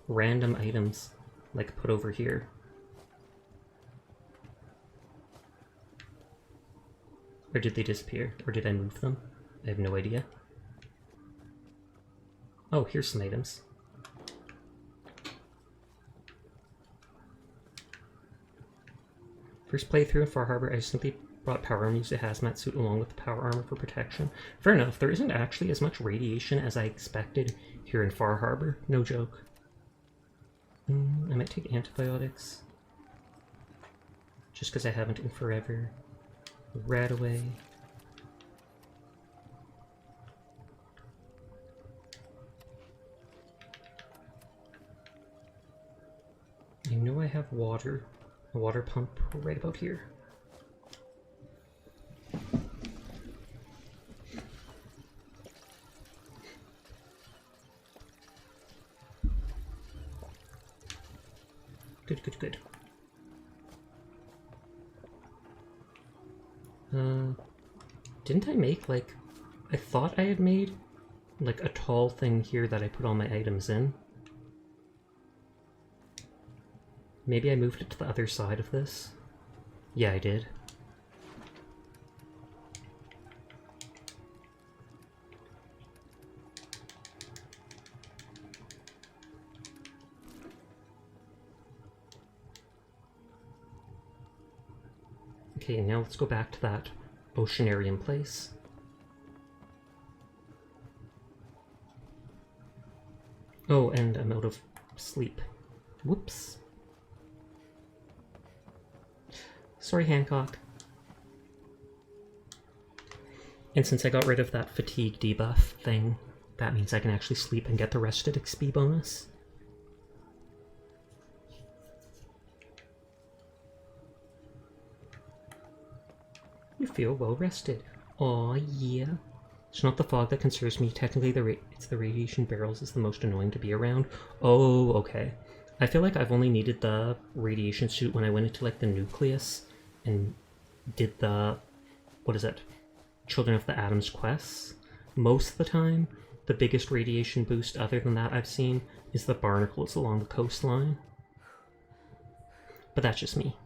random items, like, put over here. Or did they disappear? Or did I move them? I have no idea. Oh, here's some items. First playthrough in Far Harbor, I simply brought power armor, used a hazmat suit along with the power armor for protection. Fair enough, there isn't actually as much radiation as I expected here in Far Harbor. No joke. I might take antibiotics. just because I haven't in forever. Radaway. I know I have water. A water pump right about here. Good, good, good. Didn't I make, like, I thought I had made, like, a tall thing here that I put all my items in. Maybe I moved it to the other side of this. Yeah, I did. Okay, now let's go back to that Oceanarium place. Oh, and I'm out of sleep. Whoops. Sorry, Hancock. And since I got rid of that fatigue debuff thing, that means I can actually sleep and get the rested XP bonus. You feel well rested. Aw, yeah. It's not the fog that concerns me. Technically, it's the radiation barrels is the most annoying to be around. Oh, okay. I feel like I've only needed the radiation suit when I went into, like, the nucleus and did the, what is it? Children of the Atoms quests. Most of the time, the biggest radiation boost other than that I've seen is the barnacles along the coastline. But that's just me.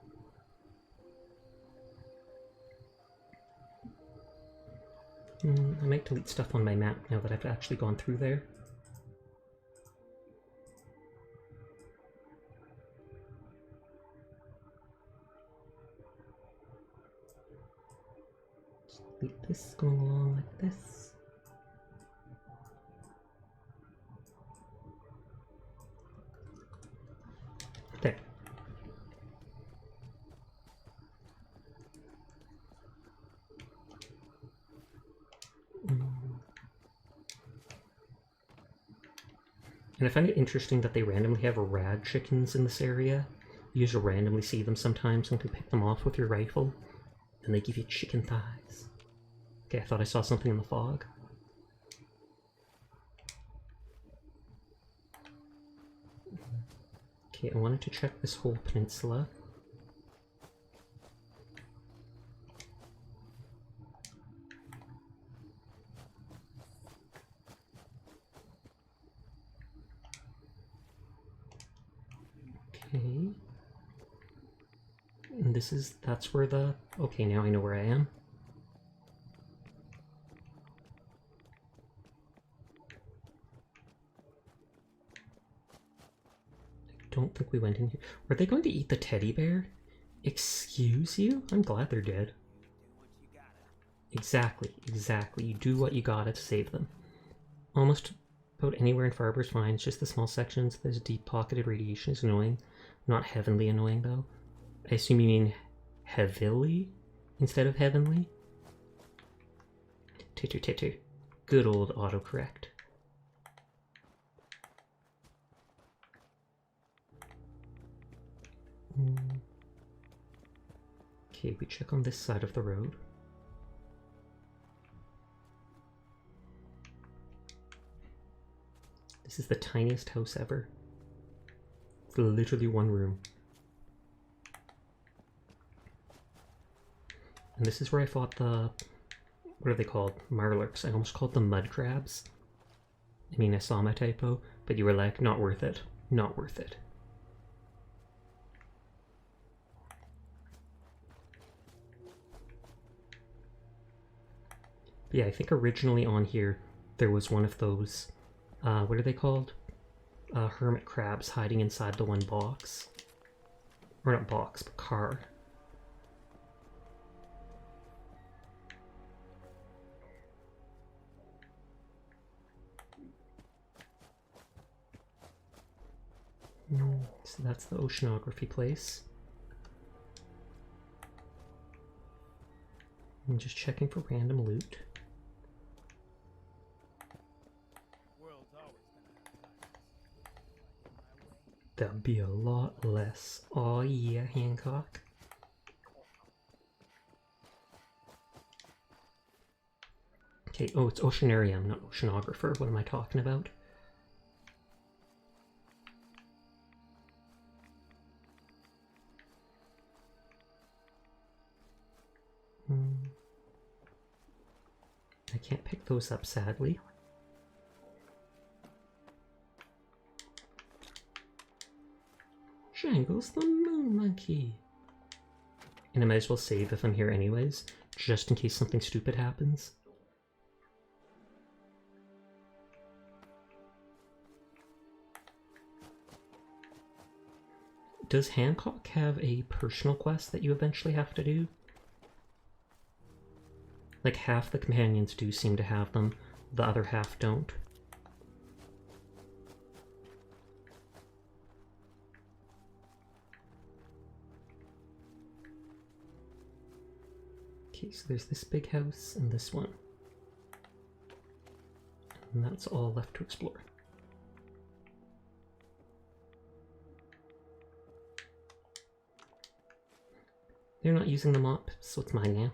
I might delete stuff on my map now that I've actually gone through there. Just delete this going along like this. There. And I find it interesting that they randomly have rad chickens in this area. You just randomly see them sometimes and can pick them off with your rifle. And they give you chicken thighs. Okay, I thought I saw something in the fog. Okay, I wanted to check this whole peninsula. Okay. And that's where the... Okay, now I know where I am. I don't think we went in here. Were they going to eat the teddy bear? Excuse you? I'm glad they're dead. Exactly, exactly. You do what you gotta to save them. Almost about anywhere in Farber's fine. It's just the small sections. There's deep-pocketed radiation is annoying. Not heavenly annoying, though. I assume you mean heavily instead of heavenly? Titter titter. Good old autocorrect. Okay, we check on this side of the road. This is the tiniest house ever. It's literally one room. And this is where I fought the... What are they called? Marlurks. I almost called them mud crabs. I mean, I saw my typo, but you were like, not worth it. Not worth it. But yeah, I think originally on here, there was one of those... what are they called? Hermit crabs hiding inside the one box. Or not box, but car. So that's the oceanography place. I'm just checking for random loot. There'll be a lot less. Oh yeah, Hancock. Okay, oh, it's Oceanarium, not Oceanographer. What am I talking about? I can't pick those up, sadly. Jangles the Moon Monkey. And I might as well save if I'm here anyways, just in case something stupid happens. Does Hancock have a personal quest that you eventually have to do? Like, half the companions do seem to have them, the other half don't. Okay, so there's this big house and this one. And that's all left to explore. They're not using the mop, so it's mine now.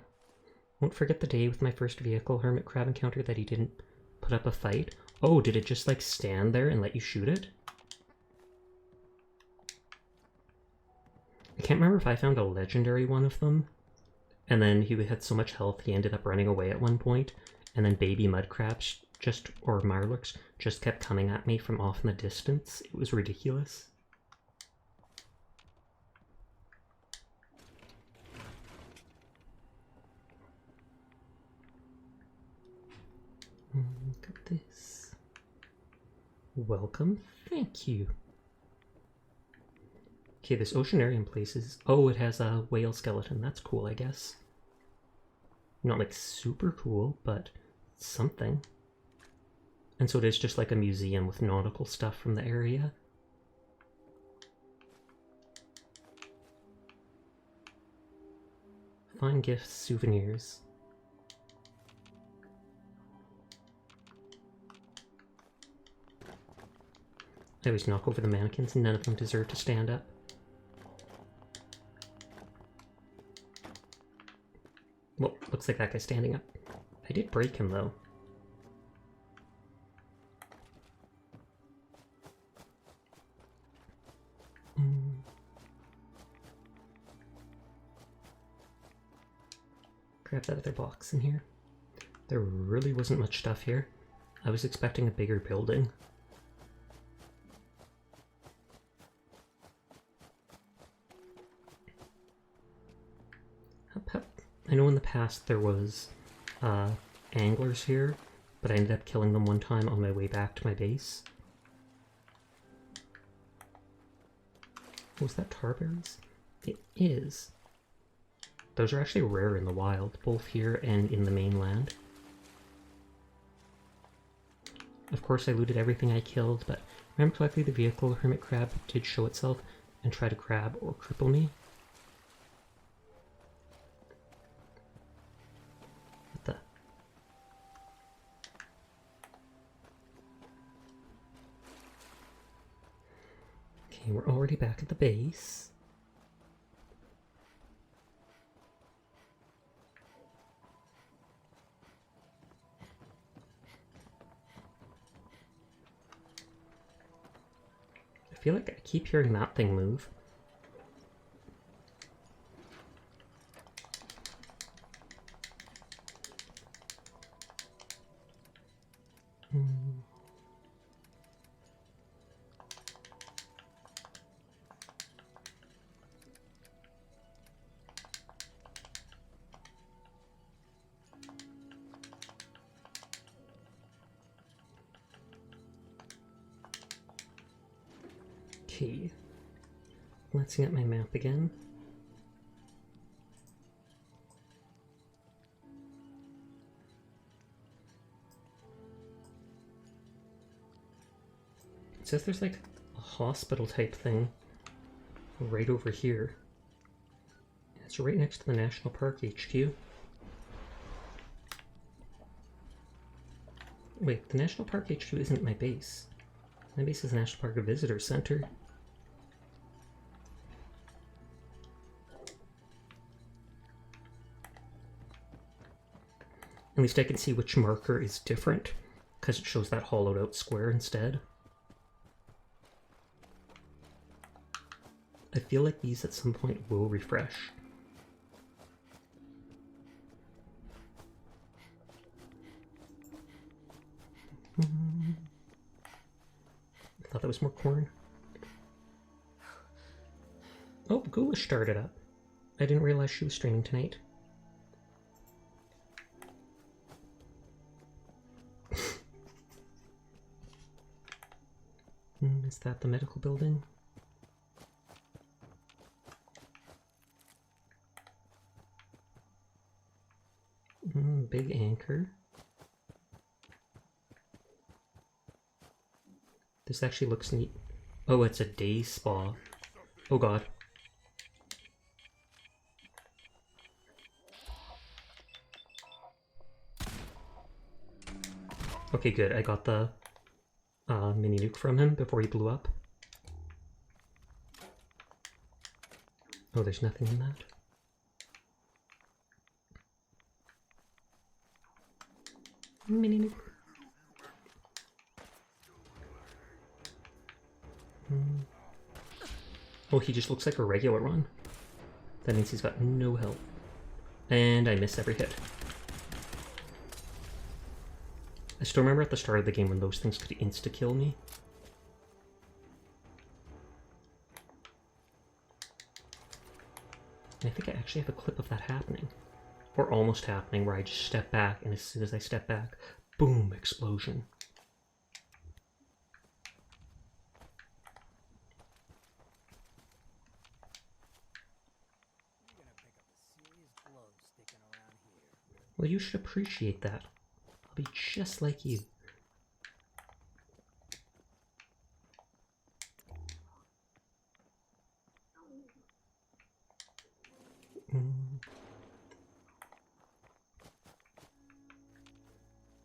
Won't forget the day with my first vehicle hermit crab encounter that he didn't put up a fight. Oh, did it just like stand there and let you shoot it? I can't remember if I found a legendary one of them, and then he had so much health he ended up running away at one point, and then baby mud crabs or Mirelurks just kept coming at me from off in the distance. It was ridiculous. Look at this. Welcome, thank you. Okay, this Oceanarium place is... Oh, it has a whale skeleton. That's cool, I guess. Not like super cool, but something. And so it is just like a museum with nautical stuff from the area. Fine gifts, souvenirs. I always knock over the mannequins and none of them deserve to stand up. Well, looks like that guy's standing up. I did break him though. Grab that other box in here. There really wasn't much stuff here. I was expecting a bigger building. I know in the past there was anglers here, but I ended up killing them one time on my way back to my base. Was that tar berries? It is. Those are actually rare in the wild, both here and in the mainland. Of course I looted everything I killed, but remember correctly the vehicle hermit crab did show itself and try to grab or cripple me. What the? Okay, we're already back at the base. I feel like I keep hearing that thing move. Okay, glancing at my map again. It says there's like a hospital type thing right over here. It's right next to the National Park HQ. Wait, the National Park HQ isn't my base. My base is the National Park Visitor Center. At least I can see which marker is different, because it shows that hollowed out square instead. I feel like these at some point will refresh. I thought that was more corn. Oh, Ghoulish started up. I didn't realize she was streaming tonight. Is that the medical building? Big anchor. This actually looks neat. Oh, it's a day spa. Oh god. Okay, good. I got the mini nuke from him before he blew up. Oh, there's nothing in that. Mini nuke. Oh, he just looks like a regular one. That means he's got no health. And I miss every hit. I still remember at the start of the game when those things could insta-kill me. And I think I actually have a clip of that happening. Or almost happening, where I just step back, and as soon as I step back, boom, explosion. Well, you should appreciate that. I'll be just like you.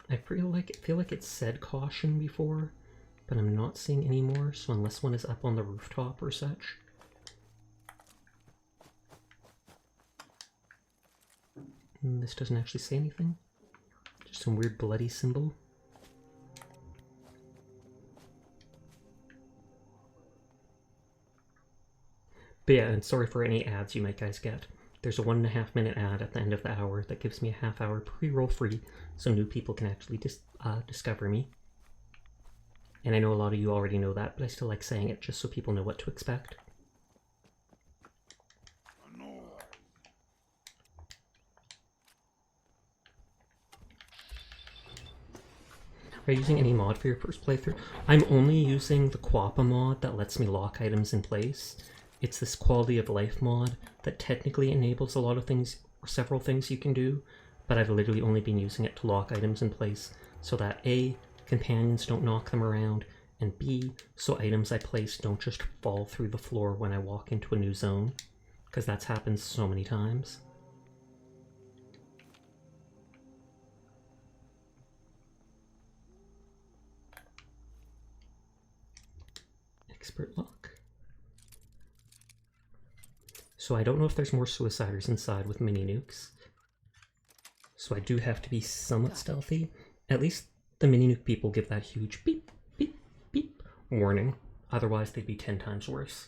I feel like it said caution before, but I'm not seeing any more, so unless one is up on the rooftop or such. This doesn't actually say anything. Just some weird bloody symbol. But yeah, and sorry for any ads you might guys get. There's a 1.5 minute ad at the end of the hour that gives me a half-hour pre-roll free, so new people can actually discover me. And I know a lot of you already know that, but I still like saying it just so people know what to expect. Are you using any mod for your first playthrough? I'm only using the Quappa mod that lets me lock items in place. It's this quality of life mod that technically enables a lot of things, or several things you can do, but I've literally only been using it to lock items in place so that A, companions don't knock them around, and B, so items I place don't just fall through the floor when I walk into a new zone, because that's happened so many times. Expert luck. So I don't know if there's more suiciders inside with mini nukes. So I do have to be somewhat stealthy. At least the mini nuke people give that huge beep, beep, beep warning. Otherwise they'd be 10 times worse.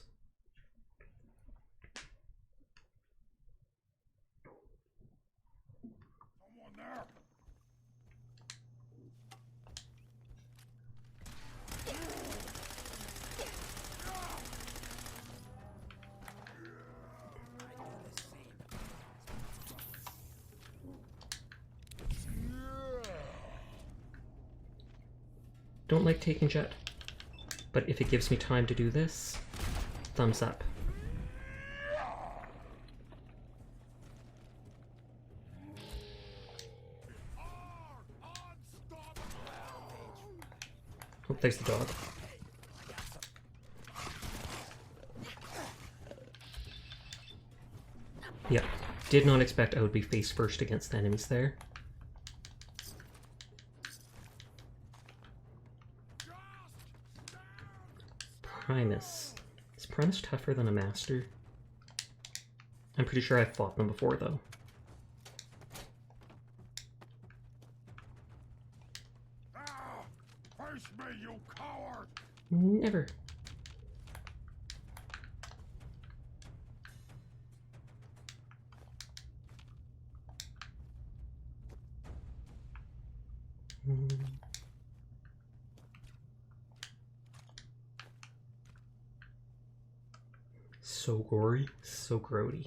Don't like taking jet, but if it gives me time to do this, thumbs up. Oh, there's the dog. Yeah, did not expect I would be face first against the enemies there. Primus. Is Primus tougher than a Master? I'm pretty sure I've fought them before, though. Face me, you coward! Never. So gory, so grody.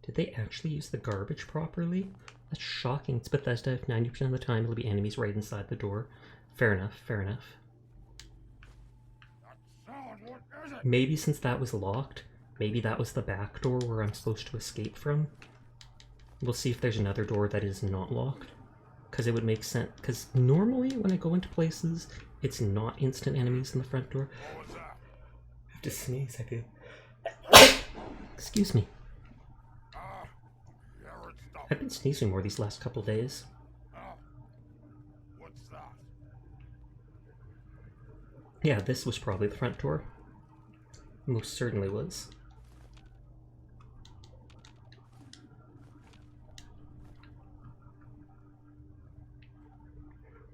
Did they actually use the garbage properly? That's shocking. It's Bethesda. If 90% of the time it'll be enemies right inside the door. Fair enough, fair enough. Maybe since that was locked, maybe that was the back door where I'm supposed to escape from. We'll see if there's another door that is not locked. Because it would make sense. Because normally when I go into places, it's not instant enemies in the front door. I have to sneeze, I do. Excuse me. I've been sneezing more these last couple days. What's that? Yeah, this was probably the front door. Most certainly was.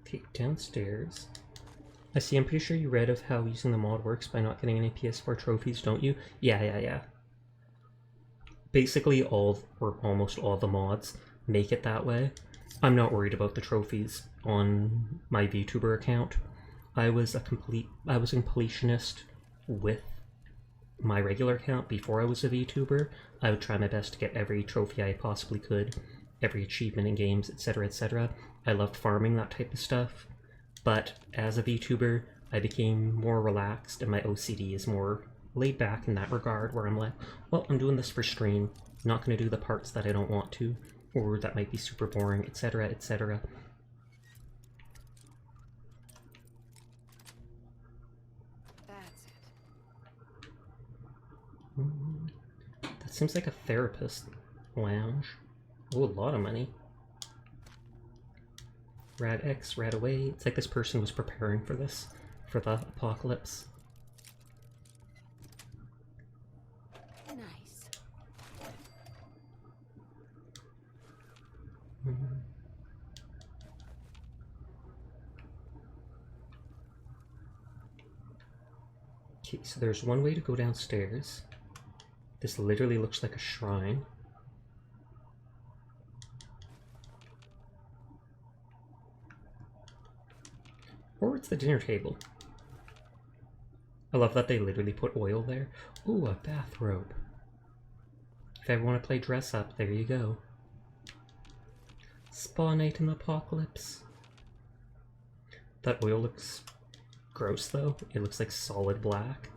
Okay, downstairs. I see, I'm pretty sure you read of how using the mod works by not getting any PS4 trophies, don't you? Yeah. Basically all, or almost all the mods make it that way. I'm not worried about the trophies on my VTuber account. I was a completionist with my regular account before I was a VTuber. I would try my best to get every trophy I possibly could, every achievement in games, etc, etc. I loved farming that type of stuff, but as a VTuber, I became more relaxed and my OCD is more laid back in that regard, where I'm like, well, I'm doing this for stream, not going to do the parts that I don't want to, or that might be super boring, etc, etc. That's it. That seems like a therapist lounge. Oh, a lot of money. Rad X, rad away. It's like this person was preparing for this, for the apocalypse. Nice. Okay, so there's one way to go downstairs. This literally looks like a shrine. Or it's the dinner table. I love that they literally put oil there. Ooh, a bathrobe. If I ever want to play dress up, there you go. Spa night in the apocalypse. That oil looks gross though. It looks like solid black.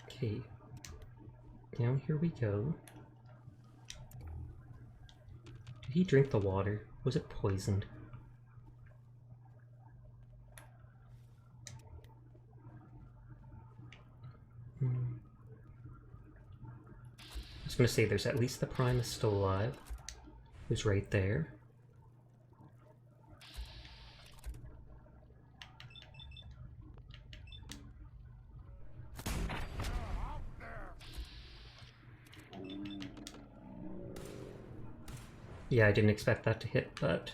Okay. Down here we go. Did he drink the water? Was it poisoned? I was gonna say there's at least the Primus still alive. Who's right there. Yeah, I didn't expect that to hit, but...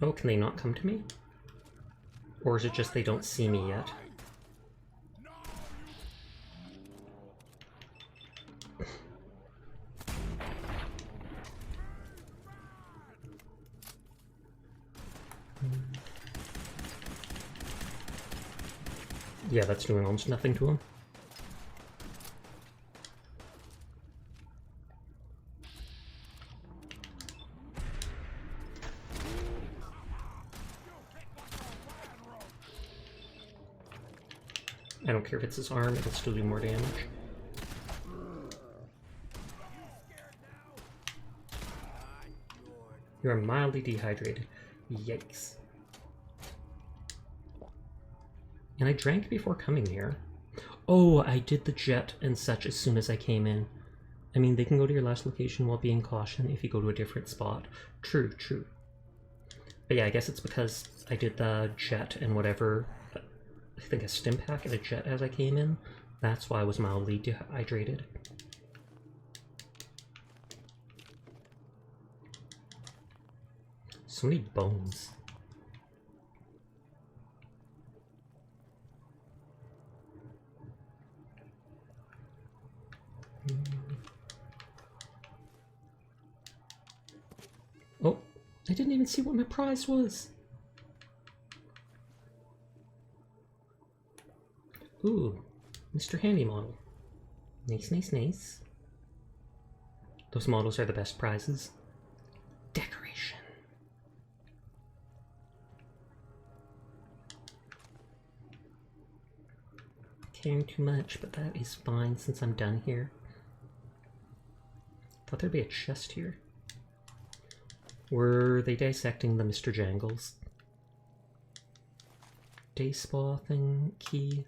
Oh, can they not come to me? Or is it just they don't see me yet? Yeah, that's doing almost nothing to him. I don't care if it's his arm, it'll still do more damage. You are mildly dehydrated. Yikes. And I drank before coming here. Oh, I did the jet and such as soon as I came in. I mean, they can go to your last location while being caution if you go to a different spot. True, true. But yeah, I guess it's because I did the jet and whatever, I think a stim pack and a jet as I came in. That's why I was mildly dehydrated. So many bones. Oh, I didn't even see what my prize was. Ooh, Mr. Handy model. Nice, nice, nice. Those models are the best prizes. Decoration. Caring too much, but that is fine since I'm done here. Thought there'd be a chest here. Were they dissecting the Mr. Jangles? Day spa thing key.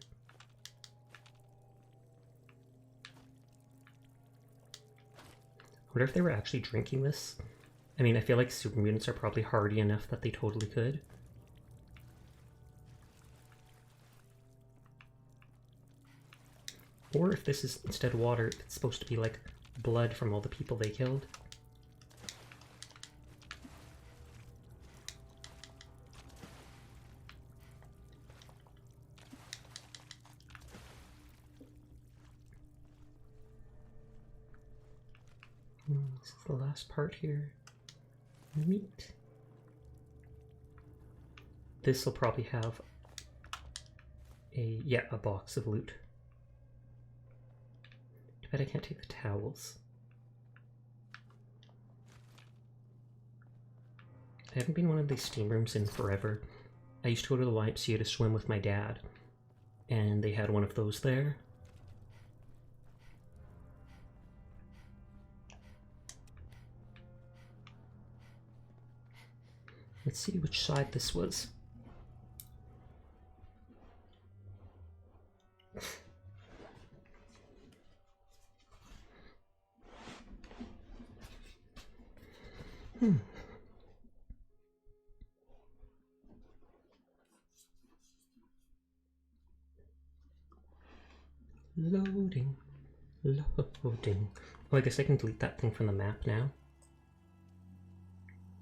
I wonder if they were actually drinking this. I mean, I feel like super mutants are probably hardy enough that they totally could. Or if this is instead water, it's supposed to be like blood from all the people they killed. This is the last part here. Meat. This will probably have a box of loot. Too bad I can't take the towels. I haven't been in one of these steam rooms in forever. I used to go to the YMCA to swim with my dad, and they had one of those there. Let's see which side this was. Loading. Loading. Oh, I guess I can delete that thing from the map now.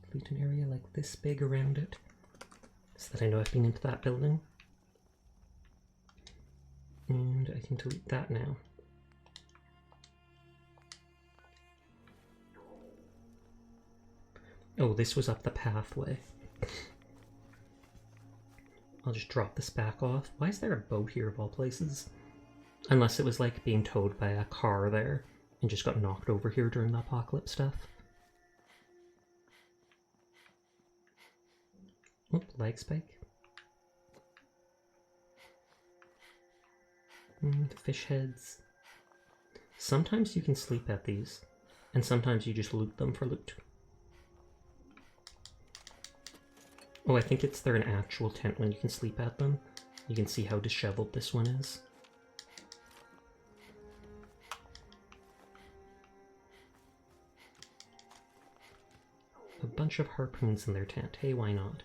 Delete an area like this big around it, so that I know I've been into that building. And I can delete that now. Oh, this was up the pathway. I'll just drop this back off. Why is there a boat here of all places? Unless it was like being towed by a car there and just got knocked over here during the apocalypse stuff. Oh, lag spike. Fish heads. Sometimes you can sleep at these, and sometimes you just loot them for loot. Oh, I think they're an actual tent when you can sleep at them. You can see how disheveled this one is. A bunch of harpoons in their tent. Hey, why not?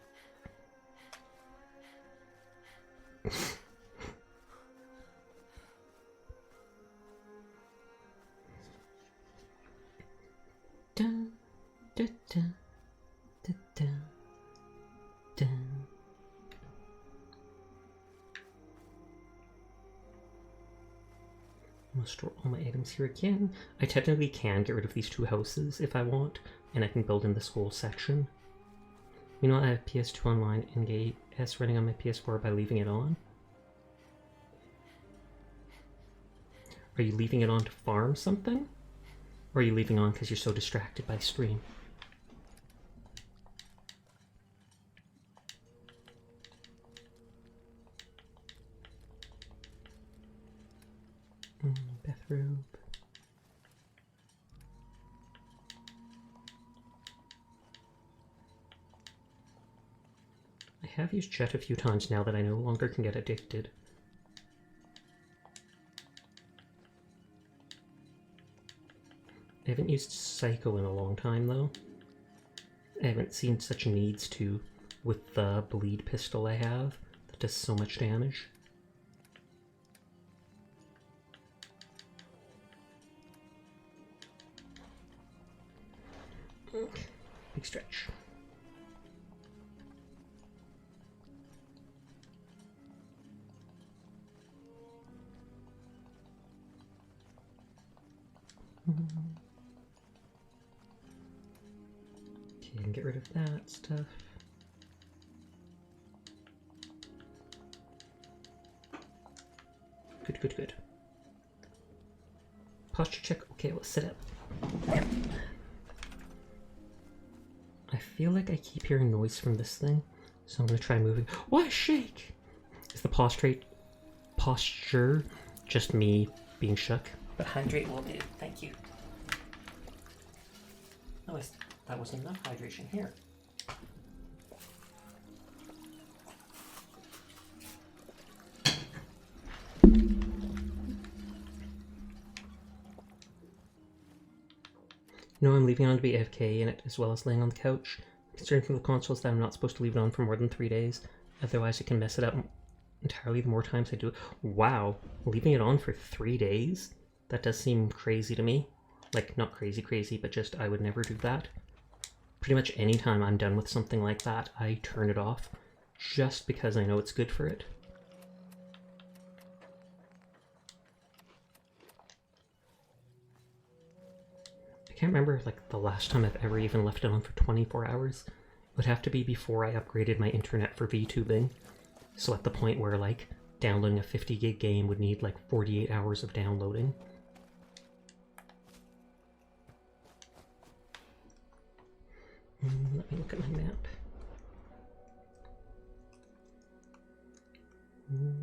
Dun, dun, dun, dun, dun, dun. I'm gonna store all my items here again. I technically can get rid of these two houses if I want, and I can build in this whole section. You know, I have PS2 Online in-game S running on my PS4 by leaving it on. Are you leaving it on to farm something? Or are you leaving on because you're so distracted by stream? Bathrobe. have used Jet a few times now that I no longer can get addicted. I haven't used Psycho in a long time, though. I haven't seen such needs to with the bleed pistol I have that does so much damage. Big stretch. Okay, and get rid of that stuff. Good, good, good. Posture check. Okay, let's sit up. I feel like I keep hearing noise from this thing, so I'm gonna try moving. What? Shake! Is the posture just me being shook? But hydrate will do. Thank you. Oh, that wasn't enough hydration here. No, I'm leaving it on to be AFK in it, as well as laying on the couch. Considering from the consoles that I'm not supposed to leave it on for more than 3 days. Otherwise, it can mess it up entirely the more times I do it. Wow, leaving it on for 3 days? That does seem crazy to me. Like, not crazy, but just I would never do that. Pretty much any time I'm done with something like that, I turn it off. Just because I know it's good for it. I can't remember like the last time I've ever even left it on for 24 hours. It would have to be before I upgraded my internet for VTubing. So at the point where like downloading a 50 gig game would need like 48 hours of downloading. Let me look at my map.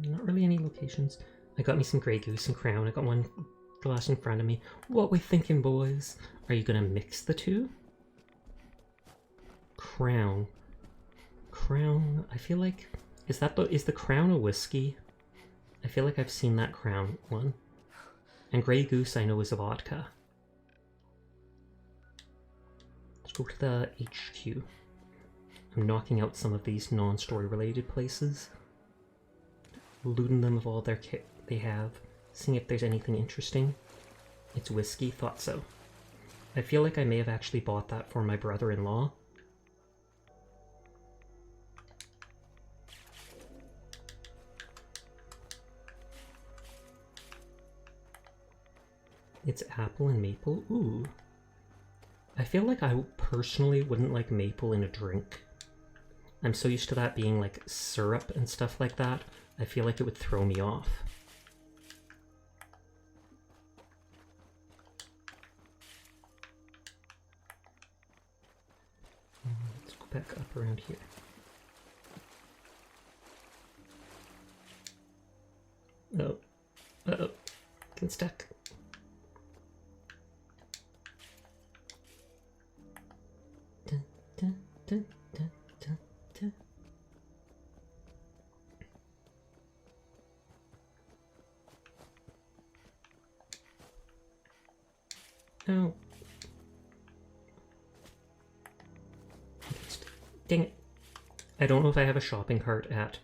Not really any locations. I got me some Grey Goose and Crown. I got one glass in front of me. What we thinking, boys? Are you gonna mix the two? Crown. Crown. I feel like is the Crown a whiskey? I feel like I've seen that Crown one. And Grey Goose I know is a vodka. Let's go to the HQ. I'm knocking out some of these non-story related places. Looting them of all their kit they have. Seeing if there's anything interesting. It's whiskey, thought so. I feel like I may have actually bought that for my brother-in-law. It's apple and maple. Ooh. I feel like I personally wouldn't like maple in a drink. I'm so used to that being like syrup and stuff like that. I feel like it would throw me off. Let's go back up around here. Oh. Uh-oh. Getting stuck. Dun, dun, dun, dun, dun, dun. Oh. Dang it. I don't know if I have a shopping cart at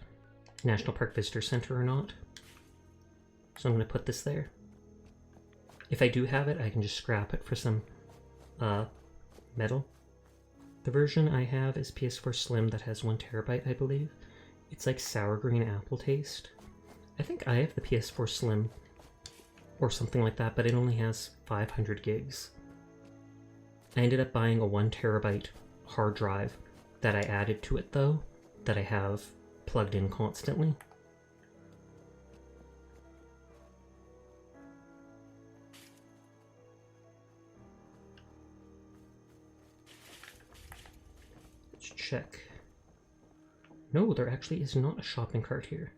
National Park Visitor Center or not. So I'm going to put this there. If I do have it, I can just scrap it for some metal. The version I have is PS4 Slim that has 1 terabyte, I believe. It's like sour green apple taste. I think I have the PS4 Slim or something like that, but it only has 500 gigs. I ended up buying a 1 terabyte hard drive that I added to it though, that I have plugged in constantly. Let's check. No, there actually is not a shopping cart here.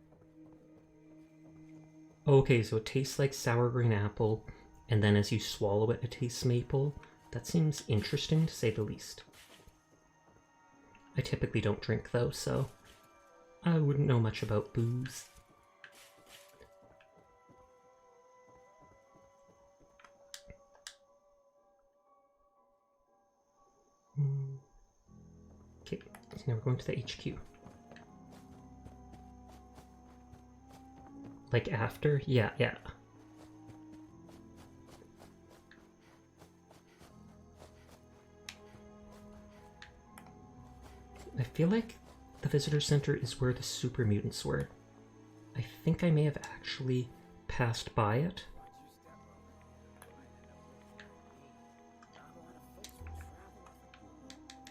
Okay, so it tastes like sour green apple, and then as you swallow it, it tastes maple. That seems interesting, to say the least. I typically don't drink, though, so I wouldn't know much about booze. Okay, so now we're going to the HQ. Like after? Yeah. I feel like the visitor center is where the super mutants were. I think I may have actually passed by it.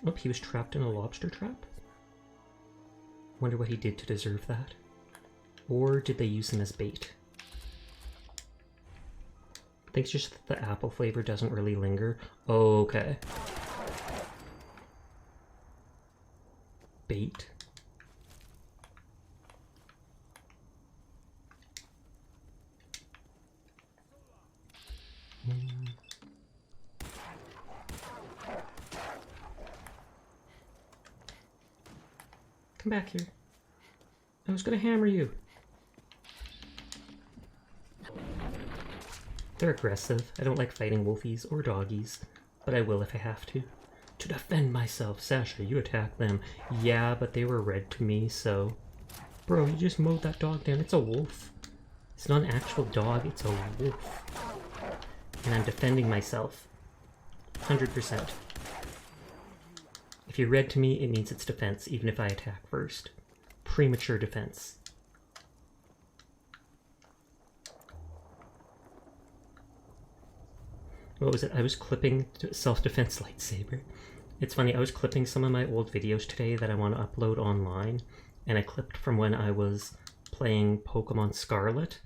Oh, he was trapped in a lobster trap? Wonder what he did to deserve that. Or did they use him as bait? I think it's just that the apple flavor doesn't really linger. Oh, okay. Bait? Come back here. I was gonna hammer you. They're aggressive. I don't like fighting wolfies or doggies, but I will if I have to. To defend myself. Sasha, you attack them. Yeah, but they were red to me, so... Bro, you just mowed that dog down. It's a wolf. It's not an actual dog, it's a wolf. And I'm defending myself. 100%. If you're red to me, it means it's defense, even if I attack first. Premature defense. What was it? I was clipping self-defense lightsaber. It's funny, I was clipping some of my old videos today that I want to upload online, and I clipped from when I was playing Pokemon Scarlet,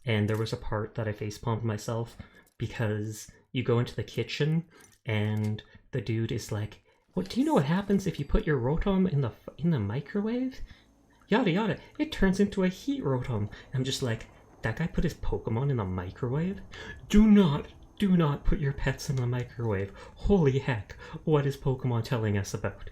and there was a part that I facepalmed myself because you go into the kitchen and the dude is like, "What do you know what happens if you put your Rotom in the microwave? Yada yada, it turns into a heat Rotom." I'm just like, that guy put his Pokemon in the microwave? Do not put your pets in the microwave. Holy heck, what is Pokemon telling us about?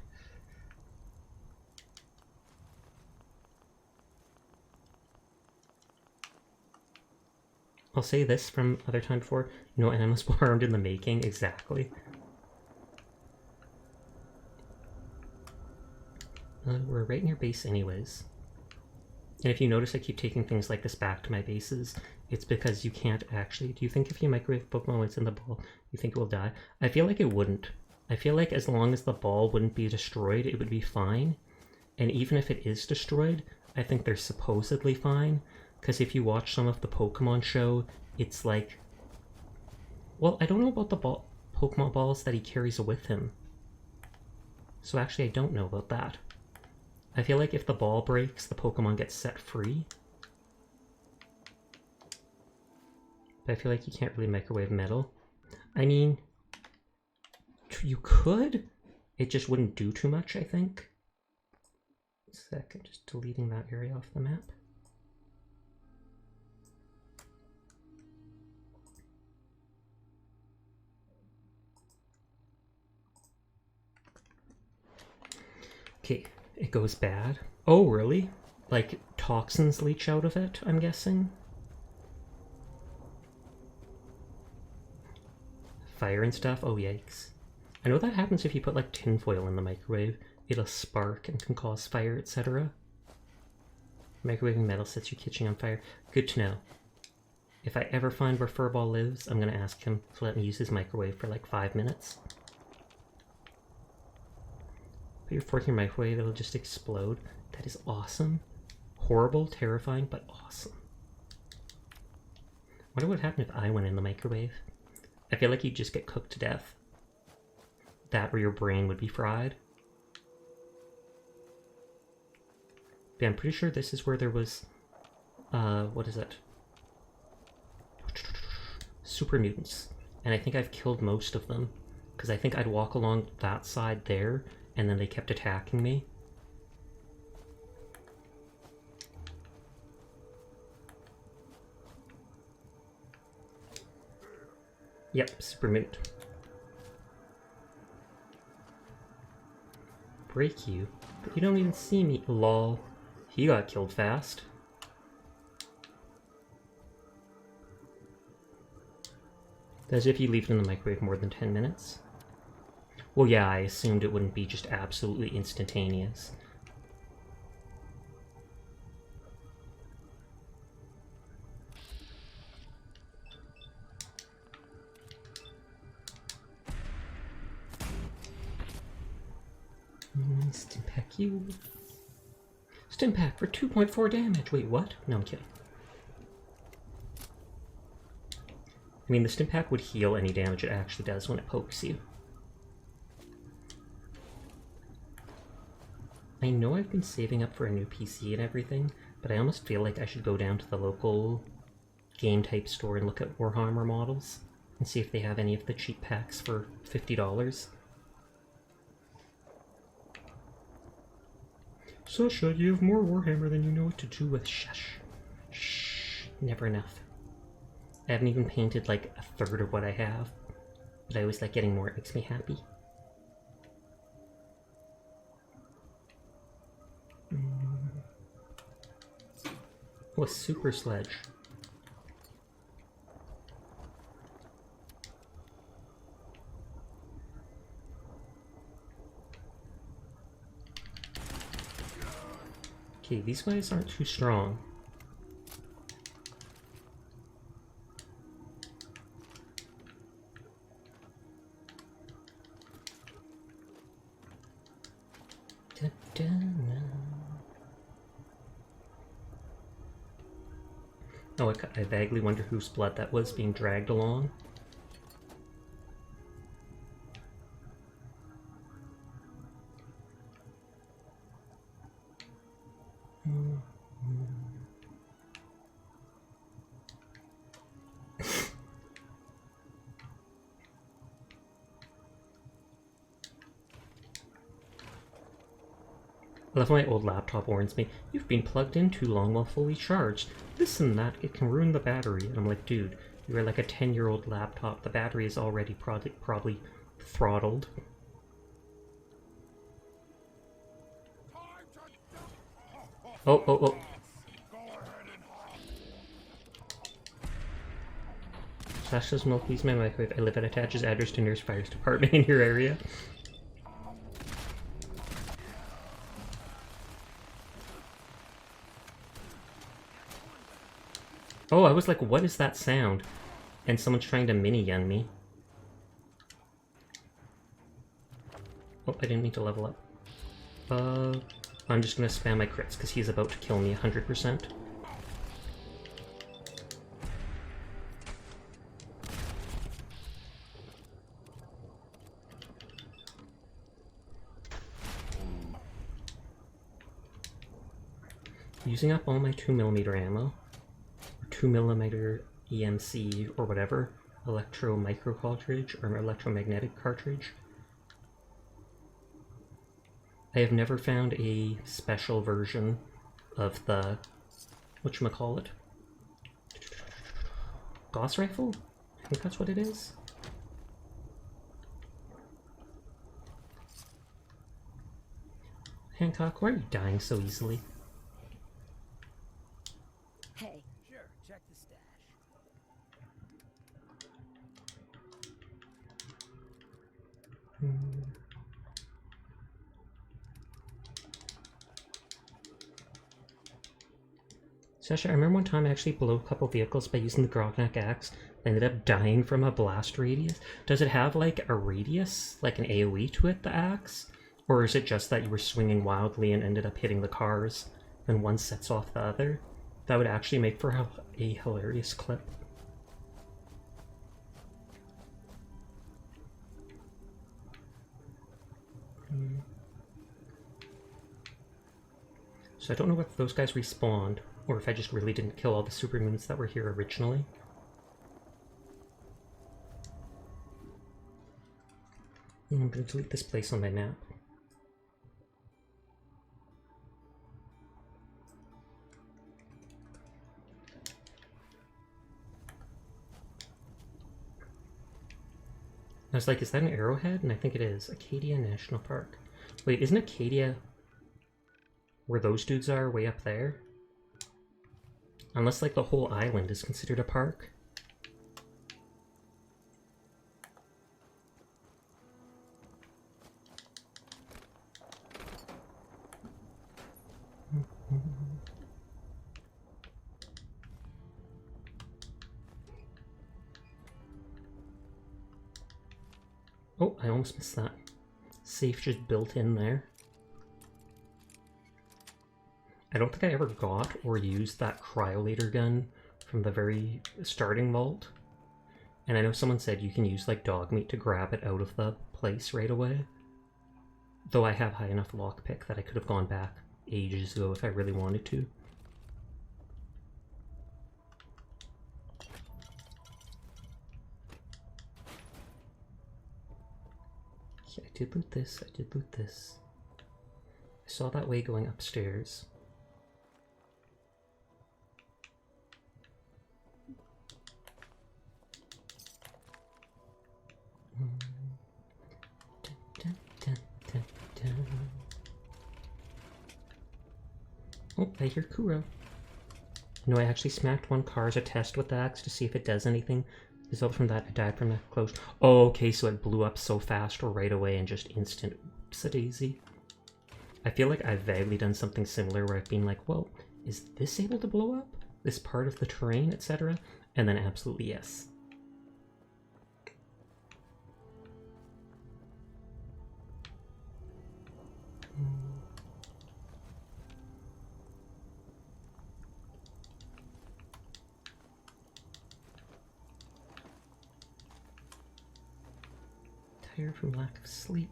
I'll say this from other time before, no animals were harmed in the making, exactly. We're right near base anyways. And if you notice I keep taking things like this back to my bases, it's because you can't actually... Do you think if you microwave Pokemon when it's in the ball, you think it will die? I feel like it wouldn't. I feel like as long as the ball wouldn't be destroyed, it would be fine. And even if it is destroyed, I think they're supposedly fine. Because if you watch some of the Pokemon show, it's like... Well, I don't know about the Pokemon balls that he carries with him. So actually, I don't know about that. I feel like if the ball breaks, the Pokemon gets set free. But I feel like you can't really microwave metal. I mean, you could. It just wouldn't do too much, I think. Second, just deleting that area off the map. Okay, it goes bad. Oh, really? Like, toxins leach out of it, I'm guessing? Fire and stuff? Oh, yikes. I know that happens if you put, like, tinfoil in the microwave. It'll spark and can cause fire, etc. Microwaving metal sets your kitchen on fire. Good to know. If I ever find where Furball lives, I'm gonna ask him to let me use his microwave for, like, 5 minutes. Put your fork in your microwave, it'll just explode. That is awesome. Horrible, terrifying, but awesome. Wonder what would happen if I went in the microwave. I feel like you'd just get cooked to death. That or your brain would be fried. But I'm pretty sure this is where there was... what is it? Super mutants. And I think I've killed most of them. Because I think I'd walk along that side there, and then they kept attacking me. Yep, super mutant. Break you? But you don't even see me, lol. He got killed fast. As if you leave it in the microwave more than 10 minutes. Well, yeah, I assumed it wouldn't be just absolutely instantaneous. Stimpack you. Stimpack for 2.4 damage. Wait, what? No, I'm kidding. I mean, the Stimpack would heal any damage it actually does when it pokes you. I know I've been saving up for a new PC and everything, but I almost feel like I should go down to the local game type store and look at Warhammer models and see if they have any of the cheap packs for $50. Sasha, you have more Warhammer than you know what to do with. Shush. Shh. Never enough. I haven't even painted like a third of what I have, but I always like getting more. It makes me happy. Oh, a super sledge. Okay, these guys aren't too strong. Oh, I vaguely wonder whose blood that was being dragged along. I love my old laptop warns me, "You've been plugged in too long while fully charged. This and that, it can ruin the battery." And I'm like, dude, you're like a 10-year-old laptop. The battery is already probably throttled. Oh, oh, oh. Sasha's milk leaves my microwave. I live at attaches address to nearest fire department in your area. Oh, I was like, what is that sound? And someone's trying to mini-gun me. Oh, I didn't mean to level up. I'm just gonna spam my crits, because he's about to kill me 100%. Using up all my 2mm ammo. 2mm EMC or whatever, electro micro cartridge or electromagnetic cartridge. I have never found a special version of the whatchamacallit? Gauss rifle? I think that's what it is. Hancock, why are you dying so easily? Hey. Sure, check the stash. Sasha, I remember one time I actually blew a couple vehicles by using the Grognak axe. I ended up dying from a blast radius. Does it have like a radius, like an AoE to it, the axe? Or is it just that you were swinging wildly and ended up hitting the cars, and one sets off the other? That would actually make for a hilarious clip. So I don't know if those guys respawned, or if I just really didn't kill all the supermoons that were here originally. I'm going to delete this place on my map. I was like, is that an arrowhead? And I think it is. Acadia National Park. Wait, isn't Acadia... where those dudes are, way up there. Unless, like, the whole island is considered a park. Oh, I almost missed that. Safe just built in there. I don't think I ever got or used that cryolator gun from the very starting vault. And I know someone said you can use like dog meat to grab it out of the place right away. Though I have high enough lockpick that I could have gone back ages ago if I really wanted to. Yeah, I did loot this, I did loot this. I saw that way going upstairs. Oh, I hear Kuro. No, I actually smacked one car as a test with the axe to see if it does anything. Result from that, I died from the close. Oh, okay, so it blew up so fast or right away and just instant oopsie-daisy. I feel like I've vaguely done something similar where I've been like, well, is this able to blow up? This part of the terrain, etc.? And then absolutely yes. Tired from lack of sleep.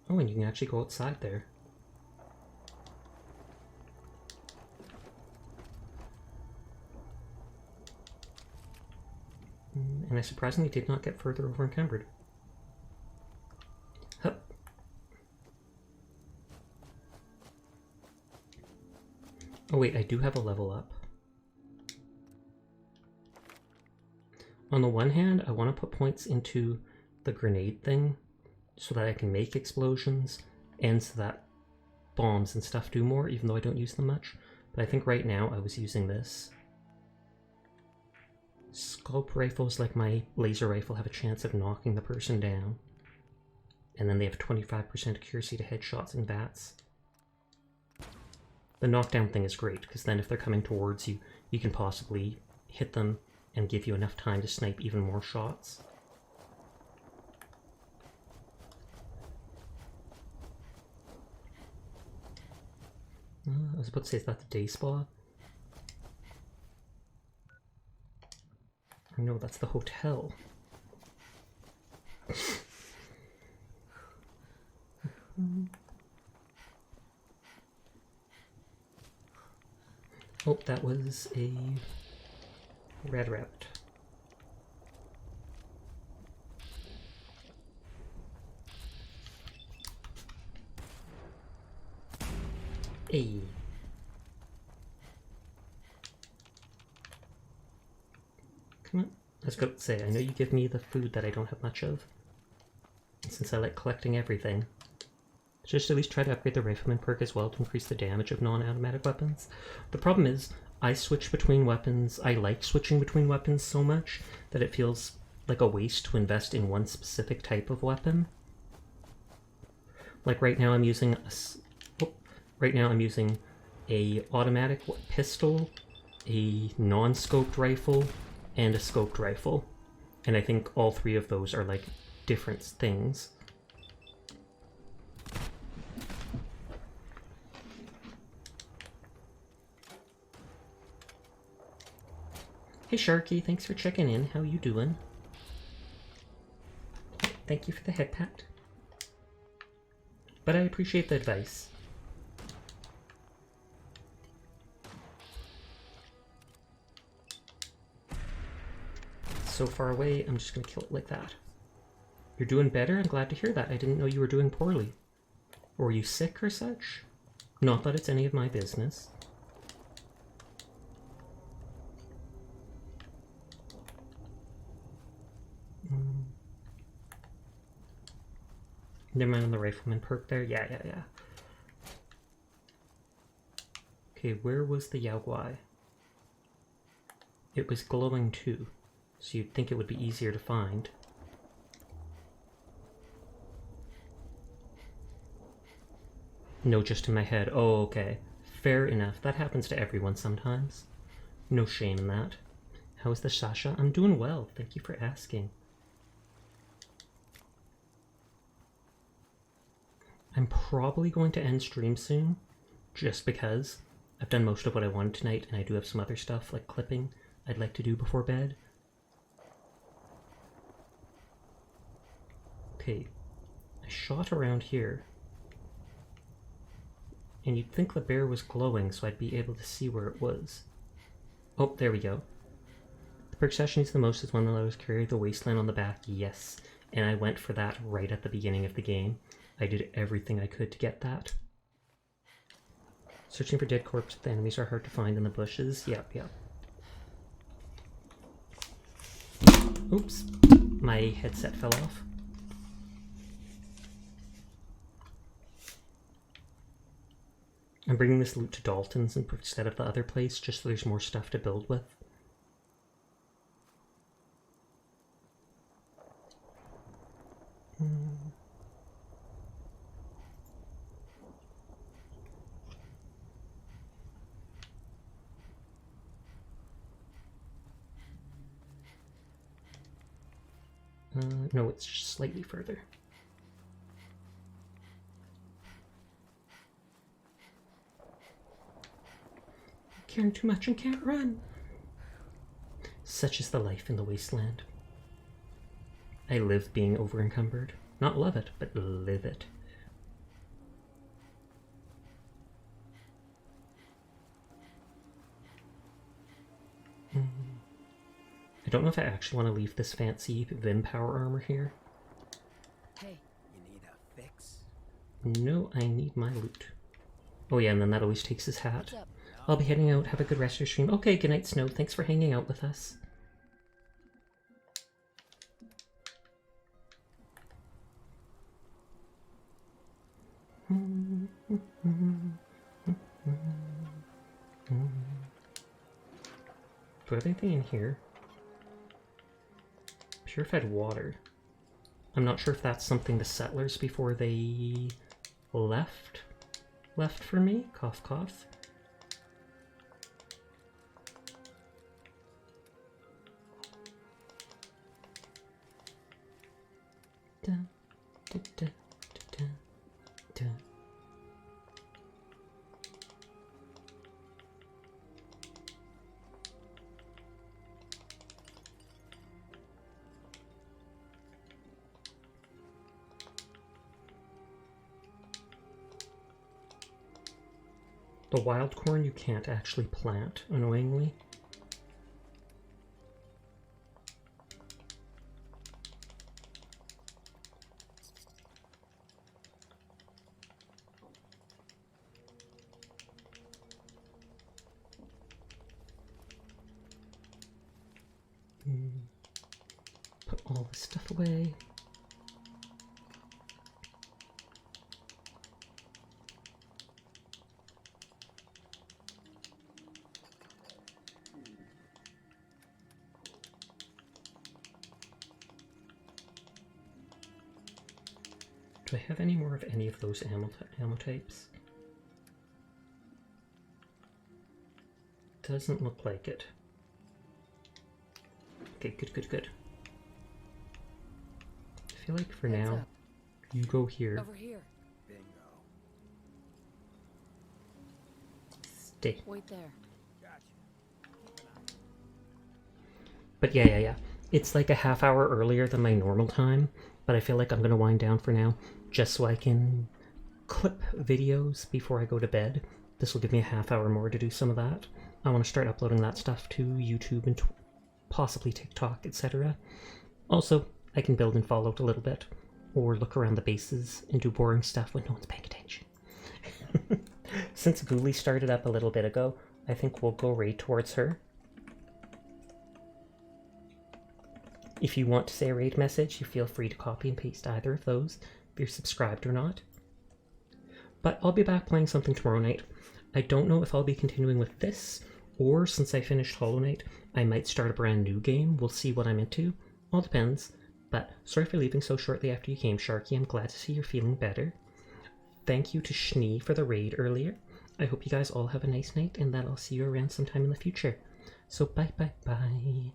Oh, and you can actually go outside there. And I surprisingly did not get further over encumbered. Hup. Oh wait, I do have a level up. On the one hand, I want to put points into the grenade thing so that I can make explosions and so that bombs and stuff do more, even though I don't use them much. But I think right now I was using this. Scope rifles, like my laser rifle, have a chance of knocking the person down. And then they have 25% accuracy to headshots and bats. The knockdown thing is great, because then if they're coming towards you, you can possibly hit them and give you enough time to snipe even more shots. I was about to say, is that the day spa? No, that's the hotel. Oh, that was a red rabbit. Hey. Come on. I was going to say, I know you give me the food that I don't have much of. And since I like collecting everything, just at least try to upgrade the Rifleman perk as well to increase the damage of non-automatic weapons. The problem is, I switch between weapons. I like switching between weapons so much that it feels like a waste to invest in one specific type of weapon. Like right now I'm using a automatic pistol, a non-scoped rifle, and a scoped rifle. And I think all three of those are like different things. Hey Sharky, thanks for checking in. How you doing? Thank you for the head pat. But I appreciate the advice. So far away, I'm just gonna kill it like that. You're doing better? I'm glad to hear that. I didn't know you were doing poorly. Or were you sick or such? Not that it's any of my business. Never mind on the Rifleman perk there. Yeah. Okay, where was the Yao Guai? It was glowing too, so you'd think it would be easier to find. No, just in my head. Oh, okay. Fair enough. That happens to everyone sometimes. No shame in that. How is the Sasha? I'm doing well. Thank you for asking. I'm probably going to end stream soon, just because I've done most of what I wanted tonight, and I do have some other stuff, like clipping, I'd like to do before bed. Okay, I shot around here, and you'd think the bear was glowing, so I'd be able to see where it was. Oh, there we go. The perk session needs the most is one that allows carry the wasteland on the back. Yes, and I went for that right at the beginning of the game. I did everything I could to get that. Searching for dead corpses, the enemies are hard to find in the bushes. Yep. Oops, my headset fell off. I'm bringing this loot to Dalton's instead of the other place, just so there's more stuff to build with. No, it's just slightly further. Caring too much and can't run. Such is the life in the wasteland. I live being over-encumbered. Not love it, but live it. I don't know if I actually want to leave this fancy Vim power armor here. Hey, you need a fix? No, I need my loot. Oh yeah, and then that always takes his hat. I'll be heading out. Have a good rest of your stream. Okay, good night, Snow. Thanks for hanging out with us. Do I have anything in here? Purified water. I'm not sure if that's something the settlers before they left for me. Cough, cough. Dun, dun, dun, dun, dun. The wild corn you can't actually plant, annoyingly. Put all this stuff away. Do I have any more of any of those ammo types? Doesn't look like it. Okay, good. I feel like for now, you go here. Over here. Bingo. Stay. Wait there. Gotcha. But yeah. It's like a half hour earlier than my normal time, but I feel like I'm gonna wind down for now, just so I can clip videos before I go to bed. This will give me a half hour more to do some of that. I want to start uploading that stuff to YouTube and possibly TikTok, etc. Also, I can build in Fallout a little bit, or look around the bases and do boring stuff when no one's paying attention. Since Ghoulie started up a little bit ago, I think we'll go raid towards her. If you want to say a raid message, you feel free to copy and paste either of those, if you're subscribed or not. But I'll be back playing something tomorrow night. I don't know if I'll be continuing with this, or since I finished Hollow Knight, I might start a brand new game. We'll see what I'm into. All depends. But sorry for leaving so shortly after you came, Sharky. I'm glad to see you're feeling better. Thank you to Schnee for the raid earlier. I hope you guys all have a nice night and that I'll see you around sometime in the future. So bye bye bye.